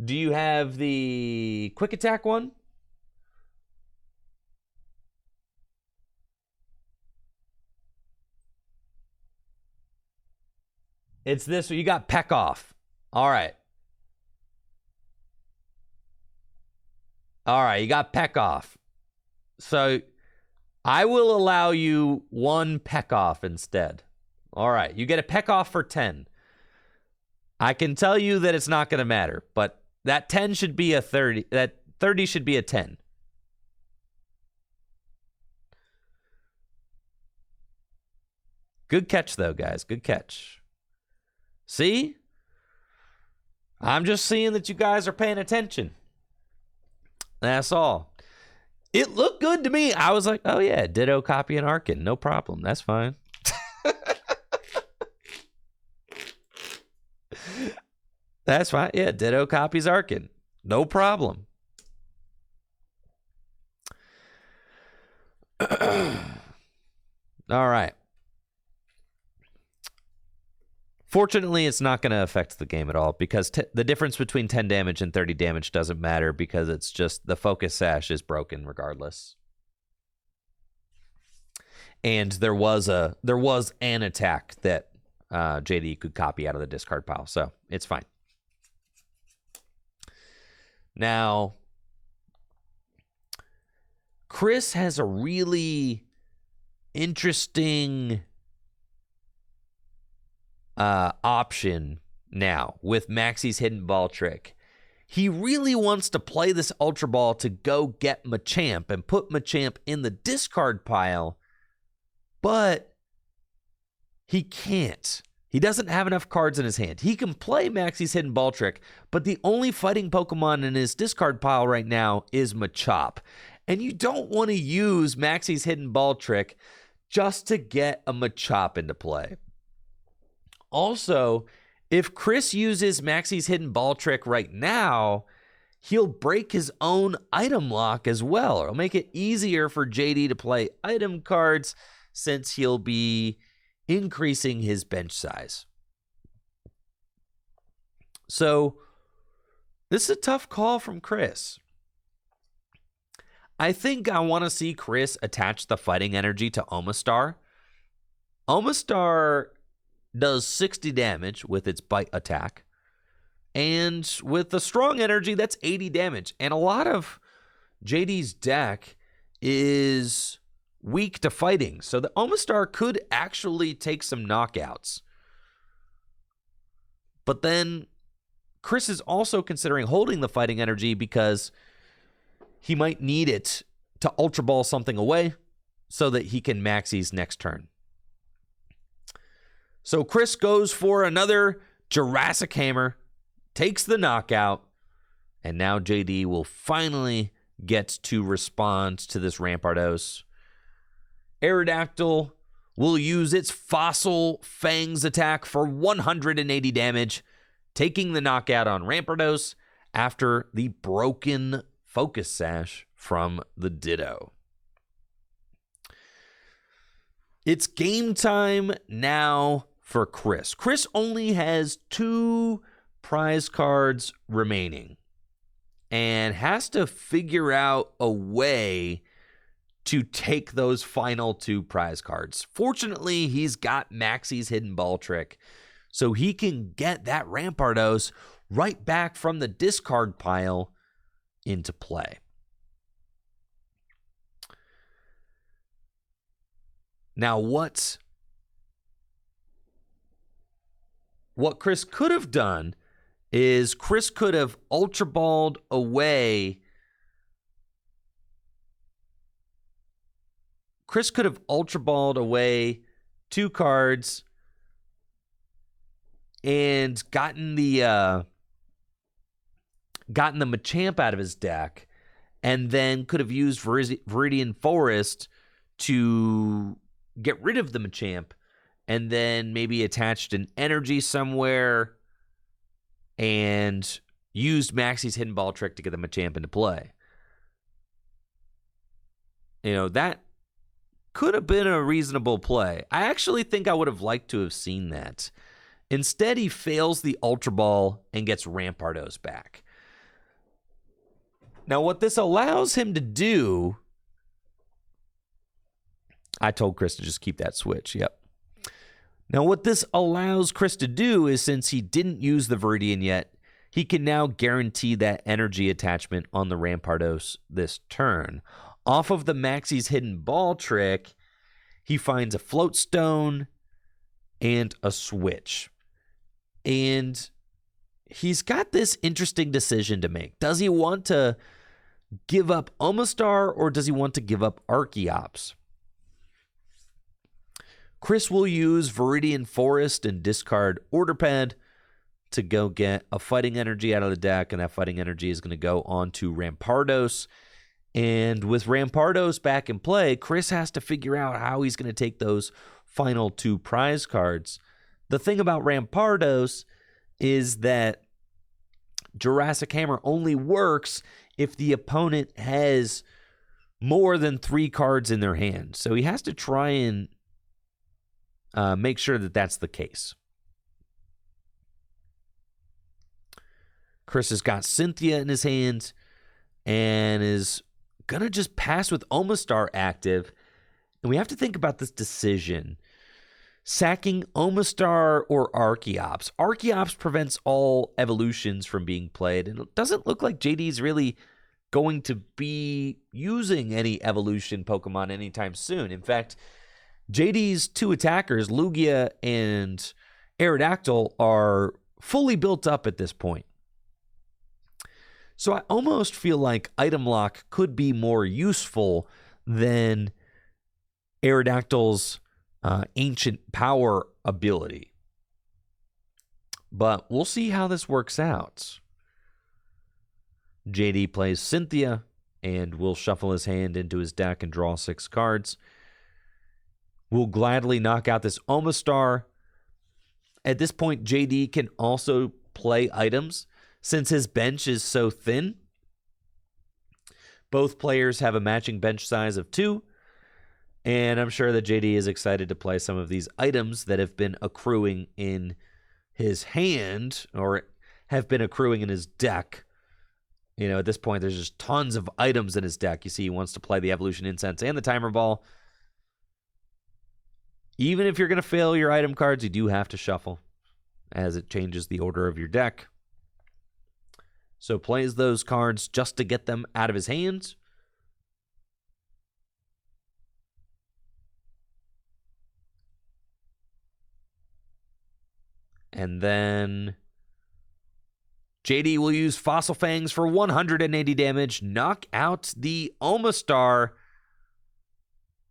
Do you have the quick attack one? It's this. You got Peck Off. All right. All right. You got Peck Off. So I will allow you one Peck Off instead. All right. You get a Peck Off for 10. I can tell you that it's not going to matter, but that 10 should be a 30. That 30 should be a 10. Good catch, though, guys. Good catch. See? I'm just seeing that you guys are paying attention. That's all. It looked good to me. I was like, oh, yeah, Ditto, Copy, and Arkin. No problem. That's fine. That's fine. Yeah, Ditto copies Arkin. No problem. All right. Fortunately, it's not going to affect the game at all because the difference between 10 damage and 30 damage doesn't matter because it's just the focus sash is broken regardless. And there was an attack that JD could copy out of the discard pile, so it's fine. Now, Chris has a really interesting option now with Maxie's Hidden Ball trick. He really wants to play this Ultra Ball to go get Machamp and put Machamp in the discard pile, but he can't. He doesn't have enough cards in his hand. He can play Maxie's Hidden Ball trick, but the only fighting Pokemon in his discard pile right now is Machop. And you don't want to use Maxie's Hidden Ball trick just to get a Machop into play. Also, if Chris uses Maxie's Hidden Ball trick right now, he'll break his own item lock as well. It'll make it easier for JD to play item cards since he'll be increasing his bench size. So, this is a tough call from Chris. I think I want to see Chris attach the fighting energy to Omastar. Omastar does 60 damage with its bite attack. And with the strong energy, that's 80 damage. And a lot of JD's deck is weak to fighting. So the Omastar could actually take some knockouts. But then Chris is also considering holding the fighting energy because he might need it to Ultra Ball something away so that he can Maxie's next turn. So Chris goes for another Jurassic Hammer, takes the knockout, and now JD will finally get to respond to this Rampardos. Aerodactyl will use its Fossil Fangs attack for 180 damage, taking the knockout on Rampardos after the broken Focus Sash from the Ditto. It's game time now for Chris. Chris only has 2 prize cards remaining and has to figure out a way to take those final 2 prize cards. Fortunately, he's got Maxie's Hidden Ball trick, so he can get that Rampardos right back from the discard pile into play. Now, what Chris could have done is Chris could have Ultra Balled away Chris could have Ultra Balled away 2 cards and gotten the Machamp out of his deck, and then could have used Viridian Forest to get rid of the Machamp, and then maybe attached an energy somewhere and used Maxie's Hidden Ball trick to get the Machamp into play. That could have been a reasonable play. I actually think I would have liked to have seen that. Instead, he fails the Ultra Ball and gets Rampardos back. Now, what this allows him to do... I told Chris to just keep that switch. Yep. Now, what this allows Chris to do is, since he didn't use the Viridian yet, he can now guarantee that energy attachment on the Rampardos this turn. Off of the Maxie's Hidden Ball trick, he finds a Float Stone and a switch. And he's got this interesting decision to make. Does he want to give up Omastar, or does he want to give up Archeops? Chris will use Viridian Forest and discard Order Pad to go get a Fighting Energy out of the deck, and that Fighting Energy is going to go on to Rampardos. And with Rampardos back in play, Chris has to figure out how he's going to take those final 2 prize cards. The thing about Rampardos is that Jurassic Hammer only works if the opponent has more than 3 cards in their hand. So he has to try and make sure that that's the case. Chris has got Cynthia in his hand and is going to just pass with Omastar active. And we have to think about this decision. Sacking Omastar or Archeops. Archeops prevents all evolutions from being played, and it doesn't look like JD's really going to be using any evolution Pokemon anytime soon. In fact, JD's 2 attackers, Lugia and Aerodactyl, are fully built up at this point. So I almost feel like Item Lock could be more useful than Aerodactyl's Ancient Power ability. But we'll see how this works out. JD plays Cynthia and will shuffle his hand into his deck and draw 6 cards. We'll gladly knock out this Omastar. At this point, JD can also play items since his bench is so thin. Both players have a matching bench size of 2. And I'm sure that JD is excited to play some of these items that have been accruing in his hand, or have been accruing in his deck. At this point, there's just tons of items in his deck. You see, he wants to play the Evolution Incense and the Timer Ball. Even if you're going to fail your item cards, you do have to shuffle, as it changes the order of your deck. So plays those cards just to get them out of his hands. And then JD will use Fossil Fangs for 180 damage, knock out the Omastar.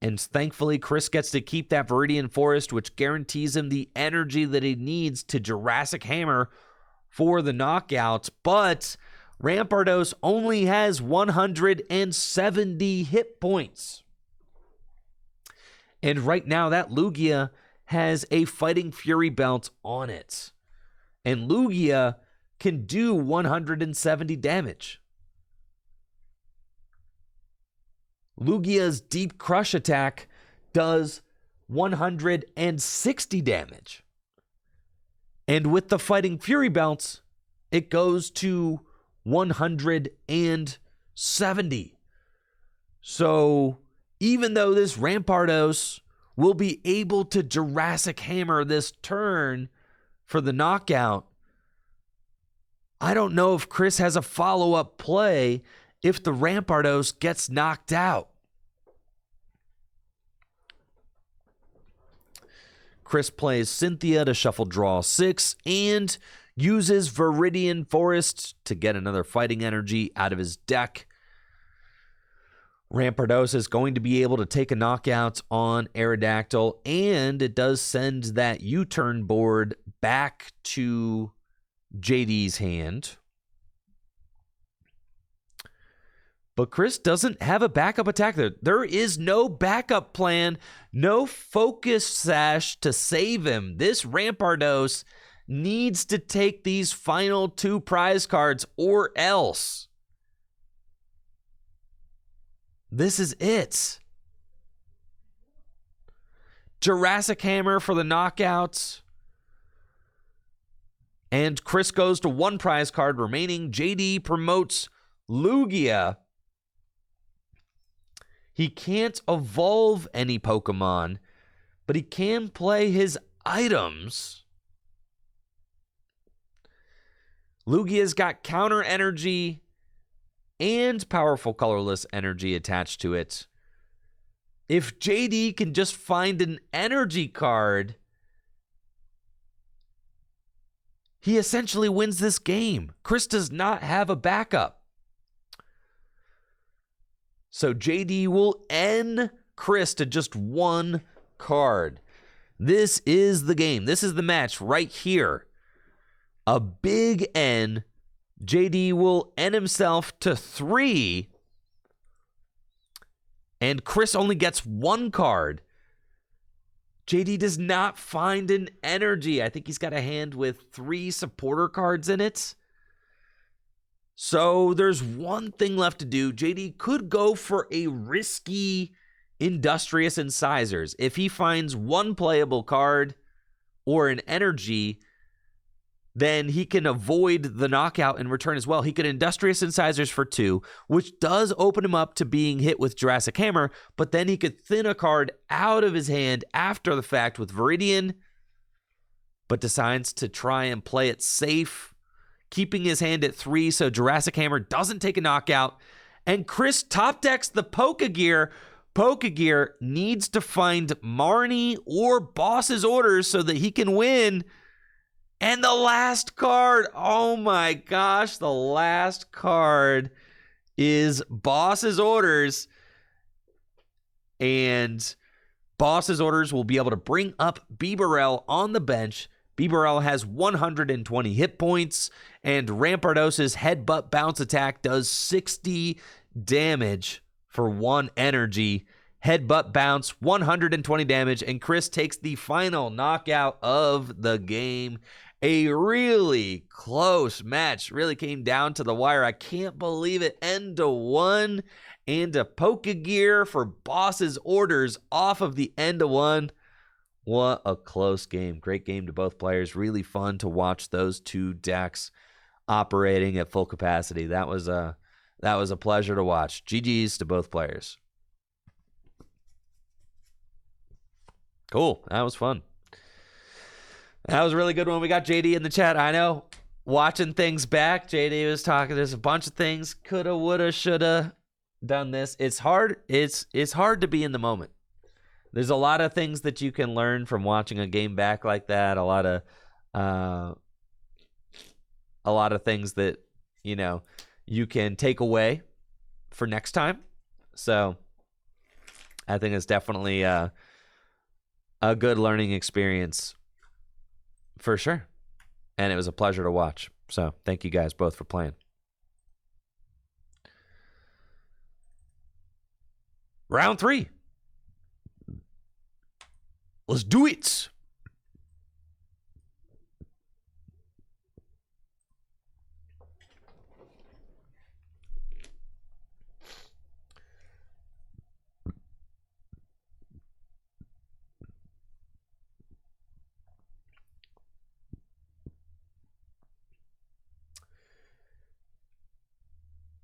And thankfully, Chris gets to keep that Viridian Forest, which guarantees him the energy that he needs to Jurassic Hammer for the knockout. But Rampardos only has 170 hit points. And right now, that Lugia has a Fighting Fury belt on it. And Lugia can do 170 damage. Lugia's Deep Crush attack does 160 damage. And with the Fighting Fury belts, it goes to 170. So even though this Rampardos will be able to Jurassic Hammer this turn for the knockout, I don't know if Chris has a follow-up play if the Rampardos gets knocked out. Chris plays Cynthia to shuffle draw 6 and uses Viridian Forest to get another Fighting Energy out of his deck. Rampardos is going to be able to take a knockout on Aerodactyl, and it does send that U-turn board back to JD's hand. But Chris doesn't have a backup attack there. There is no backup plan, no focus sash to save him. This Rampardos needs to take these final 2 prize cards or else. This is it. Jurassic Hammer for the knockouts. And Chris goes to 1 prize card remaining. JD promotes Lugia. He can't evolve any Pokemon, but he can play his items. Lugia's got counter energy and powerful colorless energy attached to it. If JD can just find an energy card, he essentially wins this game. Chris does not have a backup. So JD will end Chris to just 1 card. This is the game. This is the match right here. A big N. JD will end himself to 3. And Chris only gets 1 card. JD does not find an energy. I think he's got a hand with 3 supporter cards in it. So there's one thing left to do. JD could go for a risky Industrious Incisors. If he finds 1 playable card or an energy, then he can avoid the knockout in return as well. He could Industrious Incisors for 2, which does open him up to being hit with Jurassic Hammer, but then he could thin a card out of his hand after the fact with Viridian, but decides to try and play it safe, keeping his hand at 3 so Jurassic Hammer doesn't take a knockout. And Chris top decks the Pokegear. Pokegear needs to find Marnie or Boss's Orders so that he can win. And the last card, oh my gosh, the last card is Boss's Orders. And Boss's Orders will be able to bring up Bibarel on the bench. Bibarel has 120 hit points, and Rampardos' Headbutt Bounce attack does 60 damage for 1 energy. Headbutt Bounce, 120 damage, and Chris takes the final knockout of the game. A really close match. Really came down to the wire. I can't believe it. End to 1, and a Pokegear for Boss's Orders off of the end to 1. What a close game. Great game to both players. Really fun to watch those 2 decks operating at full capacity. That was a pleasure to watch. GG's to both players. Cool. That was fun. That was a really good one. We got JD in the chat. I know. Watching things back, JD was talking. There's a bunch of things. Coulda, woulda, shoulda done this. It's hard. It's hard to be in the moment. There's a lot of things that you can learn from watching a game back like that. A lot of things that, you know, you can take away for next time. So I think it's definitely a good learning experience for sure. And it was a pleasure to watch. So thank you guys both for playing. Round 3. Let's do it.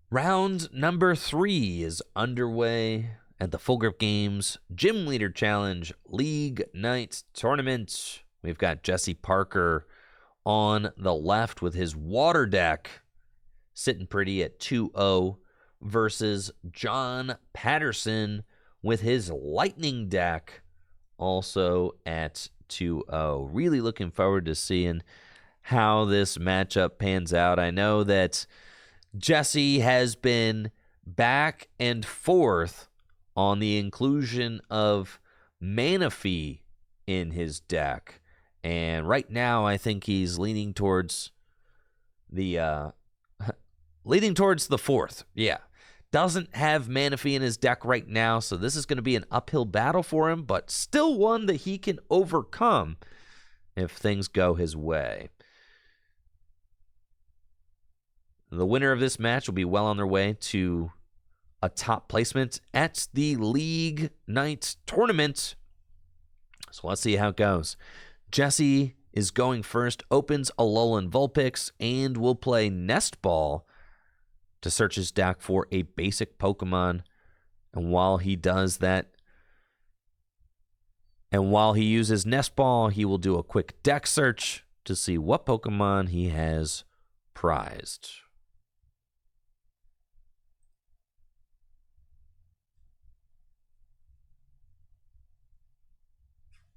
Round number 3 is underway at the Full Grip Games Gym Leader Challenge League Night Tournament. We've got Jesse Parker on the left with his water deck sitting pretty at 2-0 versus John Patterson with his lightning deck also at 2-0. Really looking forward to seeing how this matchup pans out. I know that Jesse has been back and forth on the inclusion of Manaphy in his deck. And right now, I think he's leaning towards the fourth. Yeah. Doesn't have Manaphy in his deck right now, so this is going to be an uphill battle for him, but still one that he can overcome if things go his way. The winner of this match will be well on their way to a top placement at the League Night Tournament. So let's see how it goes. Jesse is going first, opens Alolan Vulpix, and will play Nest Ball to search his deck for a basic Pokemon. And while he does that, and while he uses Nest Ball, he will do a quick deck search to see what Pokemon he has prized.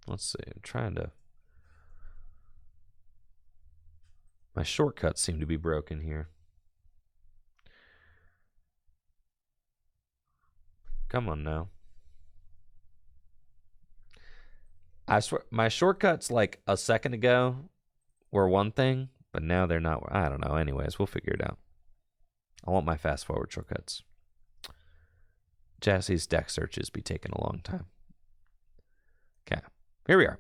Let's see, I'm trying to... My shortcuts seem to be broken here. Come on now. I swear, my shortcuts like a second ago were one thing, but now they're not. I don't know. Anyways, we'll figure it out. I want my fast forward shortcuts. Jesse's deck searches be taking a long time. Okay, here we are.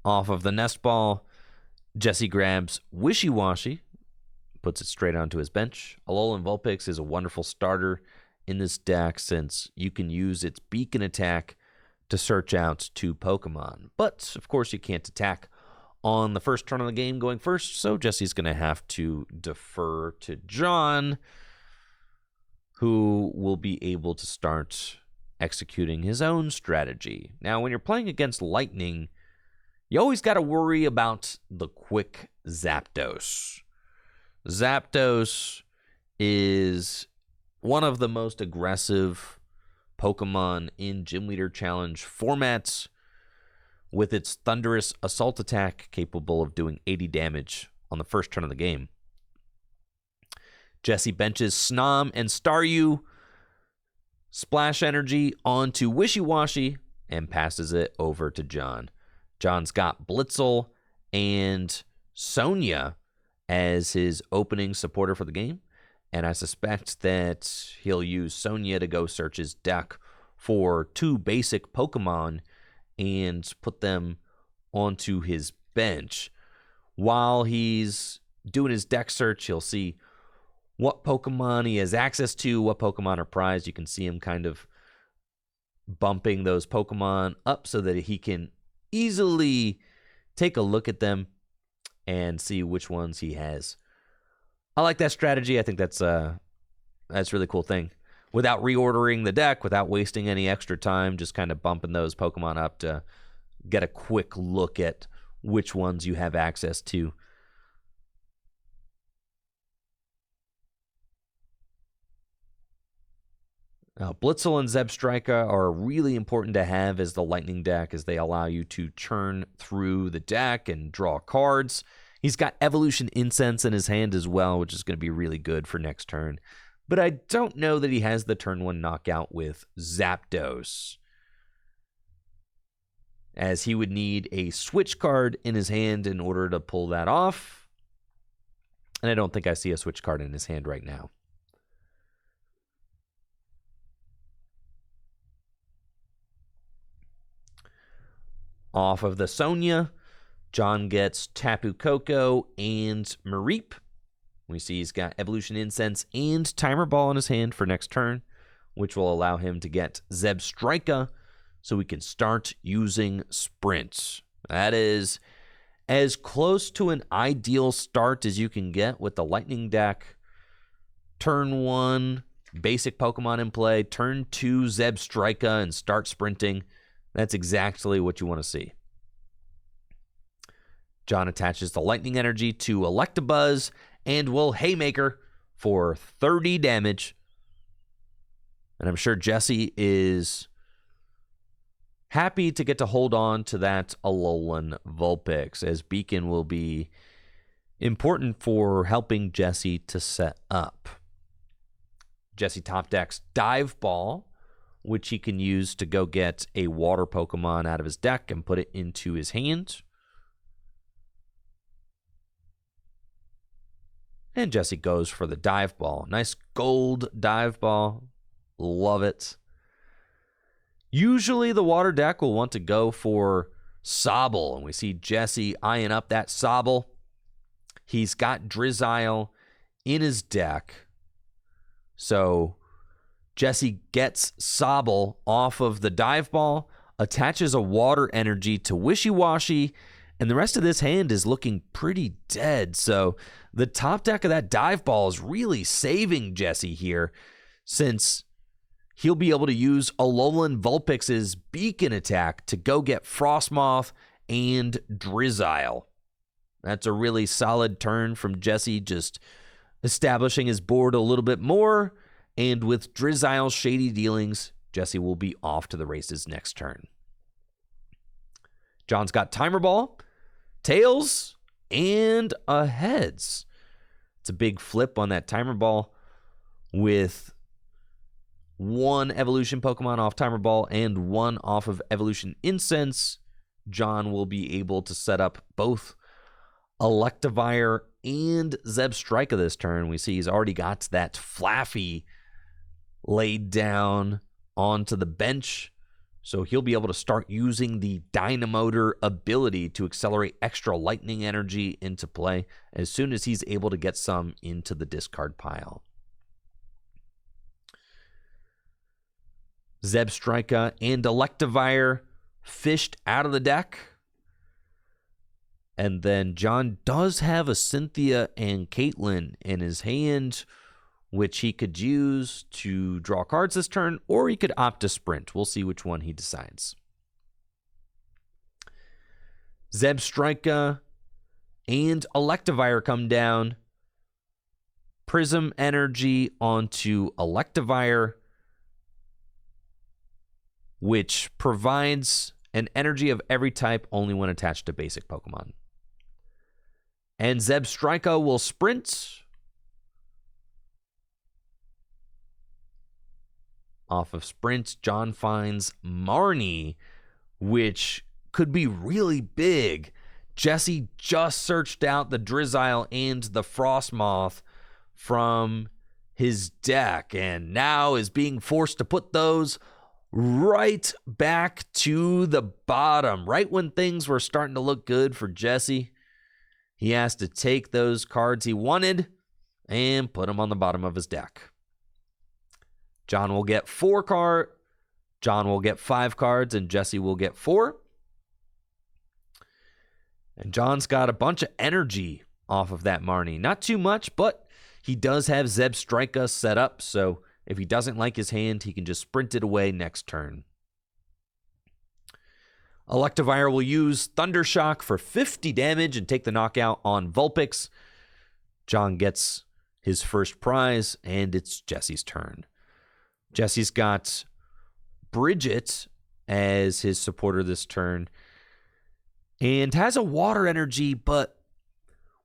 Off of the Nest Ball, Jesse grabs Wishy Washy, puts it straight onto his bench. Alolan Vulpix is a wonderful starter in this deck since you can use its beacon attack to search out 2 Pokemon. But, of course, you can't attack on the first turn of the game going first, so Jesse's going to have to defer to John, who will be able to start executing his own strategy. Now, when you're playing against Lightning, you always got to worry about the quick Zapdos. Zapdos is one of the most aggressive Pokemon in Gym Leader Challenge formats, with its thunderous assault attack capable of doing 80 damage on the first turn of the game. Jesse benches Snom and Staryu, splash energy onto Wishy Washy, and passes it over to John. John's got Blitzel and Sonia as his opening supporter for the game, and I suspect that he'll use Sonia to go search his deck for 2 basic Pokemon and put them onto his bench. While he's doing his deck search, he'll see what Pokemon he has access to, what Pokemon are prized. You can see him kind of bumping those Pokemon up so that he can easily take a look at them and see which ones he has. I like that strategy. I think that's a really cool thing. Without reordering the deck, without wasting any extra time, just kind of bumping those Pokemon up to get a quick look at which ones you have access to. Now, Blitzel and Zebstrika are really important to have as the Lightning deck, as they allow you to churn through the deck and draw cards. He's got Evolution Incense in his hand as well, which is going to be really good for next turn. But I don't know that he has the turn 1 knockout with Zapdos, as he would need a switch card in his hand in order to pull that off. And I don't think I see a switch card in his hand right now. Off of the Sonia, John gets Tapu Koko and Mareep. We see he's got Evolution Incense and Timer Ball in his hand for next turn, which will allow him to get Zebstrika so we can start using Sprint. That is as close to an ideal start as you can get with the Lightning deck. Turn 1, basic Pokemon in play. Turn 2, Zebstrika, and start sprinting. That's exactly what you want to see. John attaches the Lightning Energy to Electabuzz and will Haymaker for 30 damage. And I'm sure Jesse is happy to get to hold on to that Alolan Vulpix, as Beacon will be important for helping Jesse to set up. Jesse top decks Dive Ball, which he can use to go get a water Pokemon out of his deck and put it into his hand. And Jesse goes for the Dive Ball. Nice gold Dive Ball. Love it. Usually the water deck will want to go for Sobble, and we see Jesse eyeing up that Sobble. He's got Drizzile in his deck. So Jesse gets Sobble off of the Dive Ball, attaches a water energy to Wishy-Washy, and the rest of this hand is looking pretty dead. So the top deck of that Dive Ball is really saving Jesse here, since he'll be able to use Alolan Vulpix's Beacon attack to go get Frostmoth and Drizzile. That's a really solid turn from Jesse, just establishing his board a little bit more. And with Drizzile's shady dealings, Jesse will be off to the races next turn. John's got Timer Ball, Tails, and a Heads. It's a big flip on that Timer Ball with one evolution Pokemon off Timer Ball and one off of Evolution Incense. John will be able to set up both Electivire and Zebstrika this turn. We see he's already got that Flaffy laid down onto the bench, so he'll be able to start using the Dynamotor ability to accelerate extra lightning energy into play as soon as he's able to get some into the discard pile. Zebstrika and Electivire fished out of the deck. And then John does have a Cynthia and Caitlyn in his hand, which he could use to draw cards this turn, or he could opt to sprint. We'll see which one he decides. Zebstrika and Electivire come down. Prism energy onto Electivire, which provides an energy of every type only when attached to basic Pokemon. And Zebstrika will sprint. Off of sprint, John finds Marnie, which could be really big. Jesse just searched out the Drizzile and the Frostmoth from his deck, and now is being forced to put those right back to the bottom. Right when things were starting to look good for Jesse, he has to take those cards he wanted and put them on the bottom of his deck. John will get 4 cards. John will get 5 cards, and Jesse will get 4. And John's got a bunch of energy off of that Marnie. Not too much, but he does have Zebstrika set up, so if he doesn't like his hand, he can just sprint it away next turn. Electivire will use Thundershock for 50 damage and take the knockout on Vulpix. John gets his first prize, and it's Jesse's turn. Jesse's got Bridget as his supporter this turn, and has a water energy, but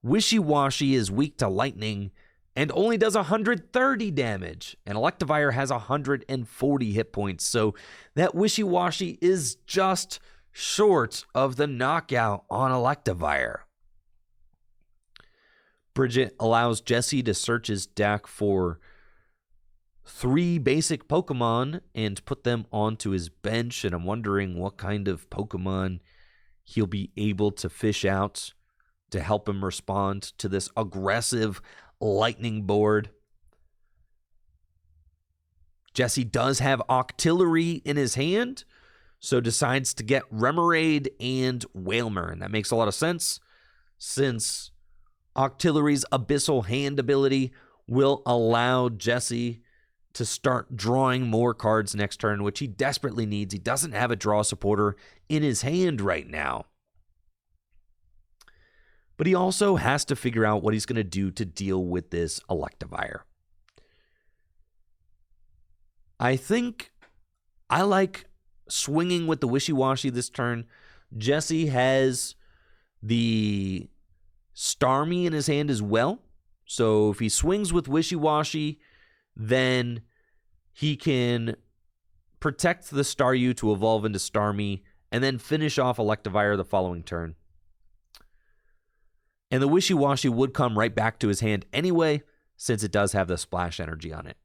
Wishy-Washy is weak to lightning and only does 130 damage, and Electivire has 140 hit points, so that Wishy-Washy is just short of the knockout on Electivire. Bridget allows Jesse to search his deck for 3 basic Pokemon and put them onto his bench, and I'm wondering what kind of Pokemon he'll be able to fish out to help him respond to this aggressive lightning board. Jesse does have Octillery in his hand, so decides to get Remoraid and Wailmer, and that makes a lot of sense since Octillery's Abyssal Hand ability will allow Jesse to start drawing more cards next turn, which he desperately needs. He doesn't have a draw supporter in his hand right now. But he also has to figure out what he's going to do to deal with this Electivire. I think I like swinging with the Wishy-Washy this turn. Jesse has the Starmie in his hand as well. So if he swings with Wishy-Washy, then he can protect the Staryu to evolve into Starmie and then finish off Electivire the following turn. And the Wishy-Washy would come right back to his hand anyway, since it does have the splash energy on it.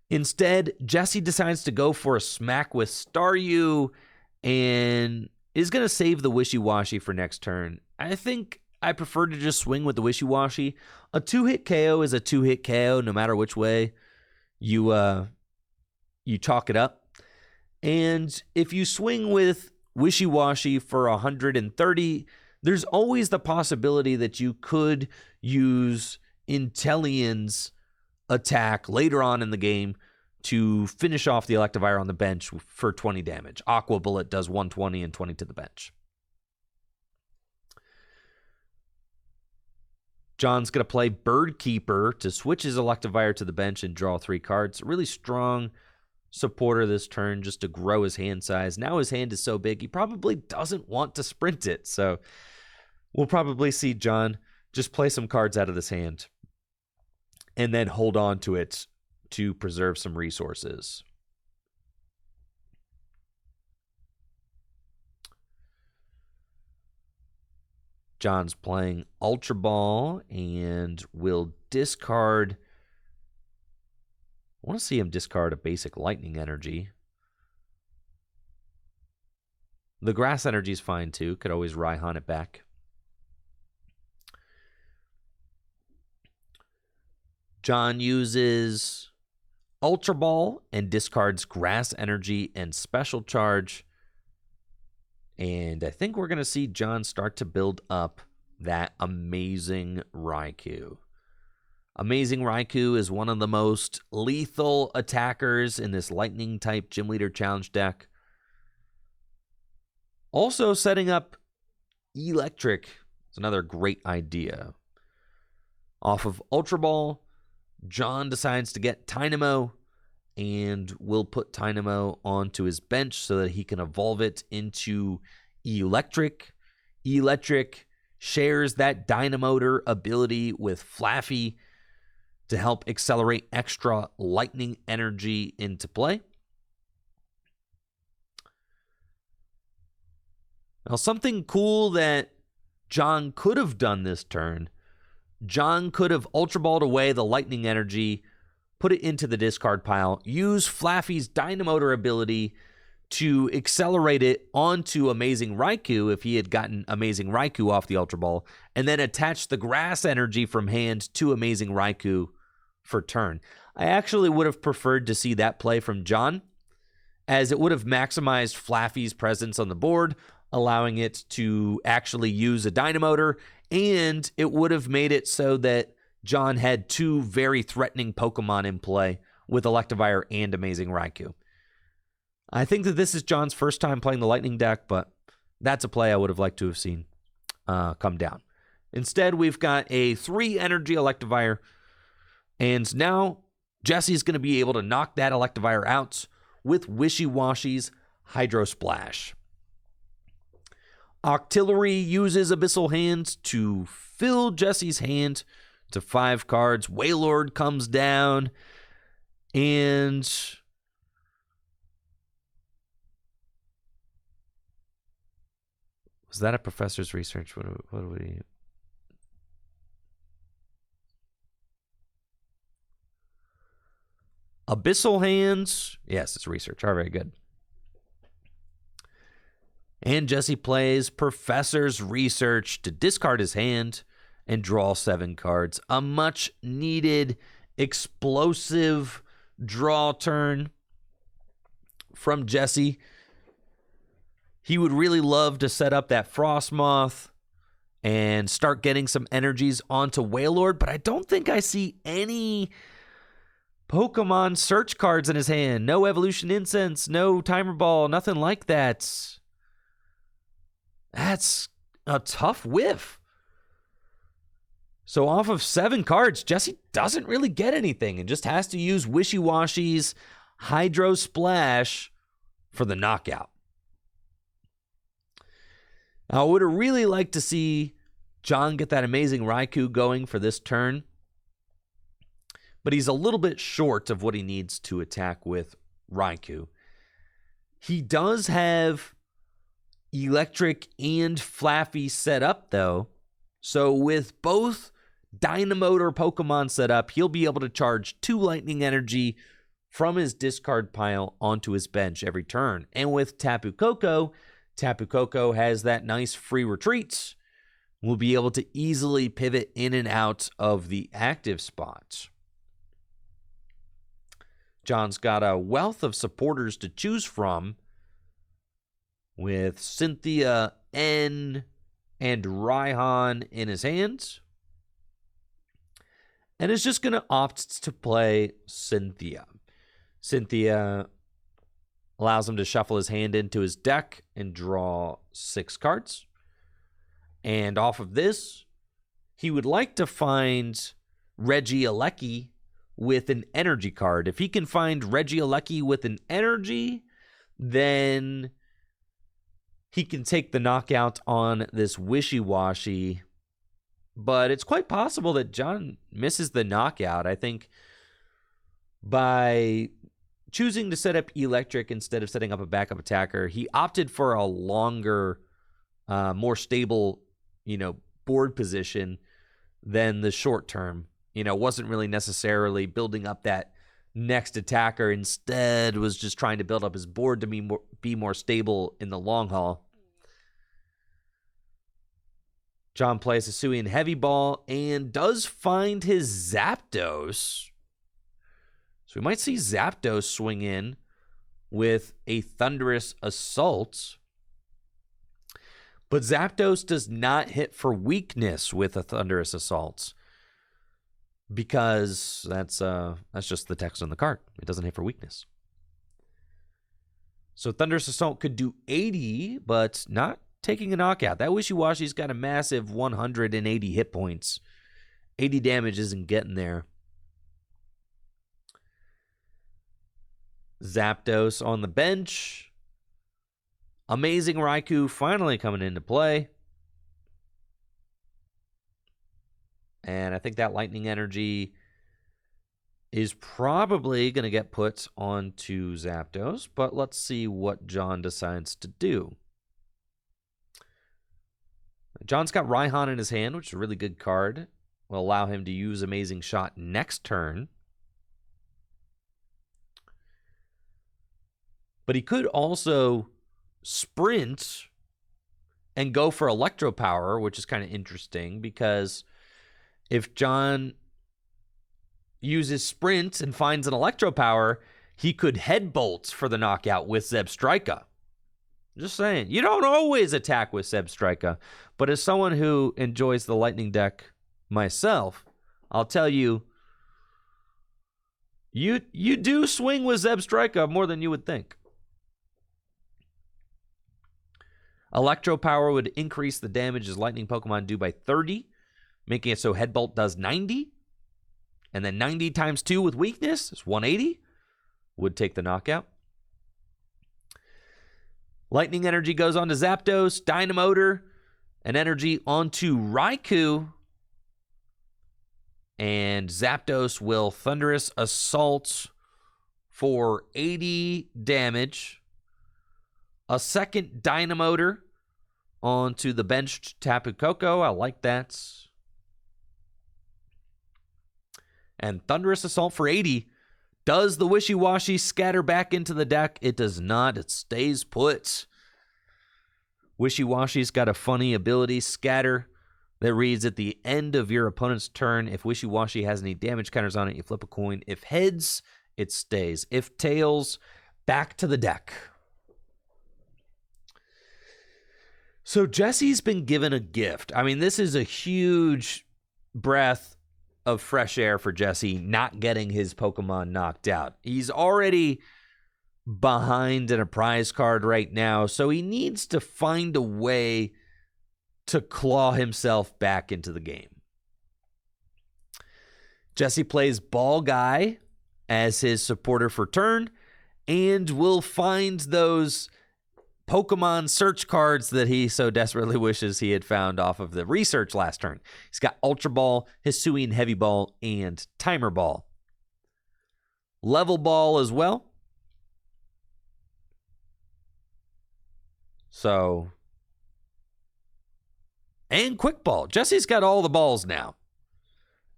Instead, Jesse decides to go for a smack with Staryu and is going to save the Wishy-Washy for next turn. I think I prefer to just swing with the Wishy-Washy. A 2-hit KO is a 2-hit KO no matter which way you chalk it up. And if you swing with Wishy-Washy for 130, there's always the possibility that you could use Inteleon's attack later on in the game to finish off the Electivire on the bench for 20 damage. Aqua Bullet does 120 and 20 to the bench. John's going to play Bird Keeper to switch his Electivire to the bench and draw 3 cards. Really strong supporter this turn just to grow his hand size. Now his hand is so big, he probably doesn't want to sprint it. So we'll probably see John just play some cards out of this hand and then hold on to it to preserve some resources. John's playing Ultra Ball and will discard. I want to see him discard a basic Lightning Energy. The Grass Energy is fine too. Could always Raihan it back. John uses Ultra Ball and discards Grass Energy and Special Charge. And I think we're going to see John start to build up that Amazing Raikou. Amazing Raikou is one of the most lethal attackers in this Lightning-type Gym Leader Challenge deck. Also setting up Electric is another great idea. Off of Ultra Ball, John decides to get Tynamo and will put Tynamo onto his bench so that he can evolve it into Electric. Electric shares that Dynamotor ability with Flaffy to help accelerate extra Lightning Energy into play. Now, something cool that John could have done this turn, John could have Ultra Balled away the Lightning Energy, put it into the discard pile, use Flaffy's Dynamotor ability to accelerate it onto Amazing Raikou if he had gotten Amazing Raikou off the Ultra Ball, and then attach the Grass Energy from hand to Amazing Raikou for turn. I actually would have preferred to see that play from John, as it would have maximized Flaffy's presence on the board, allowing it to actually use a Dynamotor, and it would have made it so that John had 2 very threatening Pokemon in play with Electivire and Amazing Raikou. I think that this is John's first time playing the Lightning deck, but that's a play I would have liked to have seen come down. Instead, we've got a 3-energy Electivire, and now Jesse's going to be able to knock that Electivire out with Wishy-Washy's Hydro Splash. Octillery uses Abyssal Hands to fill Jesse's hand to 5 cards. Wailord comes down, and was that a professor's research? What do we? Abyssal Hands. Yes, it's research. All right, very good. And Jesse plays Professor's Research to discard his hand and draw 7 cards. A much needed explosive draw turn from Jesse. He would really love to set up that Frostmoth and start getting some energies onto Wailord, but I don't think I see any Pokemon search cards in his hand. No Evolution Incense, no Timer Ball, nothing like that. That's a tough whiff. So off of 7 cards, Jesse doesn't really get anything and just has to use Wishy-Washy's Hydro Splash for the knockout. I would have really liked to see John get that amazing Raikou going for this turn, but he's a little bit short of what he needs to attack with Raikou. He does have Electric and Flaffy set up, though, so with both Dynamotor Pokemon set up, he'll be able to charge 2 Lightning Energy from his discard pile onto his bench every turn. And with Tapu Koko has that nice free retreat. We'll be able to easily pivot in and out of the active spots. John's got a wealth of supporters to choose from, with Cynthia, N, and Raihan in his hands. And is just going to opt to play Cynthia. Cynthia allows him to shuffle his hand into his deck and draw 6 cards. And off of this, he would like to find Regieleki with an energy card. If he can find Regieleki with an energy, then he can take the knockout on this Wishy-Washy. But it's quite possible that John misses the knockout. I think by choosing to set up Electric instead of setting up a backup attacker, he opted for a longer, more stable, board position than the short term. Wasn't really necessarily building up that next attacker. Instead, was just trying to build up his board to be more stable in the long haul. John plays Hisuian Heavy Ball and does find his Zapdos. So we might see Zapdos swing in with a Thunderous Assault. But Zapdos does not hit for weakness with a Thunderous Assault, because that's just the text on the card. It doesn't hit for weakness. So Thunderous Assault could do 80, but not taking a knockout. That Wishy-Washy's got a massive 180 hit points. 80 damage isn't getting there. Zapdos on the bench. Amazing Raikou finally coming into play. And I think that Lightning Energy is probably going to get put onto Zapdos. But let's see what John decides to do. John's got Raihan in his hand, which is a really good card. Will allow him to use Amazing Shot next turn. But he could also sprint and go for Electro Power, which is kind of interesting, because if John uses sprint and finds an Electro Power, he could Headbolt for the knockout with Zebstrika. Just saying. You don't always attack with Zebstrika, but as someone who enjoys the Lightning deck myself, I'll tell you, you do swing with Zebstrika more than you would think. Electro Power would increase the damage his Lightning Pokemon do by 30, making it so Headbolt does 90. And then 90 times 2 with weakness is 180. Would take the knockout. Lightning Energy goes on to Zapdos, Dynamotor, and Energy onto Raikou. And Zapdos will Thunderous Assault for 80 damage. A second Dynamotor onto the benched Tapu Koko. I like that. And Thunderous Assault for 80. Does the Wishy-Washy scatter back into the deck? It does not. It stays put. Wishy-Washy's got a funny ability, Scatter, that reads, at the end of your opponent's turn, if Wishy-Washy has any damage counters on it, you flip a coin. If heads, it stays. If tails, back to the deck. So Jesse's been given a gift. I mean, this is a huge breath of fresh air for Jesse, not getting his Pokemon knocked out. He's already behind in a prize card right now, so he needs to find a way to claw himself back into the game. Jesse plays Ball Guy as his supporter for turn, and will find those Pokemon search cards that he so desperately wishes he had found off of the research last turn. He's got Ultra Ball, Hisuian Heavy Ball, and Timer Ball. Level Ball as well. So, and Quick Ball. Jesse's got all the balls now.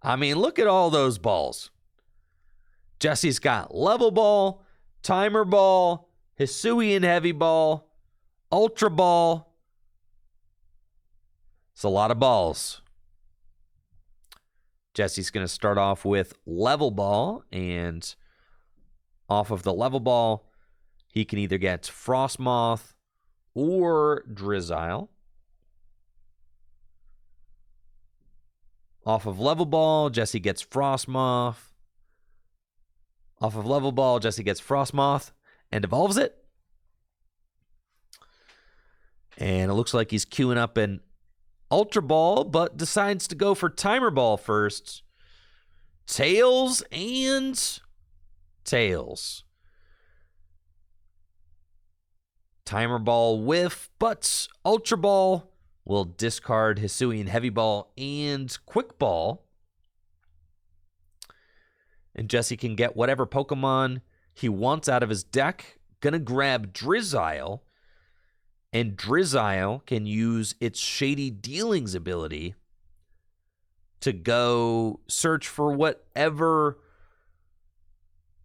I mean, look at all those balls. Jesse's got Level Ball, Timer Ball, Hisuian Heavy Ball, Ultra Ball. It's a lot of balls. Jesse's going to start off with Level Ball, and off of the Level Ball, he can either get Frostmoth or Drizzile. Off of Level Ball, Jesse gets Frostmoth. Off of Level Ball, Jesse gets Frostmoth and evolves it. And it looks like he's queuing up an Ultra Ball, but decides to go for Timer Ball first. Tails and Tails. Timer Ball whiff, but Ultra Ball will discard Hisuian Heavy Ball and Quick Ball. And Jesse can get whatever Pokemon he wants out of his deck. Gonna grab Drizzile. And Drizzile can use its Shady Dealings ability to go search for whatever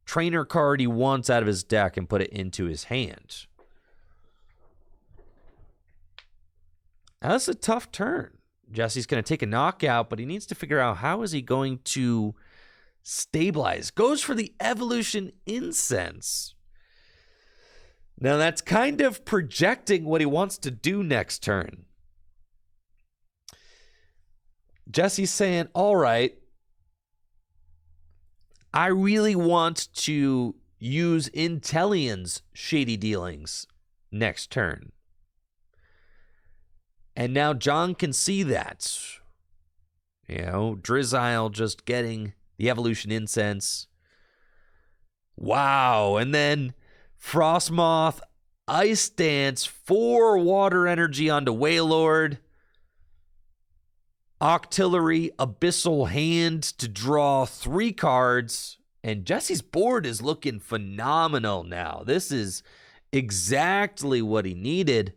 trainer card he wants out of his deck and put it into his hand. That's a tough turn. Jesse's going to take a knockout, but he needs to figure out how is he going to stabilize. Goes for the Evolution Incense. Now that's kind of projecting what he wants to do next turn. Jesse's saying, all right, I really want to use Inteleon's Shady Dealings next turn. And now John can see that. You know, Drizzile just getting the Evolution Incense. Wow. And then Frostmoth, Ice Dance, 4 water energy onto Wailord. Octillery, Abyssal Hand to draw 3 cards. And Jesse's board is looking phenomenal now. This is exactly what he needed.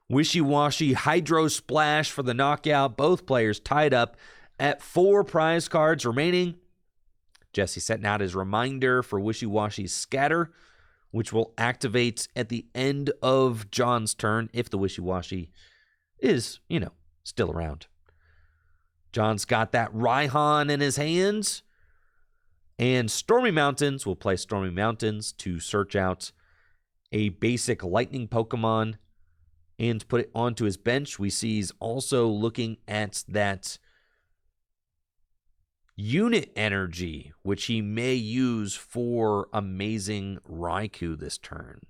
Wishy-washy, Hydro Splash for the knockout. Both players tied up at 4 prize cards remaining. Jesse setting out his reminder for Wishy-washy's Scatter, which will activate at the end of John's turn if the Wishy-washy is, still around. John's got that Raihan in his hands. And Stormy Mountains will play Stormy Mountains to search out a basic lightning Pokemon and put it onto his bench. We see he's also looking at that unit energy, which he may use for Amazing Raikou this turn.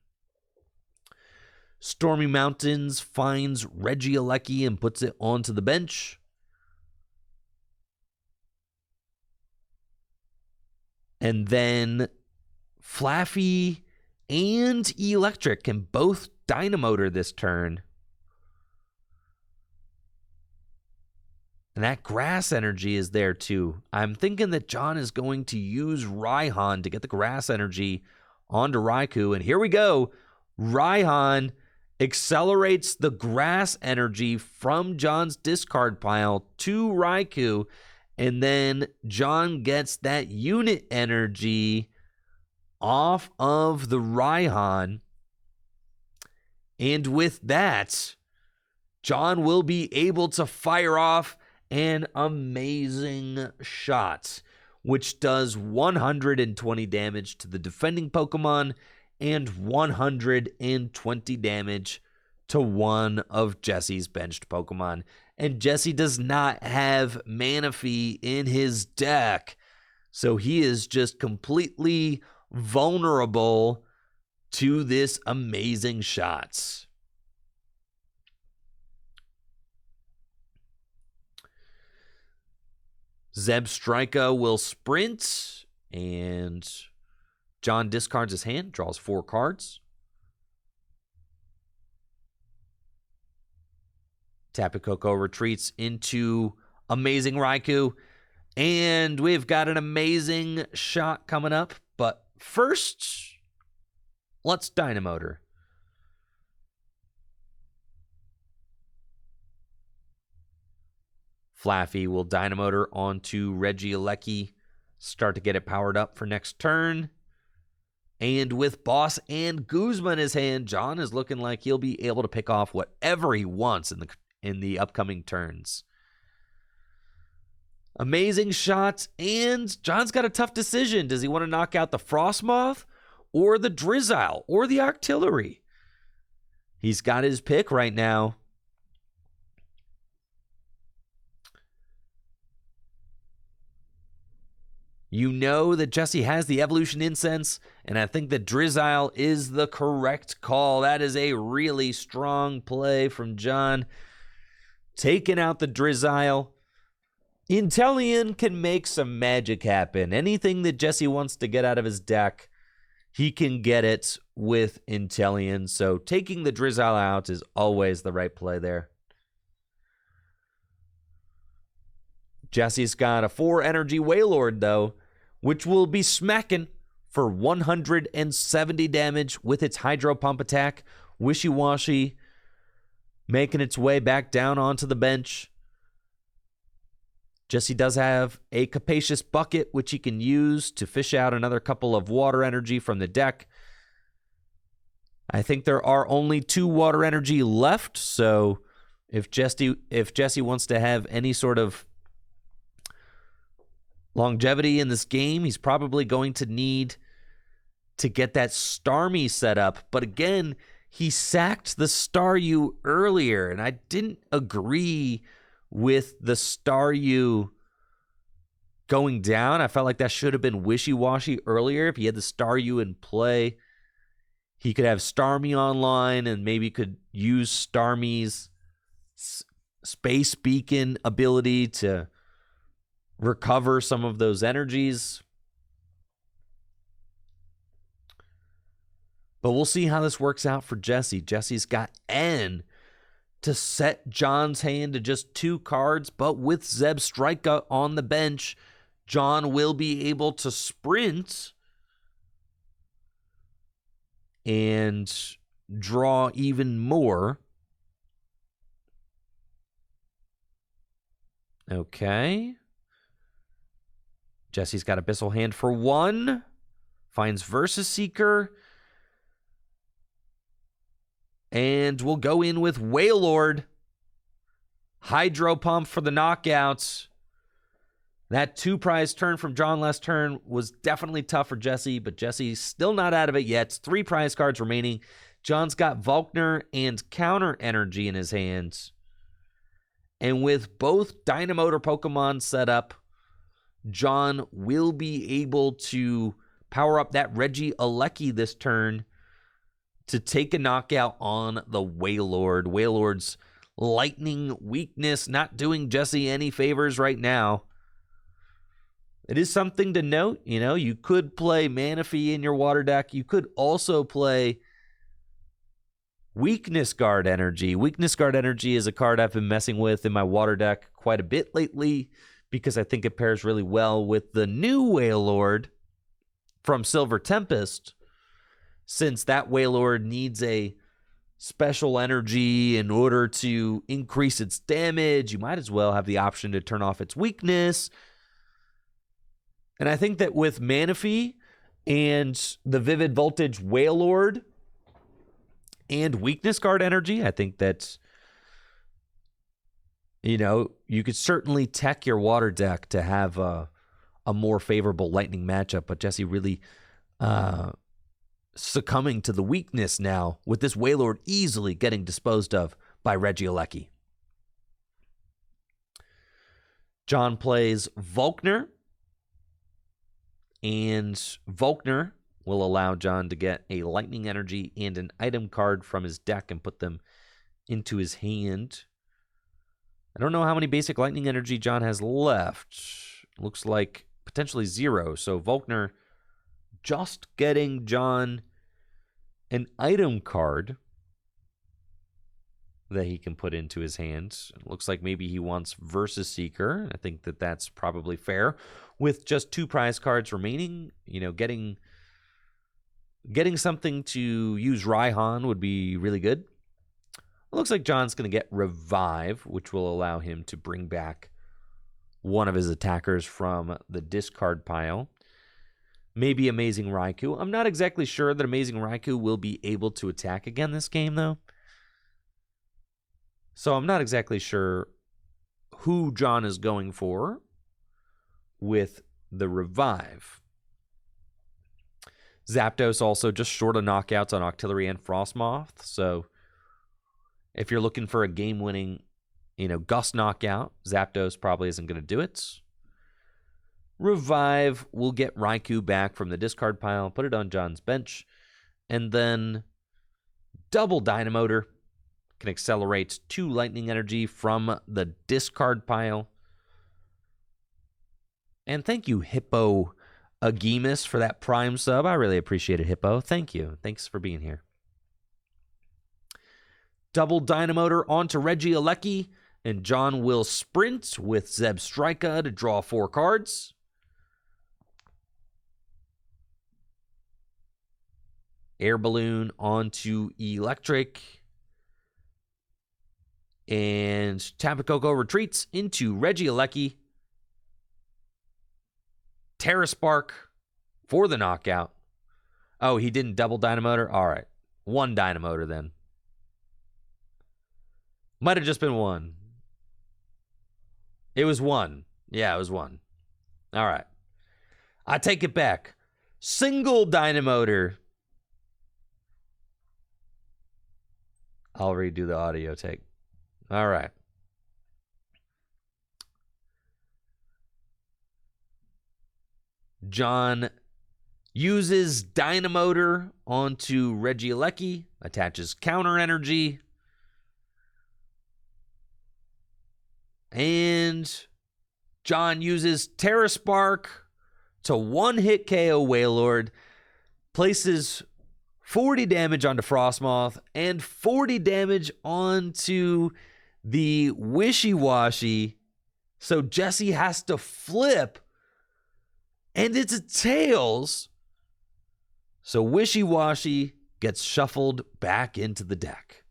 Stormy Mountains finds Regieleki and puts it onto the bench. And then Flaffy and Electric can both Dynamotor this turn. And that grass energy is there too. I'm thinking that John is going to use Raihan to get the grass energy onto Raikou. And here we go. Raihan accelerates the grass energy from John's discard pile to Raikou. And then John gets that unit energy off of the Raihan. And with that, John will be able to fire off an amazing shot, which does 120 damage to the defending Pokemon and 120 damage to one of Jesse's benched Pokemon. And Jesse does not have Manaphy in his deck, so he is just completely vulnerable to this amazing shot. Zebstrika will sprint, and John discards his hand, draws 4 cards. Tapu Koko retreats into Amazing Raikou. And we've got an amazing shot coming up. But first, let's Dynamotor. Flaffy will Dynamotor onto Regieleki. Start to get it powered up for next turn. And with Boss and Guzma in his hand, John is looking like he'll be able to pick off whatever he wants in the upcoming turns. Amazing shots, and John's got a tough decision. Does he want to knock out the Frostmoth or the Drizzile or the Octillery? He's got his pick right now. You know that Jesse has the Evolution Incense, and I think that Drizzile is the correct call. That is a really strong play from John. Taking out the Drizzile. Inteleon can make some magic happen. Anything that Jesse wants to get out of his deck, he can get it with Inteleon. So taking the Drizzile out is always the right play there. Jesse's got a 4 energy Wailord, though, which will be smacking for 170 damage with its Hydro Pump attack. Wishy-Washy making its way back down onto the bench. Jesse does have a Capacious Bucket, which he can use to fish out another couple of water energy from the deck. I think there are only 2 water energy left, so if Jesse wants to have any sort of longevity in this game, he's probably going to need to get that Starmie set up. But again, he sacked the Staryu earlier, and I didn't agree with the Staryu going down. I felt like that should have been Wishy-Washy earlier. If he had the Staryu in play, he could have Starmie online and maybe could use Starmie's Space Beacon ability to recover some of those energies. But we'll see how this works out for Jesse. Jesse's got N to set John's hand to just 2 cards, but with Zebstrika on the bench, John will be able to sprint and draw even more. Okay. Jesse's got Abyssal Hand for 1. Finds Versus Seeker. And we'll go in with Wailord. Hydro Pump for the knockouts. That 2-prize turn from John last turn was definitely tough for Jesse, but Jesse's still not out of it yet. It's 3 prize cards remaining. John's got Volkner and Counter Energy in his hands. And with both Dynamotor Pokemon set up, John will be able to power up that Regieleki this turn to take a knockout on the Wailord. Wailord's lightning weakness not doing Jesse any favors right now. It is something to note, you could play Manaphy in your water deck. You could also play Weakness Guard Energy. Weakness Guard Energy is a card I've been messing with in my water deck quite a bit lately because I think it pairs really well with the new Wailord from Silver Tempest, since that Wailord needs a special energy in order to increase its damage. You might as well have the option to turn off its weakness. And I think that with Manaphy and the Vivid Voltage Wailord and Weakness Guard Energy, I think that, you could certainly tech your water deck to have a more favorable lightning matchup. But Jesse really succumbing to the weakness now with this Wailord easily getting disposed of by Regieleki. John plays Volkner, and Volkner will allow John to get a lightning energy and an item card from his deck and put them into his hand. I don't know how many basic lightning energy John has left. Looks like potentially 0. So Volkner just getting John an item card. that he can put into his hand. It looks like maybe he wants Versus Seeker. I think that that's probably fair. With just 2 prize cards remaining, you know, getting something to use Raihan would be really good. It looks like John's going to get Revive, which will allow him to bring back one of his attackers from the discard pile. Maybe Amazing Raikou. I'm not exactly sure that Amazing Raikou will be able to attack again this game, though. So I'm not exactly sure who John is going for with the Revive. Zapdos also just short of knockouts on Octillery and Frostmoth. So if you're looking for a game-winning, you know, Gust knockout, Zapdos probably isn't going to do it. Revive will get Raikou back from the discard pile, put it on John's bench, and then double Dynamotor can accelerate 2 Lightning Energy from the discard pile. And thank you, Hippo Agimus, for that Prime sub. I really appreciate it, Hippo. Thank you. Thanks for being here. Double Dynamotor onto Regieleki, and John will sprint with Zebstrika to draw 4 cards. Air Balloon onto Electric. And Tapu Koko retreats into Regieleki. Terra Spark for the knockout. Oh, he didn't double Dynamotor? All right. 1 Dynamotor then. Might have just been 1. It was 1. Yeah, it was 1. All right. I take it back. Single Dynamotor. I'll redo the audio take. All right. John uses Dynamotor onto Regieleki, attaches Counter Energy, and John uses Terra Spark to 1-hit KO Wailord, places 40 damage onto Frostmoth and 40 damage onto the Wishy-Washy. So Jesse has to flip, and it's a Tails. So Wishy-Washy gets shuffled back into the deck.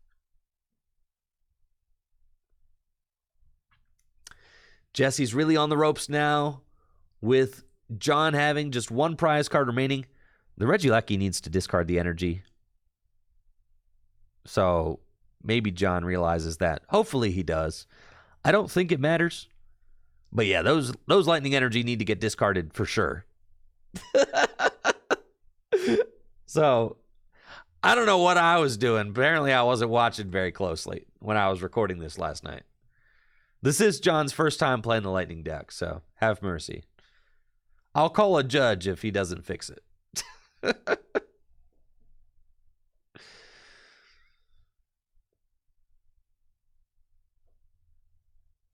Jesse's really on the ropes now with John having just 1 prize card remaining. The Regieleki needs to discard the energy. So maybe John realizes that. Hopefully he does. I don't think it matters. But yeah, those Lightning Energy need to get discarded for sure. So I don't know what I was doing. Apparently I wasn't watching very closely when I was recording this last night. This is John's first time playing the Lightning deck, so have mercy. I'll call a judge if he doesn't fix it.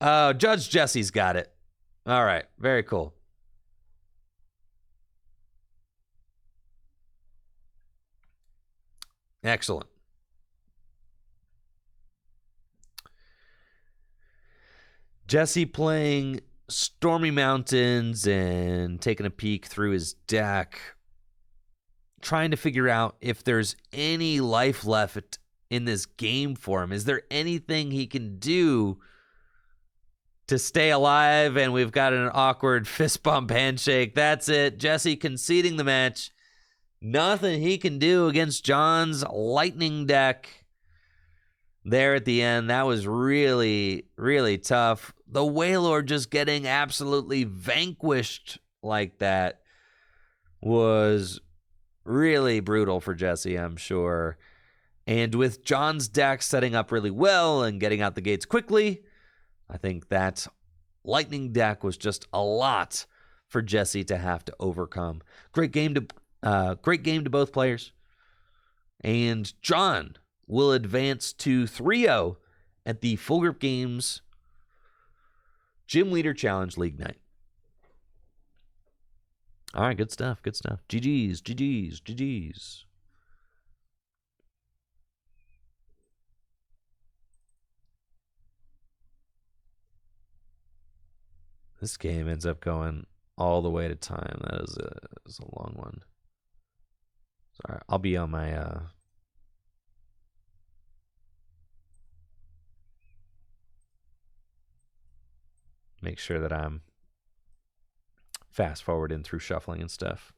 Judge Jesse's got it. All right, very cool. Excellent. Jesse playing Stormy Mountains and taking a peek through his deck, trying to figure out if there's any life left in this game for him. Is there anything he can do to stay alive? And we've got an awkward fist bump handshake. That's it. Jesse conceding the match. Nothing he can do against John's Lightning deck there at the end. That was really, really tough. The Wailord just getting absolutely vanquished like that was really brutal for Jesse, I'm sure. And with John's deck setting up really well and getting out the gates quickly, I think that Lightning deck was just a lot for Jesse to have to overcome. Great game to both players. And John will advance to 3-0 at the Full Grip Games Gym Leader Challenge League night. All right, good stuff, good stuff. GG's, GG's, GG's. This game ends up going all the way to time. That is a long one. Sorry, I'll be on my make sure that I'm fast forwarding through shuffling and stuff.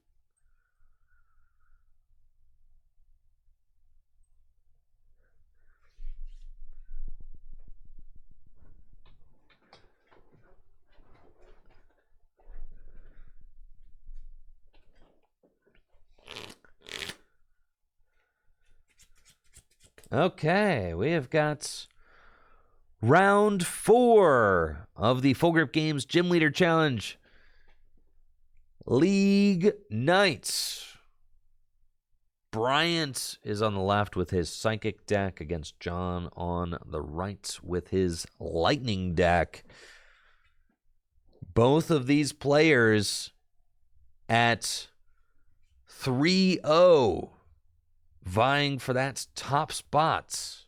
Okay, we have got round 4 of the Full Grip Games Gym Leader Challenge League Nights. Bryant is on the left with his Psychic deck against John on the right with his Lightning deck. Both of these players at 3-0. Vying for that top spot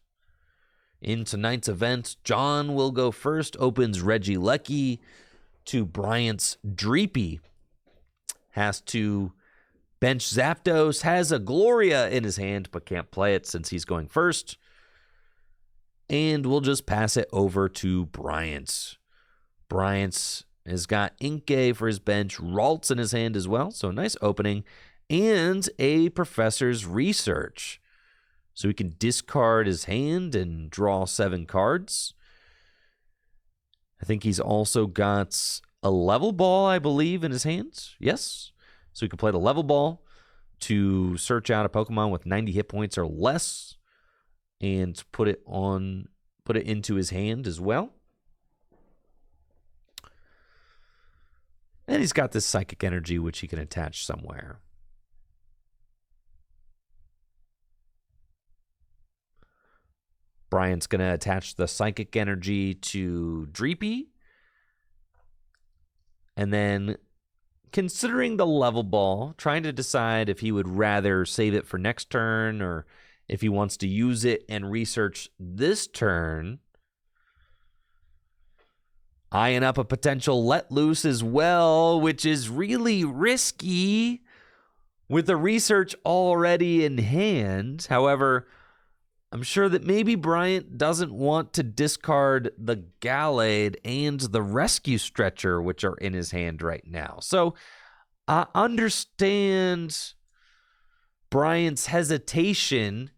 in tonight's event. John will go first, opens Reggie Lecky to Bryant's Dreepy. Has to bench Zapdos, has a Gloria in his hand, but can't play it since he's going first. And we'll just pass it over to Bryant. Bryant has got Inkay for his bench, Ralts in his hand as well, so a nice opening. And a Professor's Research. So he can discard his hand and draw 7 cards. I think he's also got a Level Ball, I believe, in his hands. Yes. So he can play the Level Ball to search out a Pokemon with 90 hit points or less and put it into his hand as well. And he's got this Psychic Energy, which he can attach somewhere. Bryant's going to attach the Psychic Energy to Dreepy. And then, considering the Level Ball, trying to decide if he would rather save it for next turn or if he wants to use it and research this turn. Eyeing up a potential Let Loose as well, which is really risky with the research already in hand. However, I'm sure that maybe Bryant doesn't want to discard the Gallade and the Rescue Stretcher, which are in his hand right now. So I understand Bryant's hesitation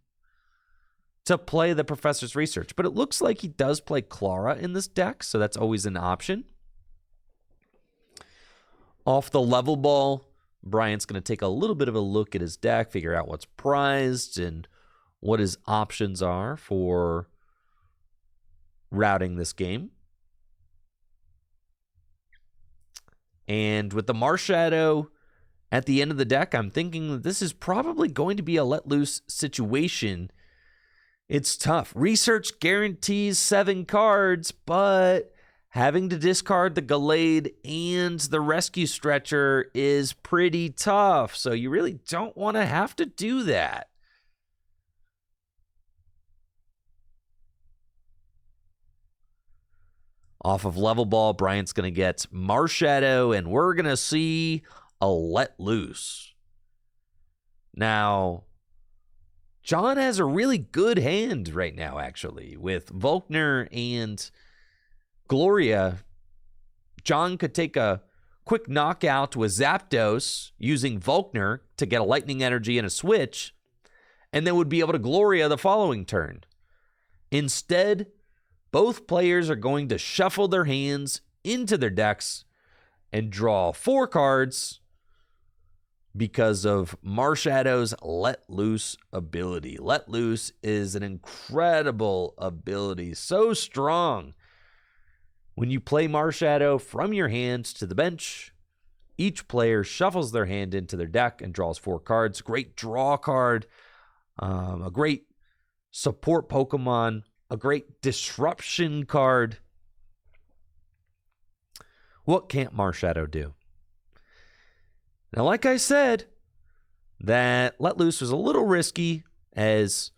to play the Professor's Research, but it looks like he does play Clara in this deck, so that's always an option. Off the Level Ball, Bryant's going to take a little bit of a look at his deck, figure out what's prized and what his options are for routing this game. And with the Marshadow at the end of the deck, I'm thinking that this is probably going to be a let loose situation. It's tough. Research guarantees 7 cards, but having to discard the Gallade and the Rescue Stretcher is pretty tough. So you really don't want to have to do that. Off of Level Ball, Bryant's going to get Marshadow, and we're going to see a Let Loose. Now, John has a really good hand right now, actually. With Volkner and Gloria, John could take a quick knockout with Zapdos using Volkner to get a Lightning Energy and a switch, and then would be able to Gloria the following turn. Instead, both players are going to shuffle their hands into their decks and draw 4 cards because of Marshadow's Let Loose ability. Let Loose is an incredible ability, so strong. When you play Marshadow from your hand to the bench, each player shuffles their hand into their deck and draws 4 cards. Great draw card, a great support Pokemon, a great disruption card. What can't Marshadow do? Now, like I said, that Let Loose was a little risky as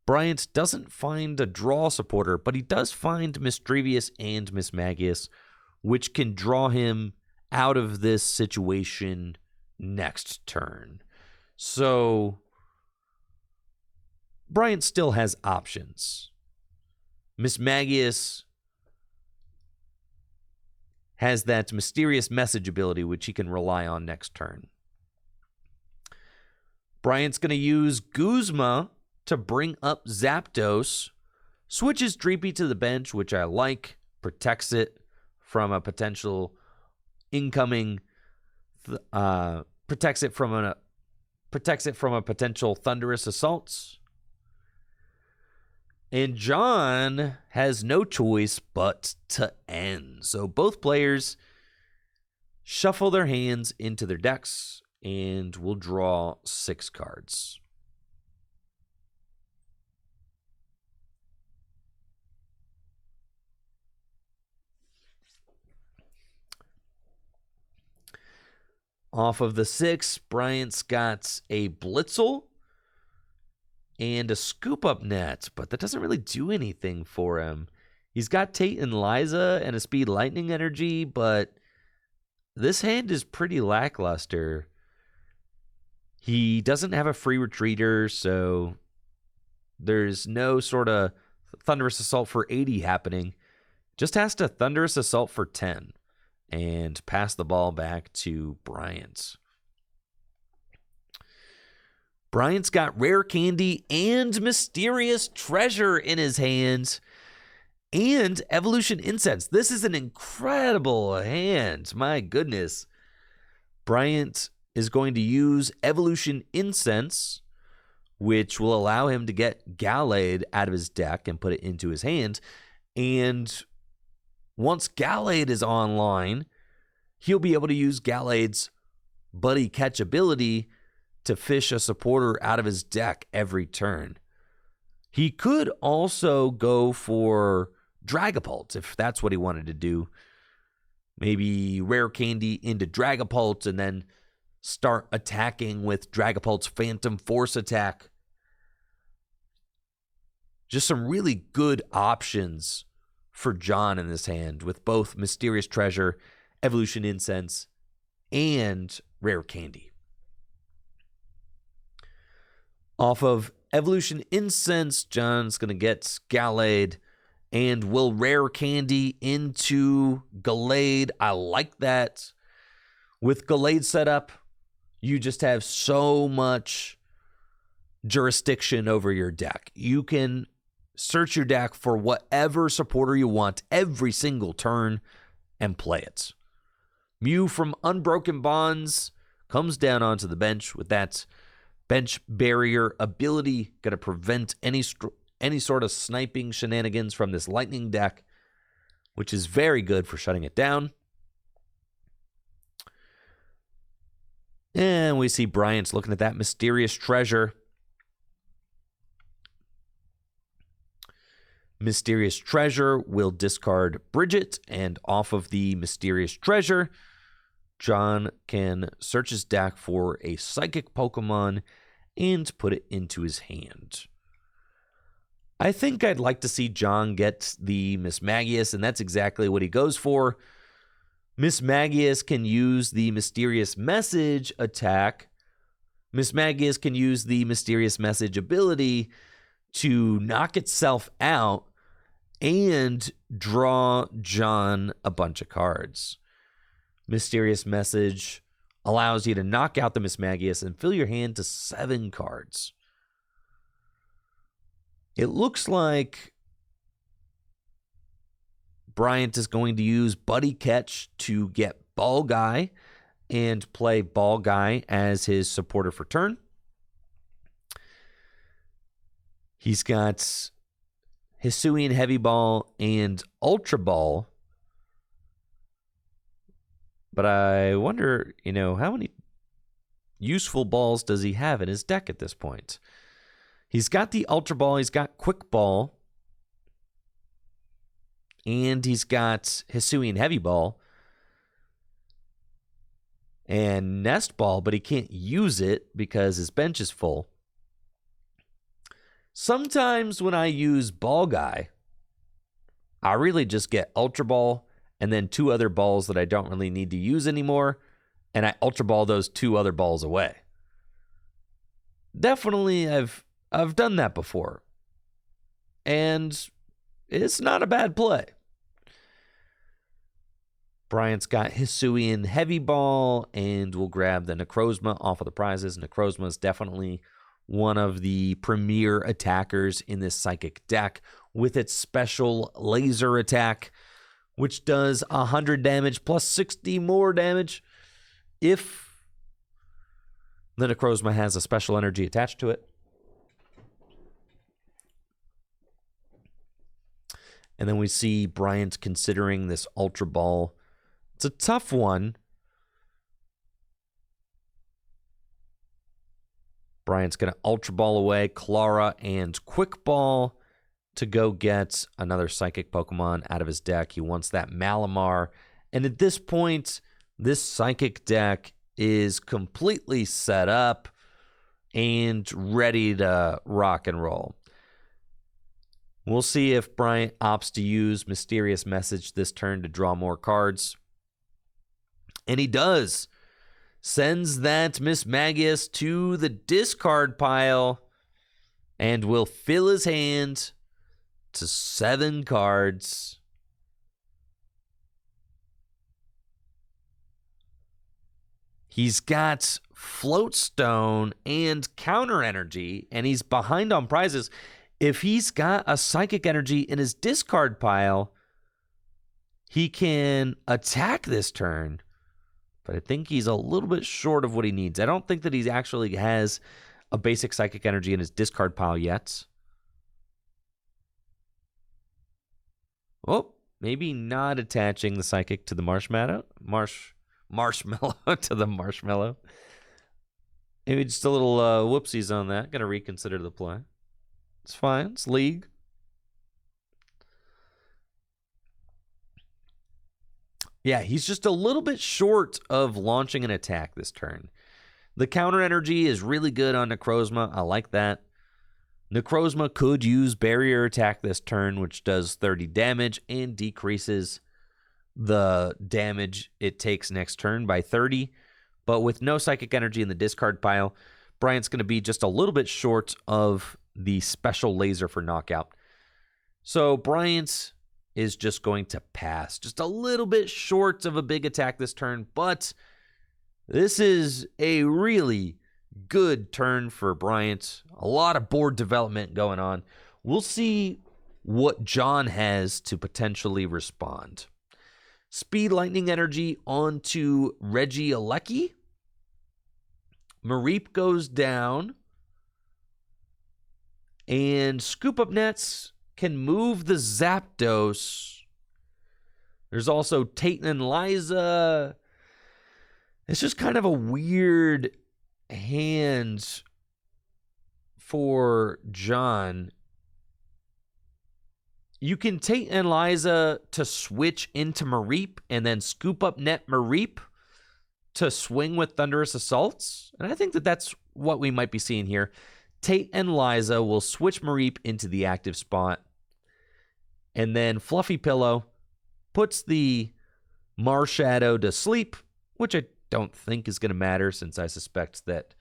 Bryant doesn't find a draw supporter, but he does find Misdrevious and Mismagius, which can draw him out of this situation next turn. So Bryant still has options. Mismagius has that mysterious message ability, which he can rely on next turn. Bryant's going to use Guzma to bring up Zapdos, switches Dreepy to the bench, which I like, protects it from a potential incoming, protects it from a potential thunderous assaults. And John has no choice but to end. So both players shuffle their hands into their decks and will draw 6 cards. Off of the 6, Bryant's got a Blitzel and a Scoop Up Net, but that doesn't really do anything for him. He's got Tate and Liza and a Speed Lightning Energy, but this hand is pretty lackluster. He doesn't have a free retreater, so there's no sort of Thunderous Assault for 80 happening. Just has to Thunderous Assault for 10 and pass the ball back to Bryant. Bryant's got Rare Candy and Mysterious Treasure in his hands and Evolution Incense. This is an incredible hand. My goodness. Bryant is going to use Evolution Incense, which will allow him to get Gallade out of his deck and put it into his hand. And once Gallade is online, he'll be able to use Gallade's Buddy Catch ability to fish a supporter out of his deck every turn. He could also go for Dragapult if that's what he wanted to do. Maybe Rare Candy into Dragapult and then start attacking with Dragapult's Phantom Force attack. Just some really good options for John in this hand with both Mysterious Treasure, Evolution Incense, and Rare Candy. Off of Evolution Incense, John's going to get Gallade and will Rare Candy into Gallade. I like that. With Gallade set up, you just have so much jurisdiction over your deck. You can search your deck for whatever supporter you want every single turn and play it. Mew from Unbroken Bonds comes down onto the bench with that bench barrier ability, going to prevent any sort of sniping shenanigans from this lightning deck, which is very good for shutting it down. And we see Bryant's looking at that Mysterious Treasure. Mysterious Treasure will discard Bridget, and off of the Mysterious Treasure, John can search his deck for a Psychic Pokemon and put it into his hand. I think I'd like to see John get the Mismagius, and that's exactly what he goes for. Mismagius can use the Mysterious Message attack. Mismagius can use the Mysterious Message ability to knock itself out and draw John a bunch of cards. Mysterious Message allows you to knock out the Mismagius and fill your hand to 7 cards. It looks like Bryant is going to use Buddy Catch to get Ball Guy and play Ball Guy as his supporter for turn. He's got Hisuian Heavy Ball and Ultra Ball. But I wonder, how many useful balls does he have in his deck at this point? He's got the Ultra Ball, he's got Quick Ball, and he's got Hisuian Heavy Ball and Nest Ball, but he can't use it because his bench is full. Sometimes when I use Ball Guy, I really just get Ultra Ball and then 2 other balls that I don't really need to use anymore, and I Ultra Ball those 2 other balls away. Definitely, I've done that before, and it's not a bad play. Bryant's got Hisuian Heavy Ball, and we'll grab the Necrozma off of the prizes. Necrozma is definitely one of the premier attackers in this Psychic deck with its special laser attack, which does 100 damage plus 60 more damage if the Necrozma has a special energy attached to it. And then we see Bryant considering this Ultra Ball. It's a tough one. Bryant's going to Ultra Ball away Clara and Quick Ball to go get another Psychic Pokemon out of his deck. He wants that Malamar. And at this point, this Psychic deck is completely set up and ready to rock and roll. We'll see if Bryant opts to use Mysterious Message this turn to draw more cards. And he does. Sends that Mismagius to the discard pile and will fill his hand to 7 cards. He's got Floatstone and Counter Energy, and he's behind on prizes. If he's got a Psychic Energy in his discard pile, he can attack this turn. But I think he's a little bit short of what he needs. I don't think that he actually has a basic Psychic Energy in his discard pile yet. Oh, maybe not attaching the Psychic to the Marshmallow to the Marshmallow. Maybe just a little whoopsies on that. Got to reconsider the play. It's fine. It's League. Yeah, he's just a little bit short of launching an attack this turn. The Counter Energy is really good on Necrozma. I like that. Necrozma could use Barrier Attack this turn, which does 30 damage and decreases the damage it takes next turn by 30. But with no Psychic Energy in the discard pile, Bryant's going to be just a little bit short of the special laser for knockout. So Bryant is just going to pass. Just a little bit short of a big attack this turn, but this is a really good turn for Bryant. A lot of board development going on. We'll see what John has to potentially respond. Speed Lightning Energy onto Regieleki. Mareep goes down. And Scoop Up Nets can move the Zapdos. There's also Tayton and Liza. It's just kind of a weird hand for John. You can Tayton and Liza to switch into Mareep and then Scoop Up Net Mareep to swing with Thunderous Assaults. And I think that that's what we might be seeing here. Tate and Liza will switch Mareep into the active spot. And then Fluffy Pillow puts the Marshadow to sleep, which I don't think is going to matter since I suspect that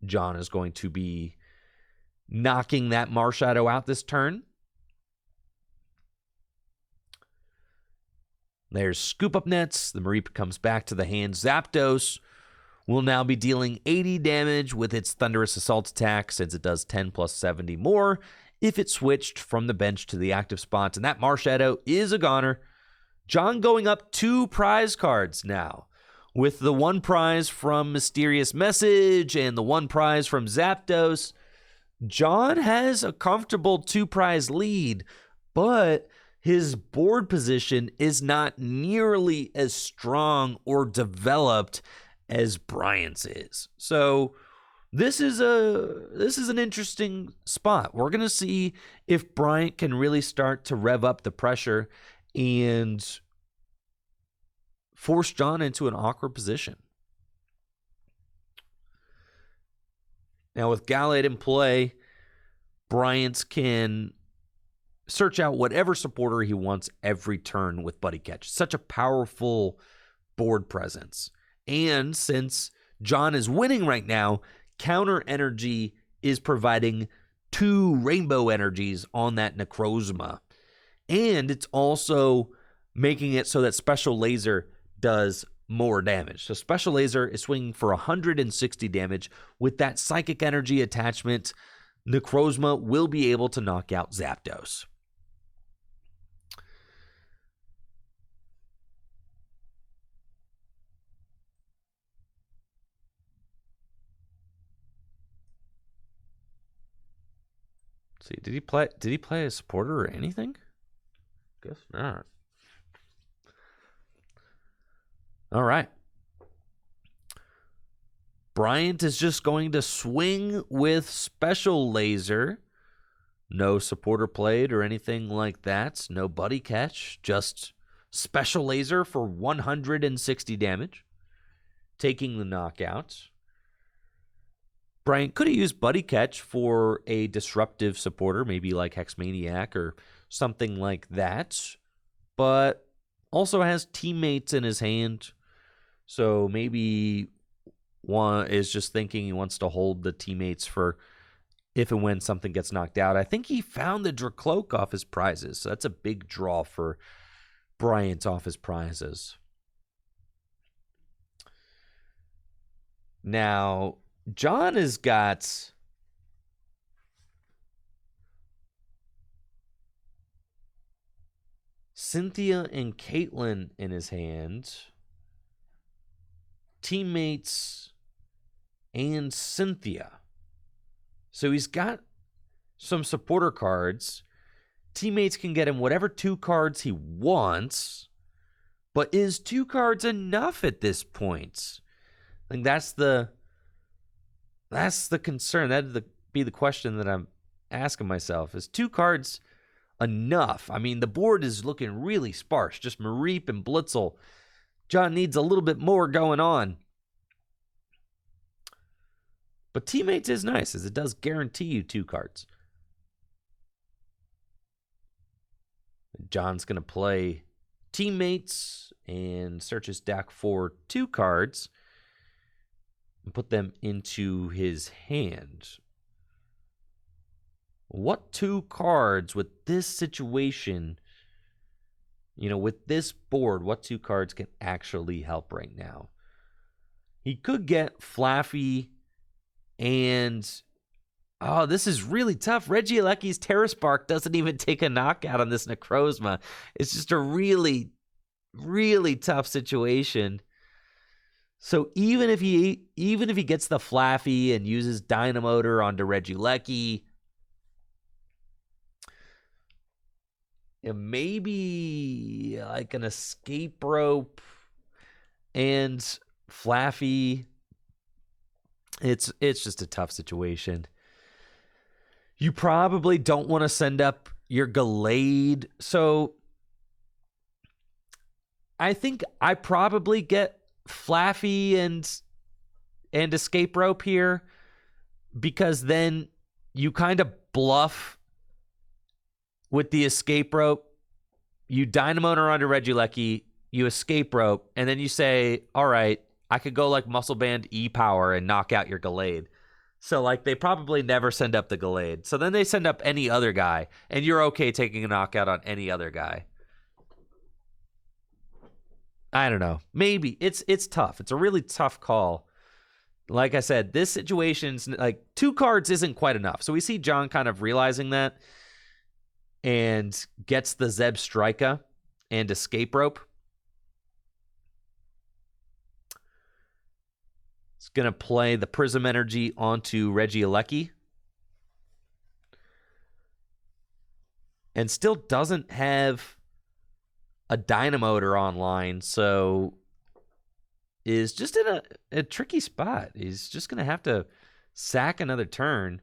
John is going to be knocking that Marshadow out this turn. There's Scoop Up Nets. The Mareep comes back to the hand. Zapdos will now be dealing 80 damage with its Thunderous Assault attack since it does 10 plus 70 more if it switched from the bench to the active spots. And that Marshadow is a goner. John going up 2 prize cards now with the 1 prize from Mysterious Message and the 1 prize from Zapdos. John has a comfortable 2 prize lead, but his board position is not nearly as strong or developed as Bryant's is. So this is an interesting spot. We're going to see if Bryant can really start to rev up the pressure and force John into an awkward position. Now with Gallade in play, Bryant can search out whatever supporter he wants every turn with Buddy Catch. Such a powerful board presence. And since John is winning right now, counter energy is providing 2 rainbow energies on that Necrozma. And it's also making it so that Special Laser does more damage. So Special Laser is swinging for 160 damage. With that Psychic Energy attachment, Necrozma will be able to knock out Zapdos. See, did he play a supporter or anything? Guess not. All right. Bryant is just going to swing with Special Laser. No supporter played or anything like that. No Buddy Catch. Just Special Laser for 160 damage. Taking the knockout. Bryant could have used Buddy Catch for a disruptive supporter, maybe like Hexmaniac or something like that, but also has teammates in his hand, so maybe one is just thinking he wants to hold the teammates for if and when something gets knocked out. I think he found the Dracloak off his prizes, so that's a big draw for Bryant off his prizes. Now, John has got Cynthia and Caitlin in his hand, teammates and Cynthia. So he's got some supporter cards. Teammates can get him whatever 2 cards he wants, but is 2 cards enough at this point? I think that's the concern. That'd be the question that I'm asking myself. Is 2 cards enough? I mean, the board is looking really sparse. Just Mareep and Blitzel. John needs a little bit more going on. But Teammates is nice, as it does guarantee you 2 cards. John's going to play Teammates and search his deck for 2 cards and put them into his hand. What 2 cards with this situation, with this board, what 2 cards can actually help right now? He could get Flaffy and, this is really tough. Regieleki's Terra Spark doesn't even take a knockout on this Necrozma. It's just a really, really tough situation. So even if he gets the Flaffy and uses Dynamotor onto Regieleki, maybe like an Escape Rope and Flaffy, it's just a tough situation. You probably don't want to send up your Gallade. So I think I probably get Flaffy and Escape Rope here, because then you kind of bluff with the Escape Rope. You Dynamotor onto Regieleki, you Escape Rope, and then you say, all right, I could go like Muscle Band E-Power and knock out your Gallade. So like they probably never send up the Gallade. So then they send up any other guy, and you're okay taking a knockout on any other guy. I don't know. Maybe. It's tough. It's a really tough call. Like I said, this situation's like 2 cards isn't quite enough. So we see John kind of realizing that and gets the Zeb Strika and Escape Rope. It's going to play the Prism Energy onto Regieleki. And still doesn't have a Dynamotor online, so is just in a tricky spot. He's just going to have to sack another turn.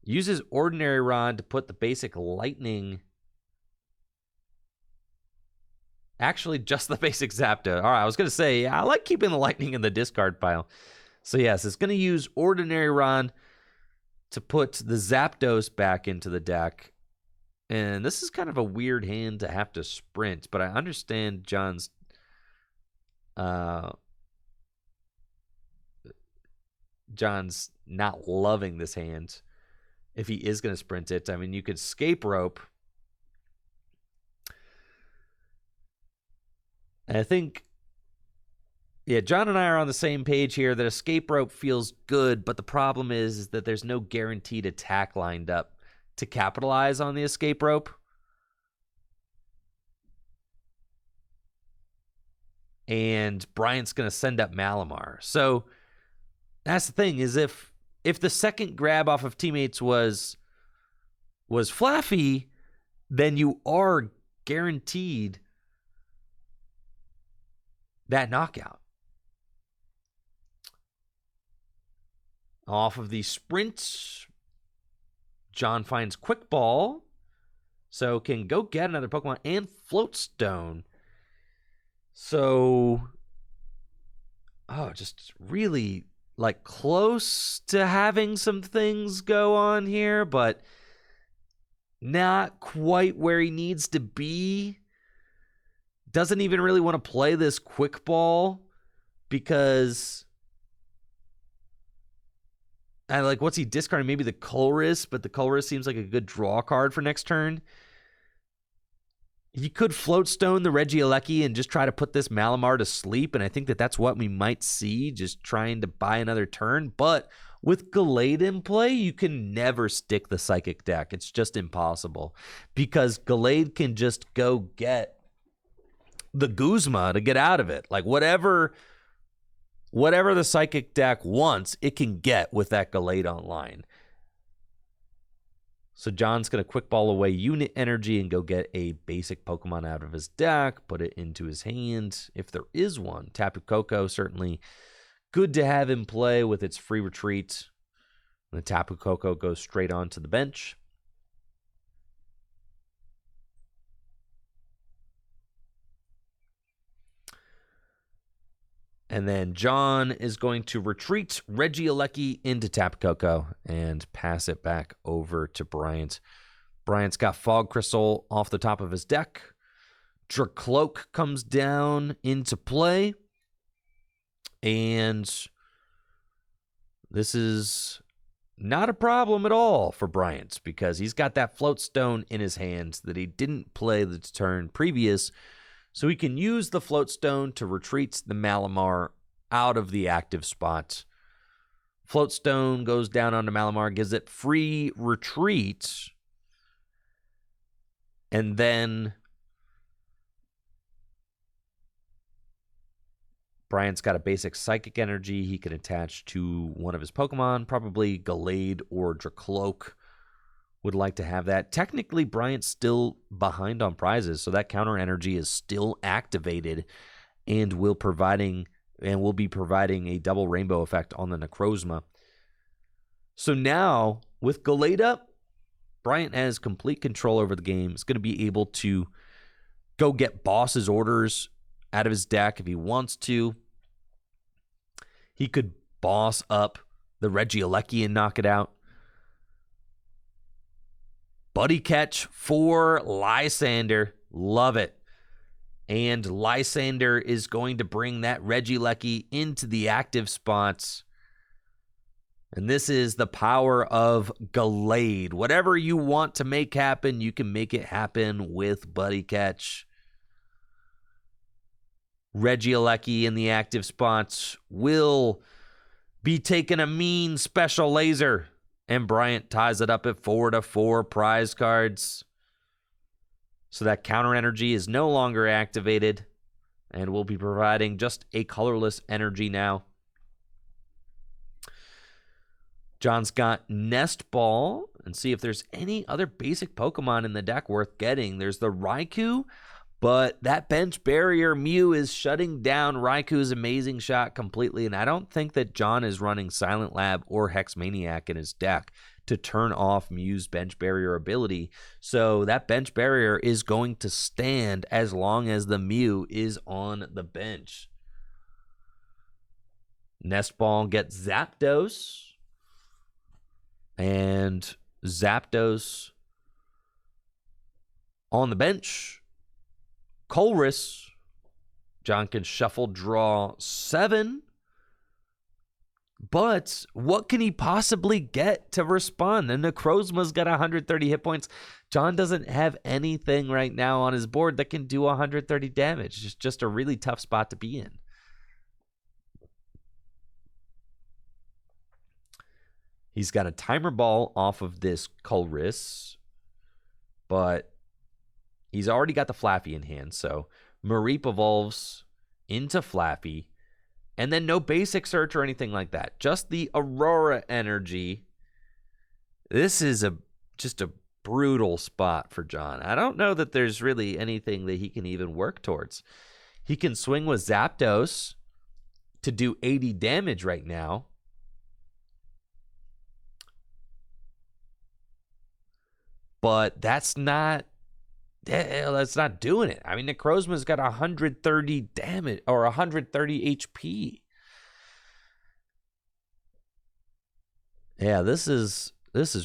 Uses Ordinary Rod to put the basic Lightning. Actually, just the basic Zapdos. All right, I was going to say, I like keeping the Lightning in the discard pile. So yes, it's going to use Ordinary Rod to put the Zapdos back into the deck. And this is kind of a weird hand to have to sprint, but I understand John's not loving this hand if he is going to sprint it. I mean, you could escape rope. And I think, yeah, John and I are on the same page here that escape rope feels good, but the problem is that there's no guaranteed attack lined up to capitalize on the escape rope. And Bryant's going to send up Malamar. So that's the thing, is if the second grab off of teammates was Flaffy, then you are guaranteed that knockout. Off of the sprint, John finds Quick Ball, so can go get another Pokemon and Float Stone. So, just really like close to having some things go on here, but not quite where he needs to be. Doesn't even really want to play this Quick Ball because what's he discarding? Maybe the Colorless, but the Colorless seems like a good draw card for next turn. He could Float Stone the Regieleki and just try to put this Malamar to sleep, and I think that that's what we might see, just trying to buy another turn. But with Gallade in play, you can never stick the Psychic deck. It's just impossible because Gallade can just go get the Guzma to get out of it. Like whatever the Psychic deck wants, it can get with that Gallade online. So John's going to Quick Ball away Unit Energy and go get a basic Pokemon out of his deck, put it into his hand, if there is one. Tapu Koko, certainly good to have in play with its free retreat. The Tapu Koko goes straight onto the bench. And then John is going to retreat Regieleki into Tapu Koko and pass it back over to Bryant. Bryant's got Fog Crystal off the top of his deck. Dracloak comes down into play. And this is not a problem at all for Bryant because he's got that Float Stone in his hand that he didn't play the turn previous. So he can use the Float Stone to retreat the Malamar out of the active spot. Float Stone goes down onto Malamar, gives it free retreat. And then Bryant's got a basic Psychic Energy he can attach to one of his Pokemon, probably Gallade or Dracloak. Would like to have that. Technically, Bryant's still behind on prizes, so that counter energy is still activated and will be providing a double rainbow effect on the Necrozma. So now, with Gallade up, Bryant has complete control over the game. He's going to be able to go get Boss's Orders out of his deck if he wants to. He could boss up the Regieleki and knock it out. Buddy Catch for Lysander. Love it. And Lysander is going to bring that Regieleki into the active spots. And this is the power of Gallade. Whatever you want to make happen, you can make it happen with Buddy Catch. Regieleki in the active spots will be taking a mean special laser. And Bryant ties it up at 4-4 prize cards. So that counter energy is no longer activated. And we'll be providing just a colorless energy now. John's got Nest Ball. And see if there's any other basic Pokemon in the deck worth getting. There's the Raikou. But that bench barrier Mew is shutting down Raikou's amazing shot completely. And I don't think that John is running Silent Lab or Hex Maniac in his deck to turn off Mew's bench barrier ability. So that bench barrier is going to stand as long as the Mew is on the bench. Nest Ball gets Zapdos. And Zapdos on the bench. Colorless. John can shuffle draw 7. But what can he possibly get to respond? And Necrozma's got 130 hit points. John doesn't have anything right now on his board that can do 130 damage. It's just a really tough spot to be in. He's got a timer ball off of this Colorless, but he's already got the Flappy in hand. So Mareep evolves into Flappy. And then no basic search or anything like that. Just the Aurora energy. This is just a brutal spot for John. I don't know that there's really anything that he can even work towards. He can swing with Zapdos to do 80 damage right now. But that's not doing it. I mean, Necrozma's got 130 damage or 130 HP. Yeah, this is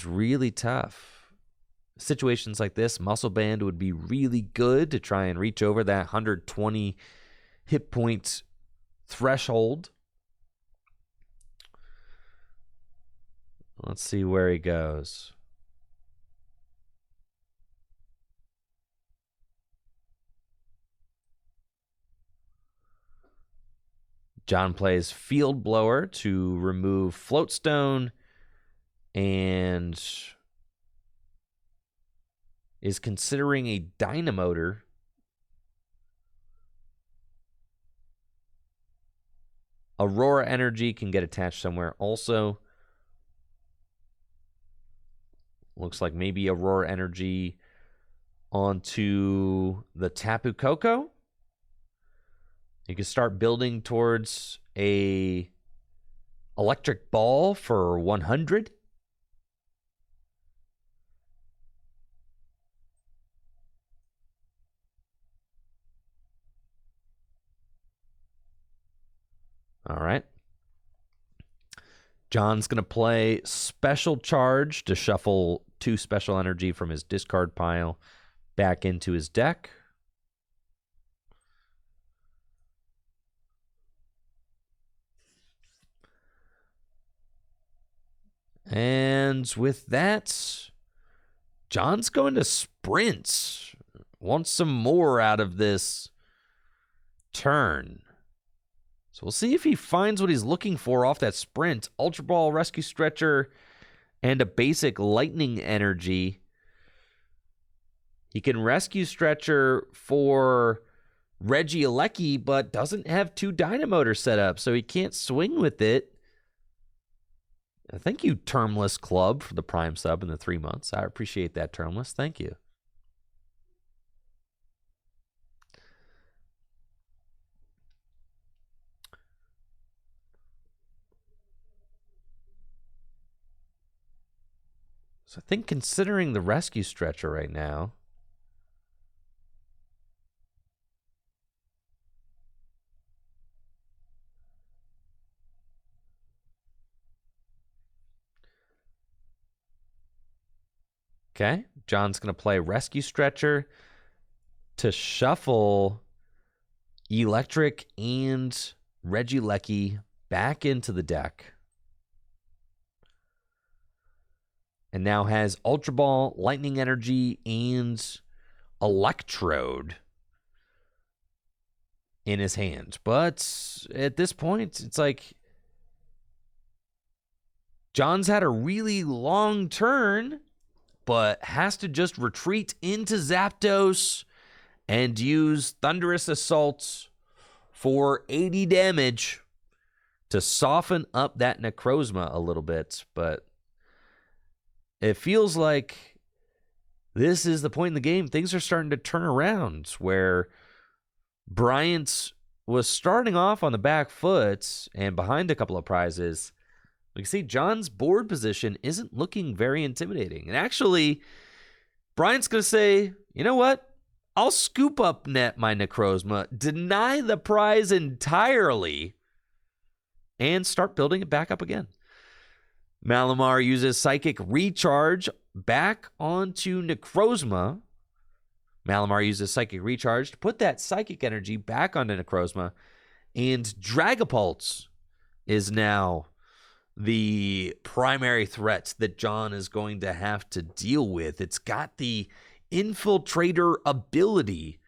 really tough. Situations like this, Muscle Band would be really good to try and reach over that 120 hit point threshold. Let's see where he goes. John plays Field Blower to remove Floatstone and is considering a Dynamotor. Aurora Energy can get attached somewhere also. Looks like maybe Aurora Energy onto the Tapu Koko. You can start building towards a electric ball for 100. All right. John's going to play Special Charge to shuffle 2 special energy from his discard pile back into his deck. And with that, John's going to sprint. Wants some more out of this turn. So we'll see if he finds what he's looking for off that sprint. Ultra Ball, Rescue Stretcher, and a basic Lightning Energy. He can Rescue Stretcher for Regieleki, but doesn't have 2 Dynamotor set up, so he can't swing with it. Thank you, Termless Club, for the Prime sub in the 3 months. I appreciate that, Termless. Thank you. So I think considering the Rescue Stretcher right now, okay, John's going to play Rescue Stretcher to shuffle Electric and Regieleki back into the deck. And now has Ultra Ball, Lightning Energy, and Electrode in his hand. But at this point, it's like John's had a really long turn, but has to just retreat into Zapdos and use Thunderous Assault for 80 damage to soften up that Necrozma a little bit. But it feels like this is the point in the game. Things are starting to turn around where Bryant was starting off on the back foot and behind a couple of prizes. You can see John's board position isn't looking very intimidating. And actually, Bryant's going to say, you know what? I'll scoop up net my Necrozma, deny the prize entirely, and start building it back up again. Malamar uses Psychic Recharge back onto Necrozma. Malamar uses Psychic Recharge to put that Psychic energy back onto Necrozma. And Dragapult is now the primary threat that John is going to have to deal with. It's got the Infiltrator ability,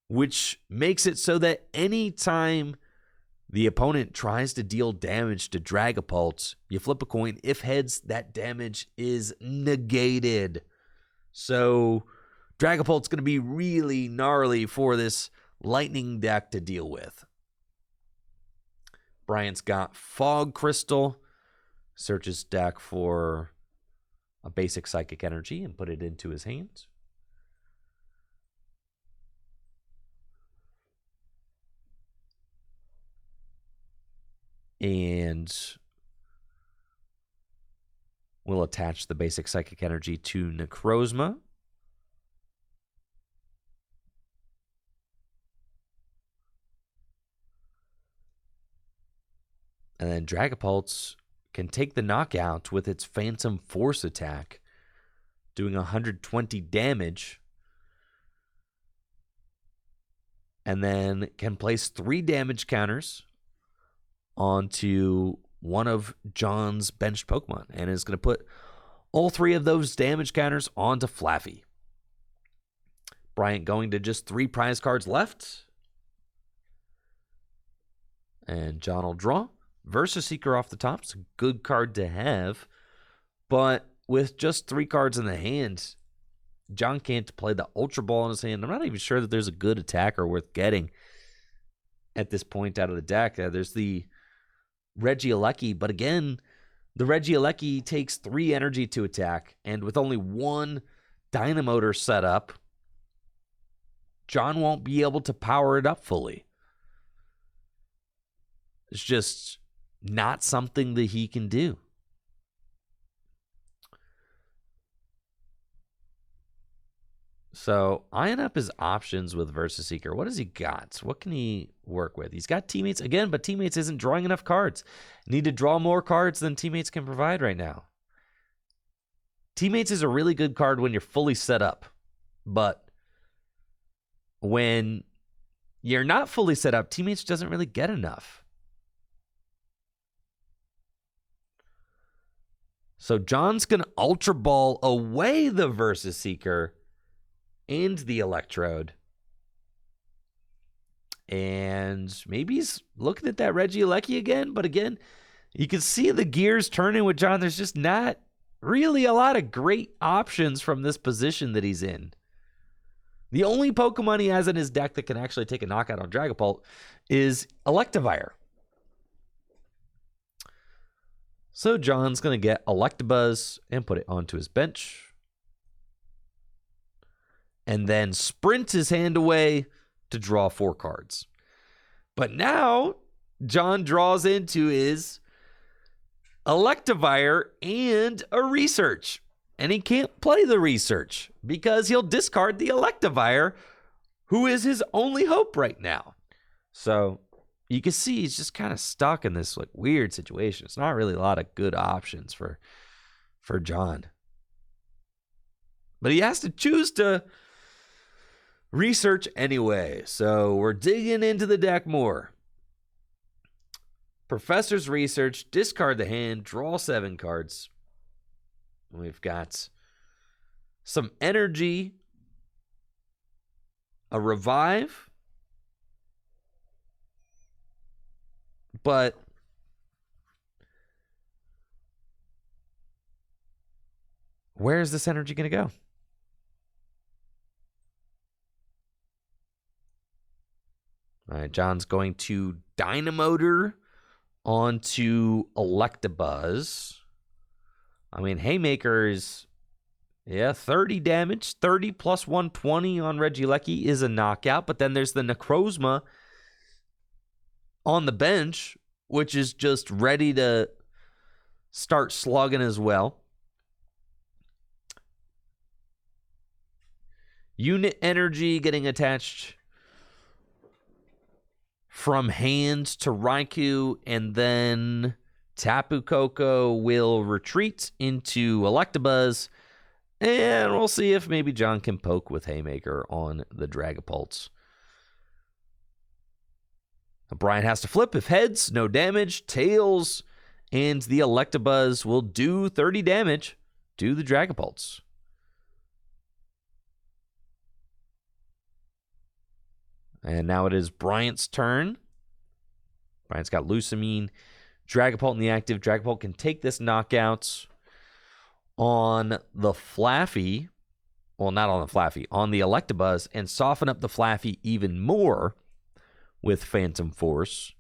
which makes it so that anytime the opponent tries to deal damage to Dragapult, you flip a coin. If heads, that damage is negated. So Dragapult's going to be really gnarly for this Lightning deck to deal with. Bryant's got Fog Crystal. Searches deck for a basic Psychic Energy and put it into his hands. And we'll attach the basic Psychic Energy to Necrozma. And then Dragapult can take the knockout with its Phantom Force attack, doing 120 damage. And then can place 3 damage counters onto one of John's benched Pokemon. And is going to put all 3 of those damage counters onto Flaffy. Bryant going to just 3 prize cards left. And John will draw. Versus Seeker off the top. It's a good card to have. But with just 3 cards in the hand, John can't play the Ultra Ball in his hand. I'm not even sure that there's a good attacker worth getting at this point out of the deck. There's the Regieleki, but again, the Regieleki takes 3 energy to attack, and with only 1 Dynamotor set up, John won't be able to power it up fully. It's just not something that he can do. So, eyeing up his options with Versus Seeker. What has he got? What can he work with? He's got Teammates again, but Teammates isn't drawing enough cards. Need to draw more cards than Teammates can provide right now. Teammates is a really good card when you're fully set up. But when you're not fully set up, Teammates doesn't really get enough. So John's going to Ultra Ball away the Versus Seeker and the Electrode. And maybe he's looking at that Regieleki again. But again, you can see the gears turning with John. There's just not really a lot of great options from this position that he's in. The only Pokemon he has in his deck that can actually take a knockout on Dragapult is Electivire. So John's going to get Electabuzz and put it onto his bench. And then sprint his hand away to draw 4 cards. But now John draws into his Electivire and a Research. And he can't play the Research because he'll discard the Electivire, who is his only hope right now. So you can see he's just kind of stuck in this like weird situation. It's not really a lot of good options for John. But he has to choose to Research anyway. So we're digging into the deck more. Professor's Research, discard the hand, draw 7 cards. We've got some energy, a revive, but where is this energy going to go? All right, John's going to Dynamotor onto Electabuzz. I mean, Haymaker is, 30 damage. 30 plus 120 on Regieleki is a knockout. But then there's the Necrozma on the bench, which is just ready to start slugging as well. Unit energy getting attached from hand to Raikou, and then Tapu Koko will retreat into Electabuzz, and we'll see if maybe John can poke with Haymaker on the Dragapults. Brian has to flip. If heads, no damage. Tails, and the Electabuzz will do 30 damage to the Dragapults. And now it is Bryant's turn. Bryant's got Lucamine, Dragapult in the active. Dragapult can take this knockout on the Flaffy. Well, not on the Flaffy, on the Electabuzz, and soften up the Flaffy even more with Phantom Force.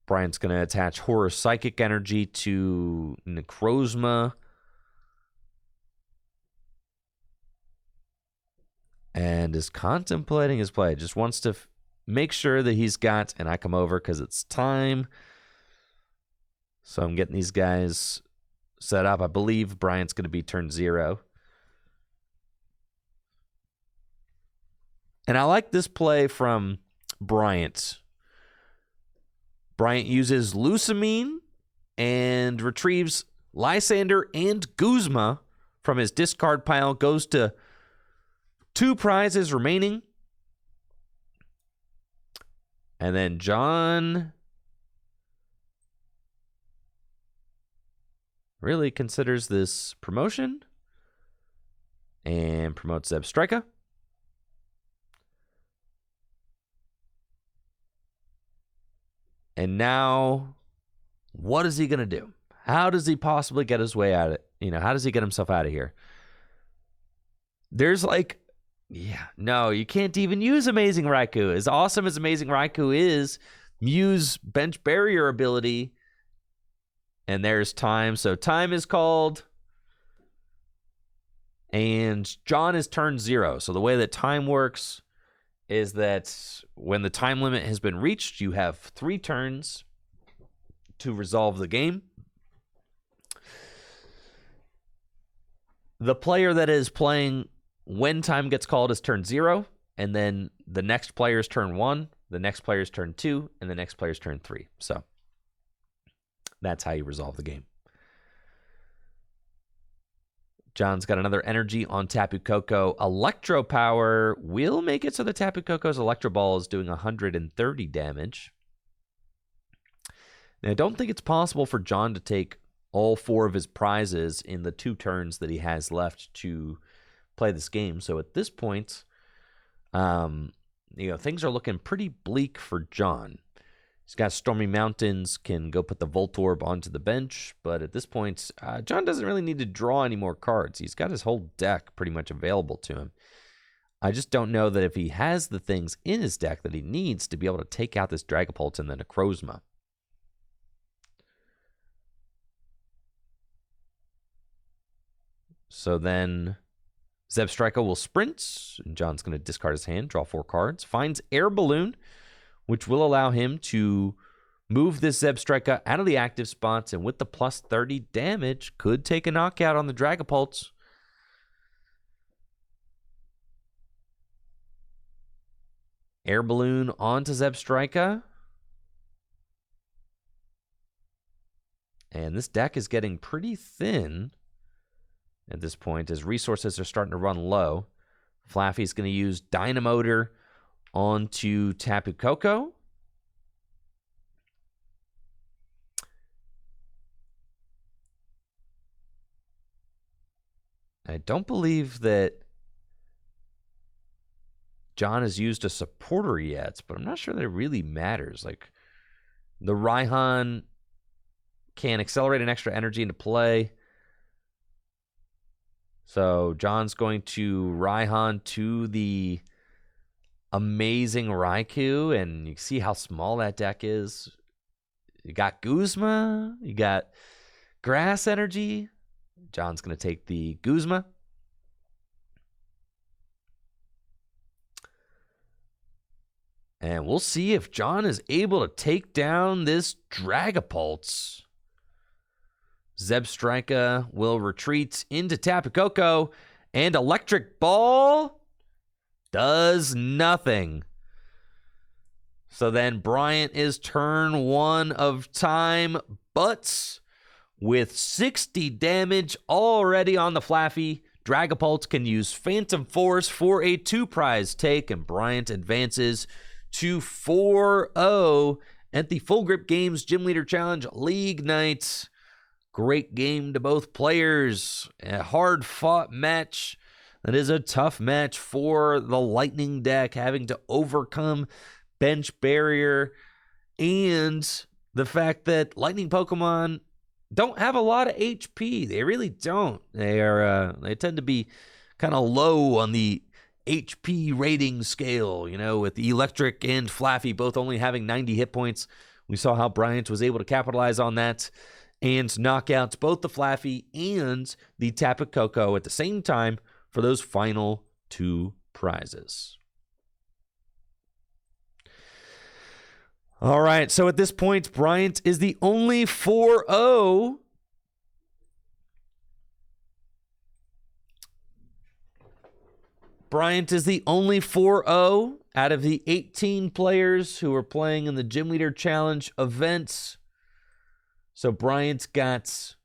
Bryant's going to attach Horror Psychic Energy to Necrozma. And is contemplating his play. Just wants to make sure that he's got, and I come over because it's time. So I'm getting these guys set up. I believe Bryant's going to be turn 0. And I like this play from Bryant. Bryant uses Lucamine and retrieves Lysander and Guzma from his discard pile. Goes to 2 prizes remaining. And then John really considers this promotion and promotes Zebstrika. And now, what is he going to do? How does he possibly get his way out of it? How does he get himself out of here? There's no, you can't even use Amazing Raikou. As awesome as Amazing Raikou is, Mew's bench barrier ability, and there's time. So time is called, and John is turn 0. So the way that time works is that when the time limit has been reached, you have 3 turns to resolve the game. The player that is playing when time gets called is turn 0, and then the next player's turn 1, the next player's turn 2, and the next player's turn 3. So that's how you resolve the game. John's got another energy on Tapu Koko. Electro Power will make it so that Tapu Koko's Electro Ball is doing 130 damage. Now, I don't think it's possible for John to take all 4 of his prizes in the 2 turns that he has left to play this game. So at this point, things are looking pretty bleak for John. He's got Stormy Mountains, can go put the Voltorb onto the bench, but at this point, John doesn't really need to draw any more cards. He's got his whole deck pretty much available to him. I just don't know that if he has the things in his deck that he needs to be able to take out this Dragapult and then Necrozma. So then Zebstrika will sprint, and John's going to discard his hand, draw 4 cards, finds Air Balloon, which will allow him to move this Zebstrika out of the active spots, and with the plus 30 damage, could take a knockout on the Dragapults. Air Balloon onto Zebstrika. And this deck is getting pretty thin at this point, as resources are starting to run low. Flaffy's going to use Dynamotor onto Tapu Koko. I don't believe that John has used a supporter yet, but I'm not sure that it really matters. Like, the Raihan can accelerate an extra energy into play. So John's going to Raihan to the Amazing Raikou, and you see how small that deck is. You got Guzma, you got Grass Energy. John's going to take the Guzma. And we'll see if John is able to take down this Dragapults. Zebstrika will retreat into Tapu Koko, and Electric Ball does nothing. So then Bryant is turn 1 of time, but with 60 damage already on the Flaffy, Dragapult can use Phantom Force for a 2-prize take, and Bryant advances to 4-0 at the Full Grip Games Gym Leader Challenge League Night. Great game to both players. A hard-fought match. That is a tough match for the Lightning deck, having to overcome bench barrier and the fact that Lightning Pokemon don't have a lot of HP. They really don't. They tend to be kind of low on the HP rating scale, with the Electric and Flaffy both only having 90 hit points. We saw how Bryant was able to capitalize on that and knock out both the Flaffy and the Tapu Koko at the same time for those final 2 prizes. All right, so at this point, Bryant is the only 4-0. Bryant is the only 4-0 out of the 18 players who are playing in the Gym Leader Challenge events. So Bryant got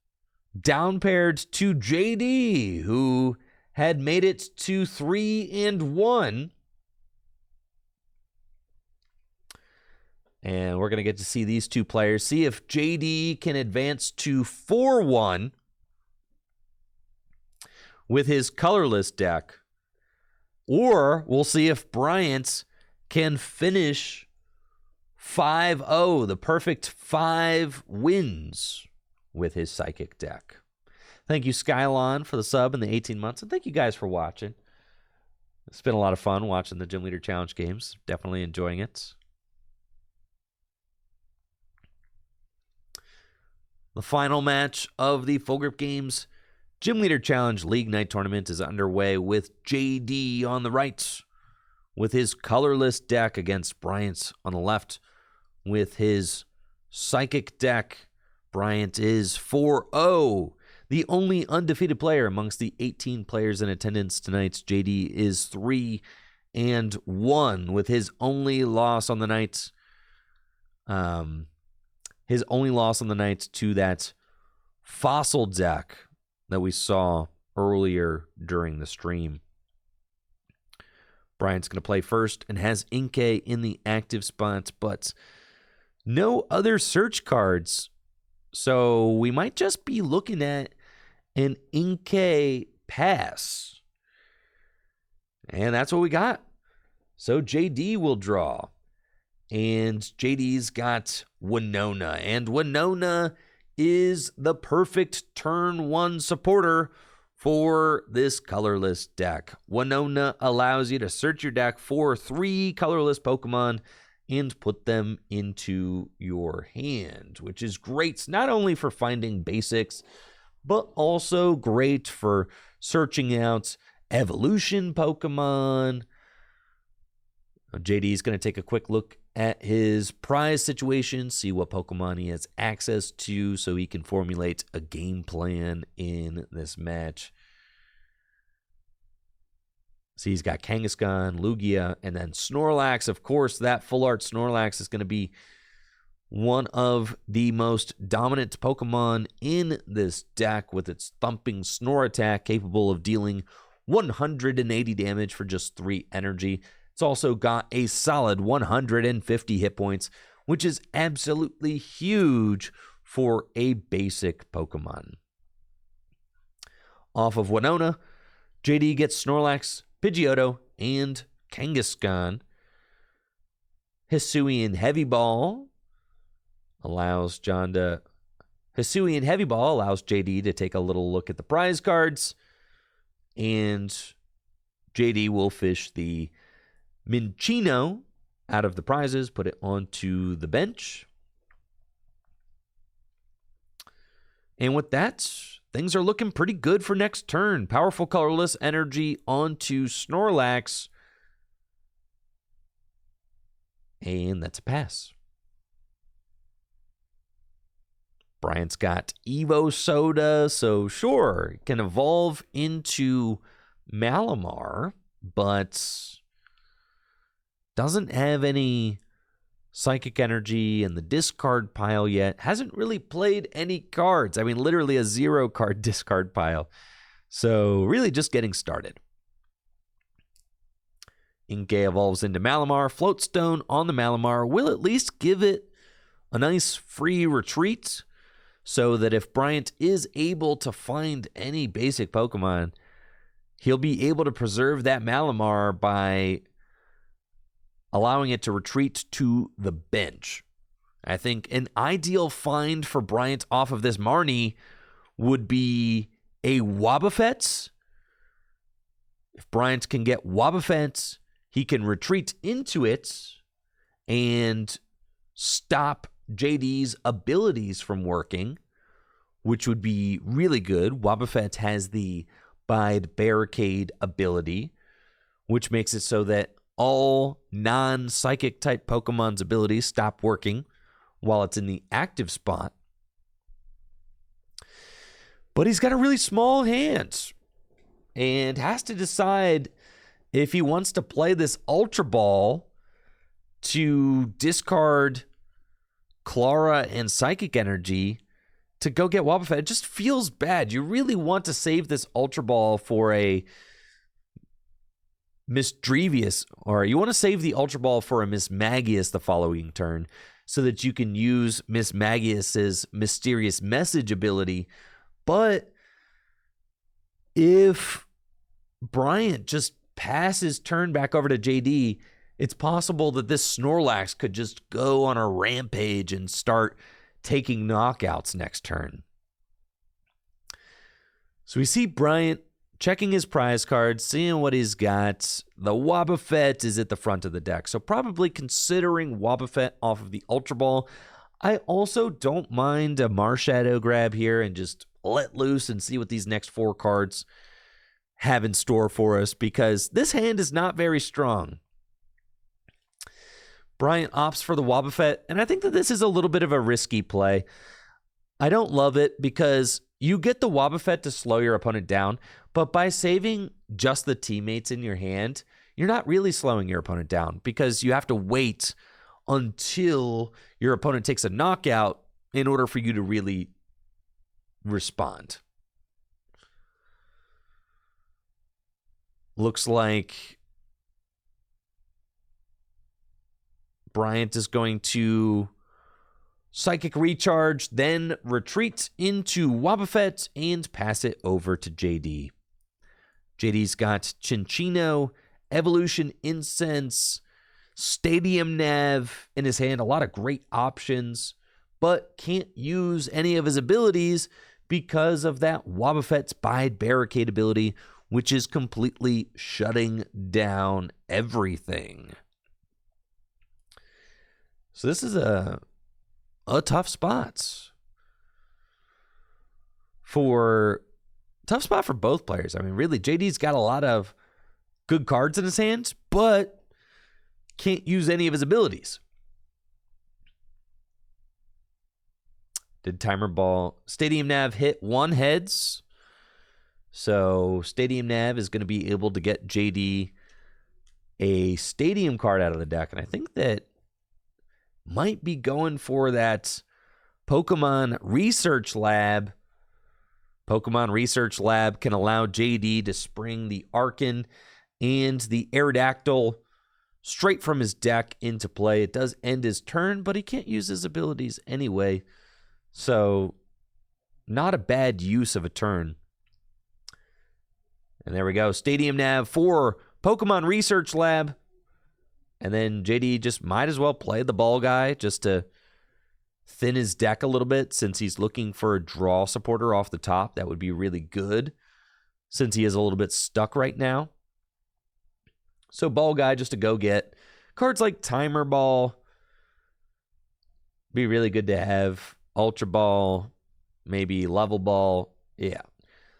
down paired to JD, who had made it to 3-1. And we're going to get to see these 2 players, see if JD can advance to 4-1 with his colorless deck. Or we'll see if Bryant can finish 5-0, the perfect 5 wins with his Psychic deck. Thank you, Skylon, for the sub and the 18 months. And thank you guys for watching. It's been a lot of fun watching the Gym Leader Challenge games. Definitely enjoying it. The final match of the Full Grip Games Gym Leader Challenge League Night Tournament is underway with JD on the right with his colorless deck against Bryant on the left with his Psychic deck. Bryant is 4-0, the only undefeated player amongst the 18 players in attendance tonight. JD is 3-1 with his only loss on the night. His only loss on the night to that Fossil deck that we saw earlier during the stream. Bryant's going to play first and has Inkay in the active spot, but no other search cards. So we might just be looking at an Inkay pass. And that's what we got. So JD will draw. And JD's got Winona. And Winona is the perfect turn 1 supporter for this colorless deck. Winona allows you to search your deck for 3 colorless Pokemon and put them into your hand, which is great not only for finding basics, but also great for searching out evolution Pokemon. JD is going to take a quick look at his prize situation, see what Pokemon he has access to so he can formulate a game plan in this match. See, he's got Kangaskhan, Lugia, and then Snorlax. Of course, that full art Snorlax is going to be one of the most dominant Pokemon in this deck with its thumping Snore attack capable of dealing 180 damage for just 3 energy. It's also got a solid 150 hit points, which is absolutely huge for a basic Pokemon. Off of Winona, JD gets Snorlax, Pidgeotto, and Kangaskhan. Hisuian Heavy Ball allows JD to take a little look at the prize cards, and JD will fish the Minccino out of the prizes, put it onto the bench. And with that, things are looking pretty good for next turn. Powerful colorless energy onto Snorlax. And that's a pass. Bryant's got Evo Soda, so sure, it can evolve into Malamar, but doesn't have any Psychic Energy in the discard pile yet. Hasn't really played any cards. I mean, literally a 0-card discard pile. So really just getting started. Inkay evolves into Malamar. Floatstone on the Malamar will at least give it a nice free retreat so that if Bryant is able to find any basic Pokemon, he'll be able to preserve that Malamar by allowing it to retreat to the bench. I think an ideal find for Bryant off of this Marnie would be a Wobbuffet. If Bryant can get Wobbuffet, he can retreat into it and stop JD's abilities from working, which would be really good. Wobbuffet has the Bide Barricade ability, which makes it so that all non-psychic type Pokemon's abilities stop working while it's in the active spot. But he's got a really small hand and has to decide if he wants to play this Ultra Ball to discard Clara and Psychic Energy to go get Wobbuffet. It just feels bad. You really want to save this Ultra Ball for a Misdrevious, or you want to save the Ultra Ball for a Mismagius the following turn so that you can use Mismagius's Mysterious Message ability. But if Bryant just passes turn back over to JD, it's possible that this Snorlax could just go on a rampage and start taking knockouts next turn. So we see Bryant checking his prize cards, seeing what he's got. The Wobbuffet is at the front of the deck, so probably considering Wobbuffet off of the Ultra Ball. I also don't mind a Marshadow grab here and just let loose and see what these next 4 cards have in store for us, because this hand is not very strong. Bryant opts for the Wobbuffet, and I think that this is a little bit of a risky play. I don't love it because you get the Wobbuffet to slow your opponent down, but by saving just the teammates in your hand, you're not really slowing your opponent down because you have to wait until your opponent takes a knockout in order for you to really respond. Looks like Bryant is going to Psychic Recharge, then retreat into Wobbuffet and pass it over to JD. JD's got Chinchino, Evolution Incense, Stadium Nav in his hand. A lot of great options, but can't use any of his abilities because of that Wobbuffet's Bide Barricade ability, which is completely shutting down everything. So this is a tough spot for both players. I mean, really, JD's got a lot of good cards in his hands, but can't use any of his abilities. Did Timer Ball. Stadium Nav hit 1 heads. So Stadium Nav is going to be able to get JD a Stadium card out of the deck. And I think that might be going for that Pokemon Research Lab. Pokemon Research Lab can allow JD to spring the Arcan and the Aerodactyl straight from his deck into play. It does end his turn, but he can't use his abilities anyway. So, not a bad use of a turn. And there we go. Stadium Nav for Pokemon Research Lab. And then JD just might as well play the ball guy just to thin his deck a little bit, since he's looking for a draw supporter off the top. That would be really good since he is a little bit stuck right now. So ball guy just to go get. Cards like Timer Ball be really good to have. Ultra Ball, maybe Level Ball. Yeah,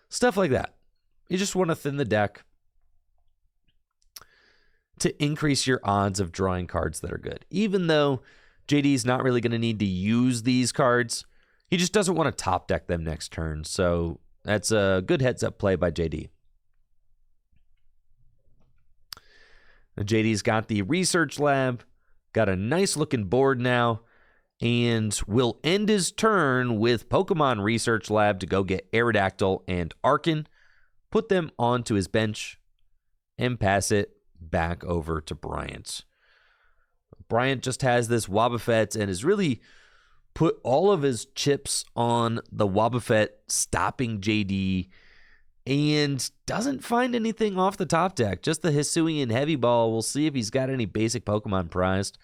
stuff like that. You just want to thin the deck to increase your odds of drawing cards that are good. Even though JD's not really going to need to use these cards, he just doesn't want to top deck them next turn. So that's a good heads up play by JD. JD's got the Research Lab, Got a nice looking board now, and will end his turn with Pokemon Research Lab to go get Aerodactyl and Arkin, put them onto his bench, and pass it back over to Bryant. Bryant just has this Wobbuffet and has really put all of his chips on the Wobbuffet stopping JD, and doesn't find anything off the top deck. Just the Hisuian Heavy Ball. We'll see if he's got any basic Pokemon prized.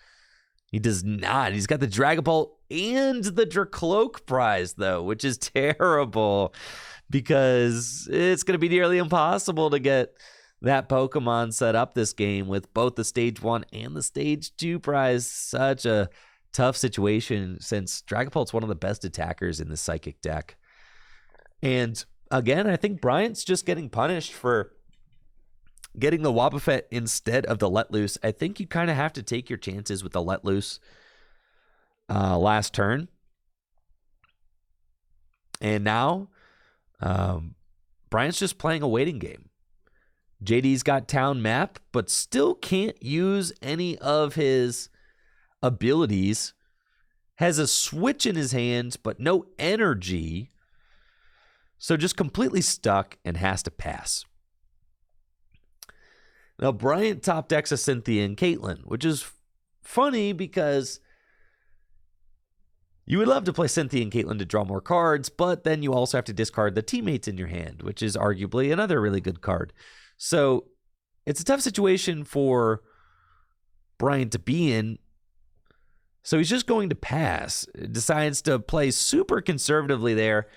He does not. He's got the Dragapult and the Dracloak prize, though, which is terrible because it's going to be nearly impossible to get that Pokemon set up this game with both the Stage 1 and the Stage 2 prize. Such a tough situation since Dragapult's one of the best attackers in the Psychic deck. And again, I think Bryant's just getting punished for getting the Wobbuffet instead of the Let Loose. I think you kind of have to take your chances with the Let Loose last turn. And now, Bryant's just playing a waiting game. JD's got Town Map, but still can't use any of his abilities. Has a switch in his hand, but no energy. So just completely stuck and has to pass. Now, Bryant top decks a Cynthia and Caitlyn, which is funny because you would love to play Cynthia and Caitlyn to draw more cards, but then you also have to discard the teammates in your hand, which is arguably another really good card. So it's a tough situation for Bryant to be in. So he's just going to pass. Decides to play super conservatively there.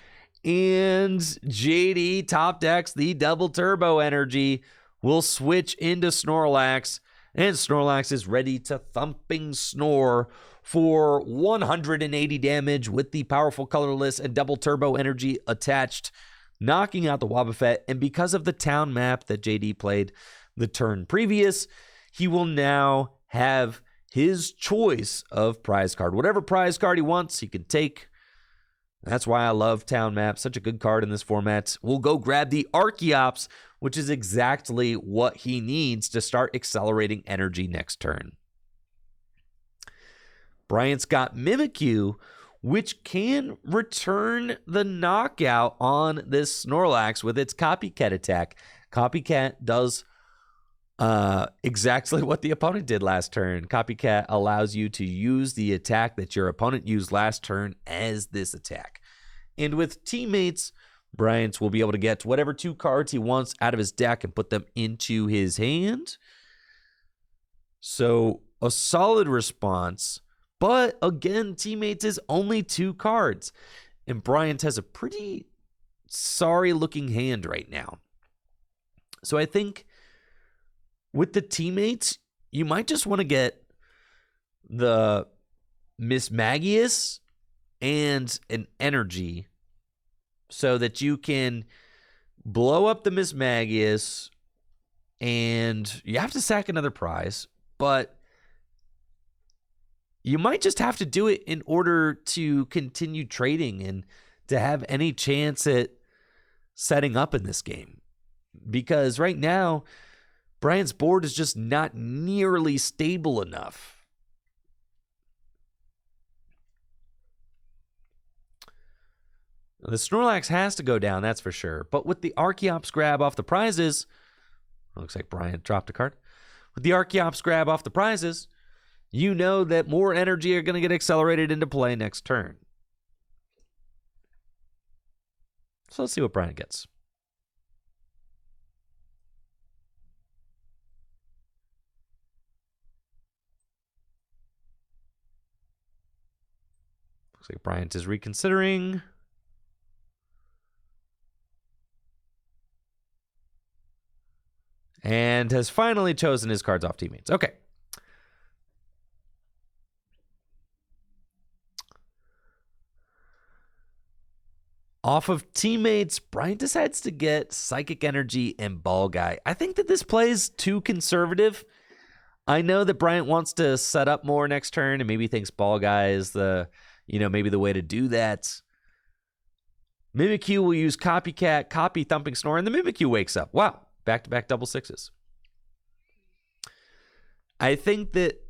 And JD top decks the double turbo energy. Will switch into Snorlax. And Snorlax is ready to thumping snore for 180 damage with the powerful colorless and double turbo energy attached, knocking out the Wobbuffet. And because of the town map that JD played the turn previous, he will now have his choice of prize card. Whatever prize card he wants, he can take. That's why I love Town Map. Such a good card in this format. We'll go grab the Archeops, which is exactly what he needs to start accelerating energy next turn. Bryant's got Mimikyu, which can return the knockout on this Snorlax with its Copycat attack. Copycat does exactly what the opponent did last turn. Copycat allows you to use the attack that your opponent used last turn as this attack. And with teammates, Bryant will be able to get whatever 2 cards he wants out of his deck and put them into his hand. So a solid response. But again, teammates is only 2 cards. And Bryant has a pretty sorry looking hand right now. So I think with the teammates, you might just want to get the Miss Magius and an energy so that you can blow up the Miss Magius, and you have to sack another prize, but you might just have to do it in order to continue trading and to have any chance at setting up in this game. Because right now, Bryant's board is just not nearly stable enough. The Snorlax has to go down, that's for sure. But with the Archeops grab off the prizes, looks like Bryant dropped a card. With the Archeops grab off the prizes, you know that more energy are going to get accelerated into play next turn. So let's see what Bryant gets. Looks like Bryant is reconsidering. And has finally chosen his cards off teammates. Okay. Off of teammates, Bryant decides to get Psychic Energy and Ball Guy. I think that this play is too conservative. I know that Bryant wants to set up more next turn and maybe thinks Ball Guy is maybe the way to do that. Mimikyu will use Copycat, Copy Thumping Snore, and the Mimikyu wakes up. Wow. Back-to-back double 6s. I think that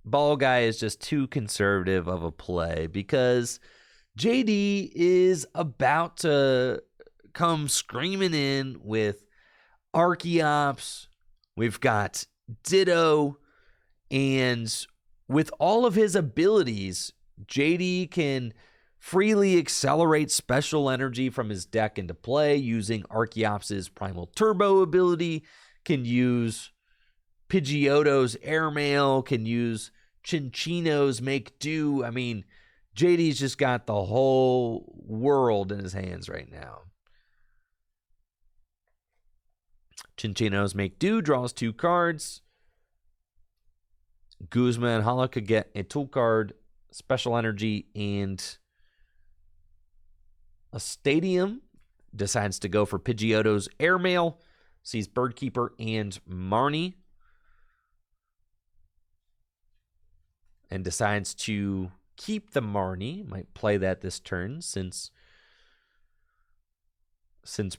Ball Guy is just too conservative of a play because JD is about to come screaming in with Archeops. We've got Ditto, and with all of his abilities, JD can freely accelerate special energy from his deck into play using Archeops' Primal Turbo ability, can use Pidgeotto's Airmail, can use Chinchino's Make Do. I mean, JD's just got the whole world in his hands right now. Chinchino's Make Do draws 2 cards. Guzma and Hala could get a tool card, special energy, and a stadium. Decides to go for Pidgeotto's Airmail. Sees Birdkeeper and Marnie. And decides to keep the Marnie. Might play that this turn since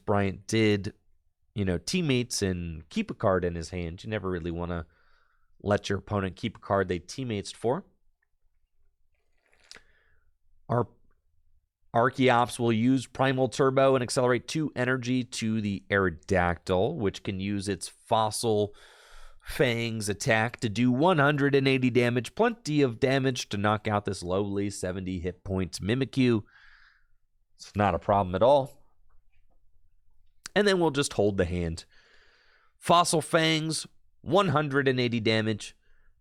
Bryant did, teammates and keep a card in his hand. You never really want to let your opponent keep a card they teammates for. Our Archeops will use Primal Turbo and accelerate 2 energy to the Aerodactyl, which can use its Fossil Fangs attack to do 180 damage. Plenty of damage to knock out this lowly 70 hit points Mimikyu. It's not a problem at all. And then we'll just hold the hand. Fossil Fangs, 180 damage.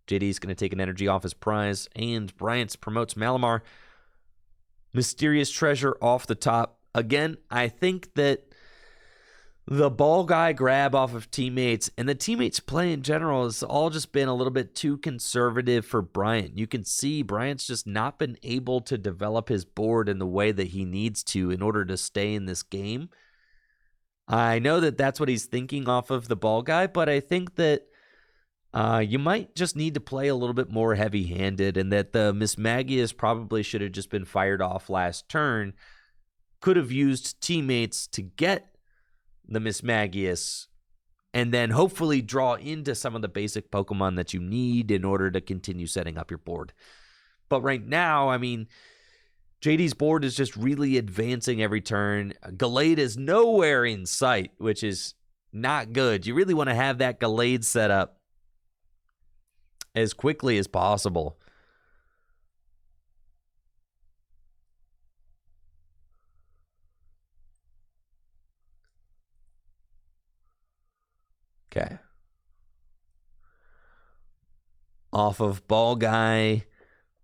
JD's going to take an energy off his prize. And Bryant's promotes Malamar. Mysterious Treasure off the top. Again, I think that the Ball Guy grab off of teammates and the teammates play in general has all just been a little bit too conservative for Bryant. You can see Bryant's just not been able to develop his board in the way that he needs to in order to stay in this game. I know that that's what he's thinking off of the Ball Guy, but I think that you might just need to play a little bit more heavy-handed, and that the Mismagius probably should have just been fired off last turn. Could have used teammates to get the Mismagius, and then hopefully draw into some of the basic Pokemon that you need in order to continue setting up your board. But right now, I mean, JD's board is just really advancing every turn. Gallade is nowhere in sight, which is not good. You really want to have that Gallade set up as quickly as possible. Okay. Off of Ball Guy,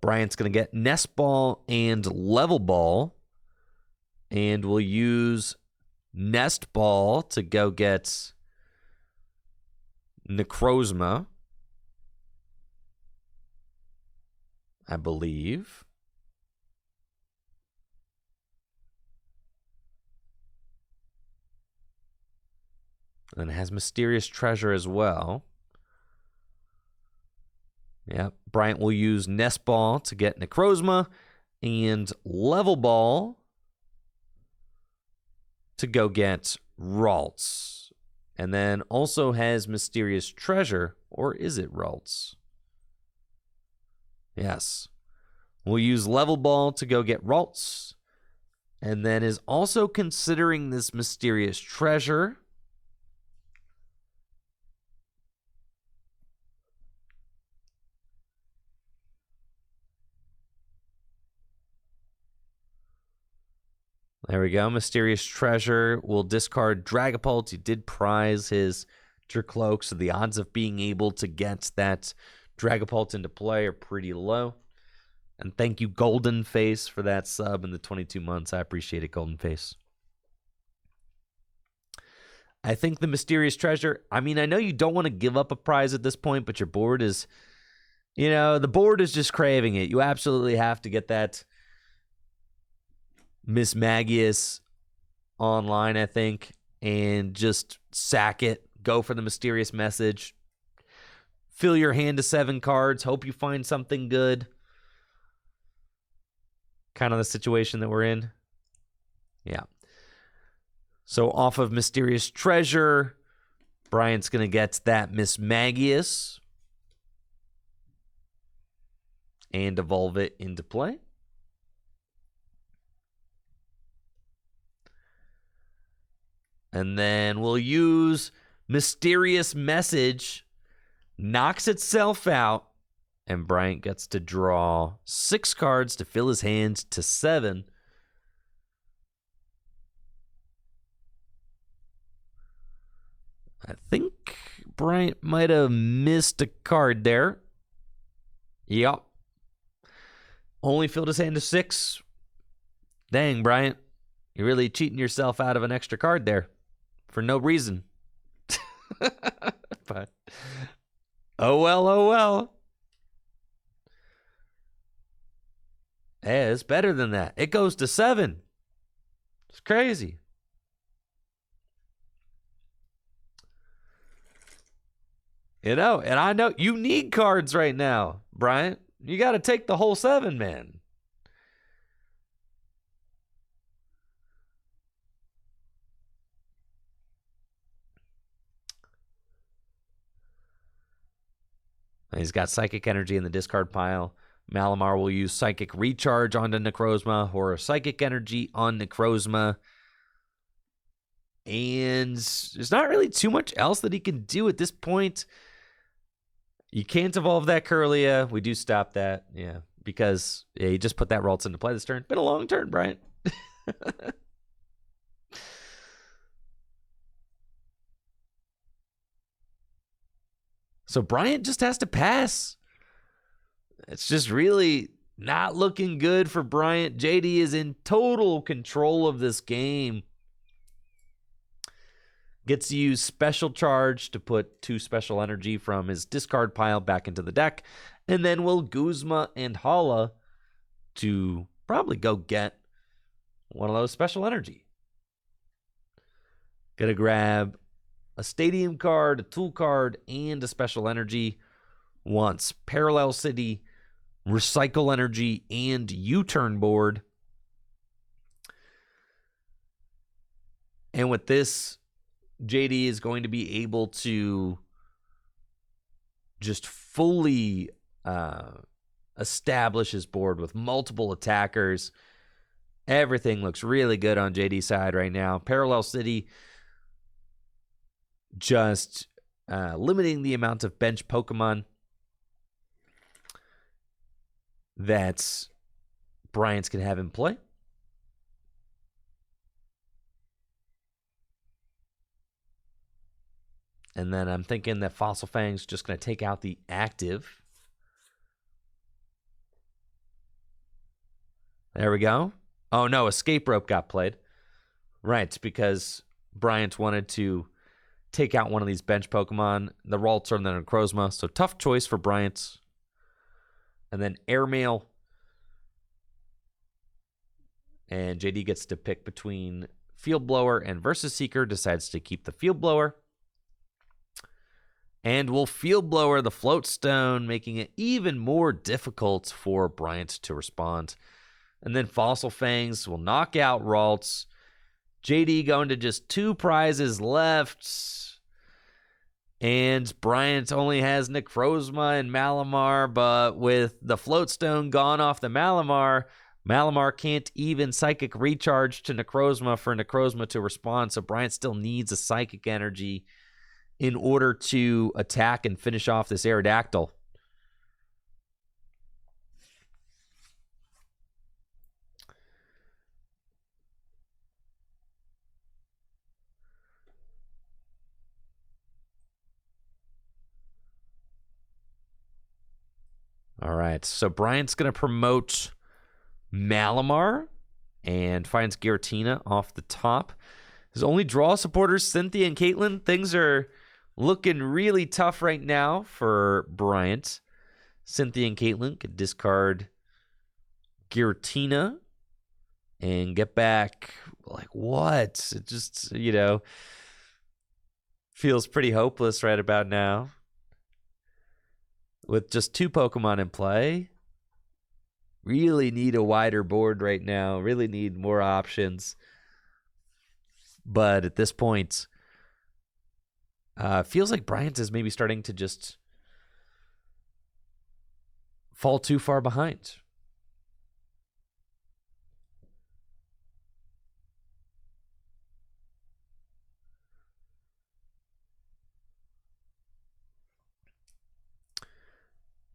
Bryant's going to get Nest Ball and Level Ball. And we'll use Nest Ball to go get Necrozma, I believe. And it has Mysterious Treasure as well. Yep. Bryant will use Nest Ball to get Necrozma and Level Ball to go get Ralts. And then also has Mysterious Treasure, or is it Ralts? Yes. We'll use Level Ball to go get Ralts. And then is also considering this Mysterious Treasure. There we go. Mysterious Treasure will discard Dragapult. He did prize his Jercloak, so the odds of being able to get that Dragapult into play are pretty low. And thank you, Golden Face, for that sub in the 22 months. I appreciate it, Golden Face. I think the Mysterious Treasure, I mean, I know you don't want to give up a prize at this point, but your board is, the board is just craving it. You absolutely have to get that Mismagius online, I think, and just sack it. Go for the Mysterious Message. Fill your hand to 7 cards. Hope you find something good. Kind of the situation that we're in. Yeah. So off of Mysterious Treasure, Bryant's going to get that Mismagius. and evolve it into play. And then we'll use Mysterious Message, knocks itself out, and Bryant gets to draw 6 cards to fill his hand to 7. I think Bryant might have missed a card there. Yup. Only filled his hand to 6. Dang, Bryant. You're really cheating yourself out of an extra card there for no reason. But, oh well, oh well. Hey, it's better than that. It goes to 7. It's crazy. You know, and I know you need cards right now, Bryant. You got to take the whole 7, man. He's got Psychic Energy in the discard pile. Malamar will use Psychic Recharge onto Necrozma or Psychic Energy on Necrozma. And there's not really too much else that he can do at this point. You can't evolve that Curlia. We do stop that, yeah, because he just put that Ralts into play this turn. Been a long turn, Bryant. So Bryant just has to pass. It's just really not looking good for Bryant. JD is in total control of this game. Gets to use Special Charge to put 2 Special Energy from his discard pile back into the deck. And then will Guzma and Hala to probably go get one of those Special Energy. Gonna grab a Stadium card, a Tool card, and a Special Energy. Once Parallel City, Recycle Energy, and U-Turn board. And with this, JD is going to be able to just fully establish his board with multiple attackers. Everything looks really good on JD's side right now. Parallel City just limiting the amount of bench Pokemon that Bryant's can have in play. And then I'm thinking that Fossil Fang's just going to take out the active. There we go. Oh, no, Escape Rope got played. Right, because Bryant wanted to take out one of these bench Pokemon. The Ralts are in the Necrozma, so tough choice for Bryant. And then Airmail. And JD gets to pick between Field Blower and Versus Seeker. Decides to keep the Field Blower. And will Field Blower the Float Stone, making it even more difficult for Bryant to respond. And then Fossil Fangs will knock out Ralts. JD going to just 2 prizes left. And Bryant only has Necrozma and Malamar, but with the Float Stone gone off the Malamar, Malamar can't even Psychic Recharge to Necrozma for Necrozma to respond, so Bryant still needs a Psychic Energy in order to attack and finish off this Aerodactyl. All right, so Bryant's going to promote Malamar and finds Giratina off the top. His only draw supporters, Cynthia and Caitlin. Things are looking really tough right now for Bryant. Cynthia and Caitlin could discard Giratina and get back, like, what? It just, feels pretty hopeless right about now. With just 2 Pokemon in play. Really need a wider board right now. Really need more options. But at this point, feels like Bryant is maybe starting to just fall too far behind.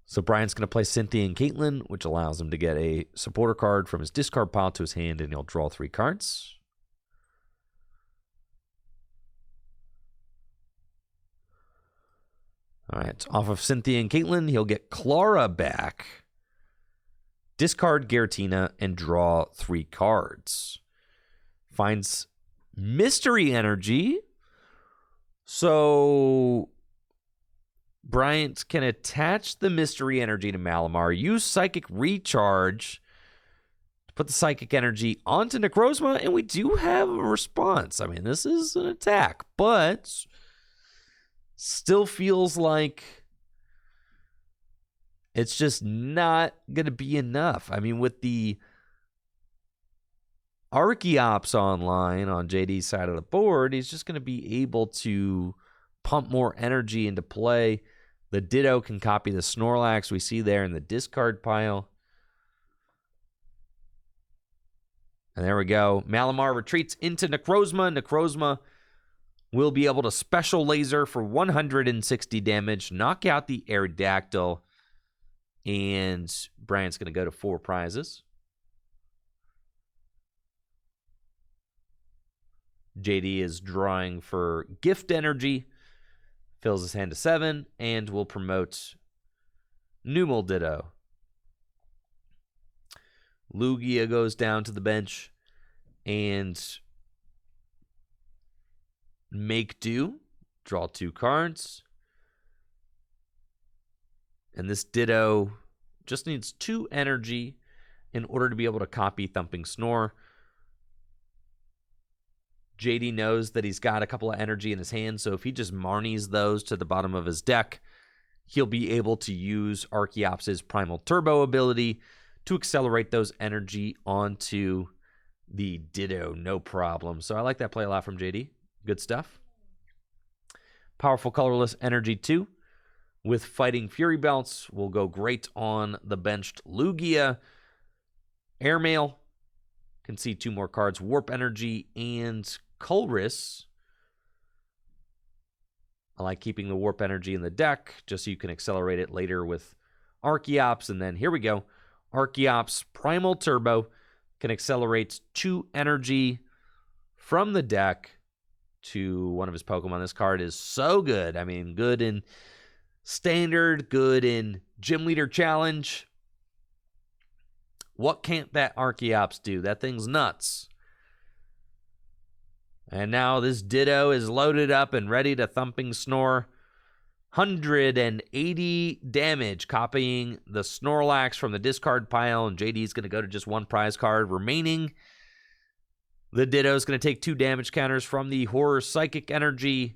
So Brian's going to play Cynthia and Caitlin, which allows him to get a supporter card from his discard pile to his hand, and he'll draw 3 cards. All right, off of Cynthia and Caitlin, he'll get Clara back, discard Garatina, and draw 3 cards. Finds Mystery Energy. So Bryant can attach the Mystery Energy to Malamar, use Psychic Recharge to put the Psychic Energy onto Necrozma, and we do have a response. I mean, this is an attack, but still feels like it's just not going to be enough. I mean, with the Archeops online on JD's side of the board, he's just going to be able to pump more energy into play. The Ditto can copy the Snorlax we see there in the discard pile. And there we go. Malamar retreats into Necrozma. Necrozma will be able to Special Laser for 160 damage, knock out the Aerodactyl, and Brian's going to go to 4 prizes. JD is drawing for Gift Energy, fills his hand to 7, and will promote Numel Ditto. Lugia goes down to the bench and Make Do, draw 2 cards. And this Ditto just needs 2 energy in order to be able to copy Thumping Snore. JD knows that he's got a couple of energy in his hand, so if he just Marnies those to the bottom of his deck, he'll be able to use Archeops' Primal Turbo ability to accelerate those energy onto the Ditto, no problem. So I like that play a lot from JD. Good stuff. Powerful colorless energy 2 with Fighting Fury Belts will go great on the benched Lugia. Airmail can see 2 more cards, Warp Energy and Colress. I like keeping the Warp Energy in the deck just so you can accelerate it later with Archeops. And then here we go. Archeops Primal Turbo can accelerate 2 energy from the deck to one of his Pokemon. This card is so good. I mean, good in Standard, good in Gym Leader Challenge. What can't that Archeops do? That thing's nuts. And now this Ditto is loaded up and ready to Thumping Snore. 180 damage, copying the Snorlax from the discard pile, and JD's going to go to just 1 prize card remaining. The Ditto's going to take 2 damage counters from the Horror Psychic Energy.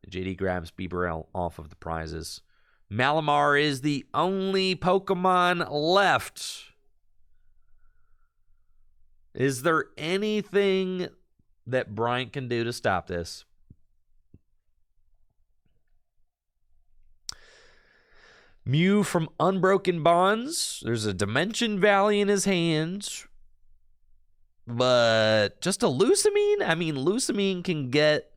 JD grabs Bibarel off of the prizes. Malamar is the only Pokemon left. Is there anything that Bryant can do to stop this? Mew from Unbroken Bonds. There's a Dimension Valley in his hands. But just a Lusamine? I mean, Lusamine can get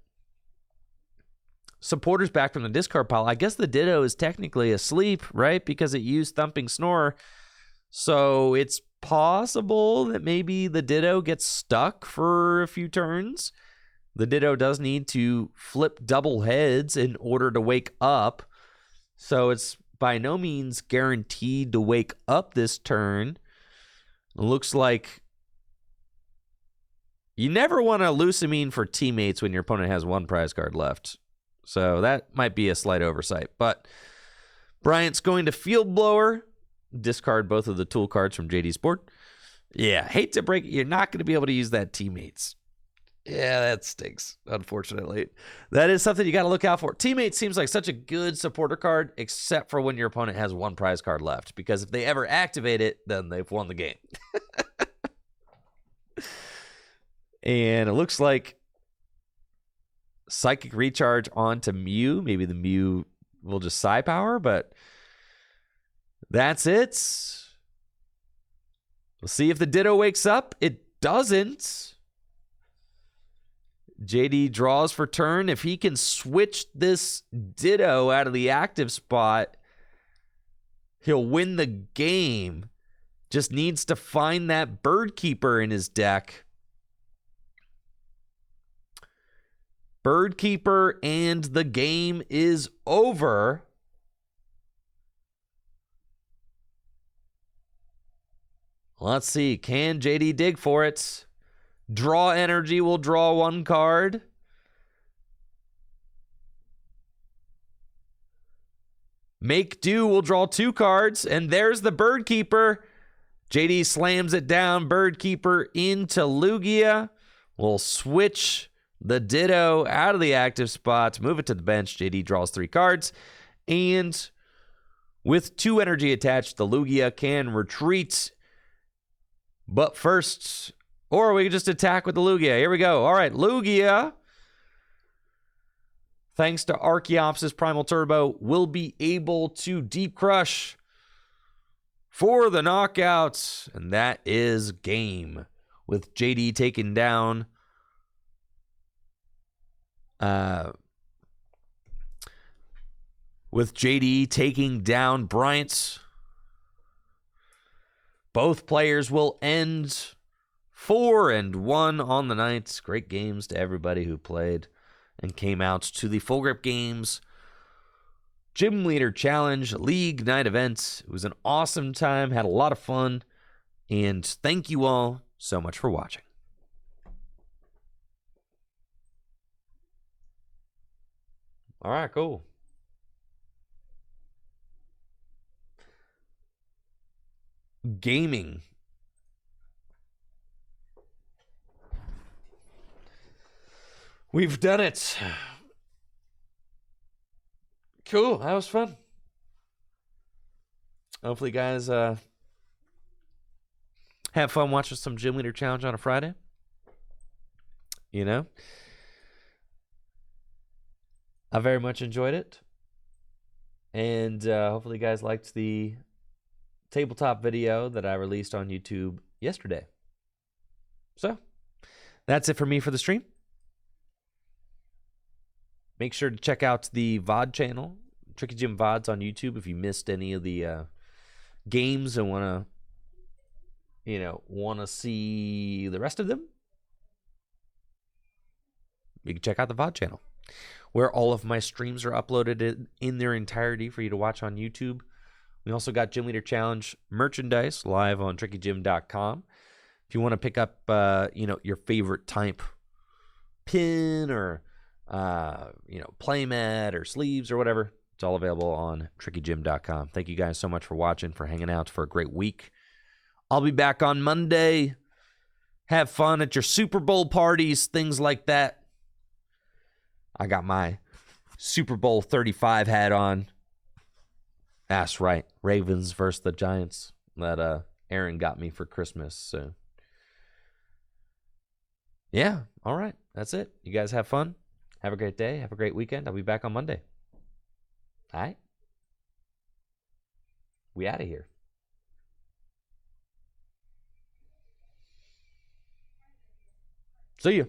supporters back from the discard pile. I guess the Ditto is technically asleep, right? Because it used Thumping Snore. So it's possible that maybe the Ditto gets stuck for a few turns. The Ditto does need to flip double heads in order to wake up. So it's by no means guaranteed to wake up this turn. It looks like you never want to Lusamine for teammates when your opponent has 1 prize card left. So that might be a slight oversight. But Bryant's going to Field Blower. Discard both of the tool cards from JD's board. Yeah, hate to break it. You're not going to be able to use that teammates. Yeah, that stinks, unfortunately. That is something you got to look out for. Teammates seems like such a good supporter card, except for when your opponent has 1 prize card left. Because if they ever activate it, then they've won the game. And it looks like Psychic Recharge onto Mew. Maybe the Mew will just Psy Power, but That's it. We'll see if the Ditto wakes up. It doesn't. JD draws for turn. If he can switch this Ditto out of the active spot, he'll win the game. Just needs to find that Bird Keeper in his deck. Bird Keeper, and the game is over. Let's see. Can JD dig for it? Draw energy will draw one card. Make do will draw two cards. And there's the Bird Keeper. JD slams it down. Bird Keeper into Lugia. We'll switch the Ditto out of the active spot. Move it to the bench. JD draws three cards. And with two energy attached, the Lugia can retreat. But first, or we can just attack with the Lugia. Here we go. All right, Lugia, thanks to Archeops' Primal Turbo, will be able to Deep Crush for the knockouts. And that is game. With JD taken down. With JD taking down Bryant. Both players will end 4-1 on the night. Great games to everybody who played and came out to the Full Grip Games Gym Leader Challenge League Night event. It was an awesome time. Had a lot of fun. And thank you all so much for watching. All right, cool. Gaming. We've done it. Cool. That was fun. Hopefully, guys have fun watching some Gym Leader Challenge on a Friday. You know? I very much enjoyed it. And hopefully, you guys liked the tabletop video that I released on YouTube yesterday. So, that's it for me for the stream. Make sure to check out the VOD channel, Tricky Gym VODs on YouTube, if you missed any of the games and want to see the rest of them. You can check out the VOD channel, where all of my streams are uploaded in their entirety for you to watch on YouTube. We also got Gym Leader Challenge merchandise live on trickygym.com. If you want to pick up, your favorite type pin or, playmat or sleeves or whatever, it's all available on trickygym.com. Thank you guys so much for watching, for hanging out, for a great week. I'll be back on Monday. Have fun at your Super Bowl parties, things like that. I got my Super Bowl 35 hat on. That's right. Ravens versus the Giants that Aaron got me for Christmas. So, yeah. All right. That's it. You guys have fun. Have a great day. Have a great weekend. I'll be back on Monday. All right. We out of here. See ya.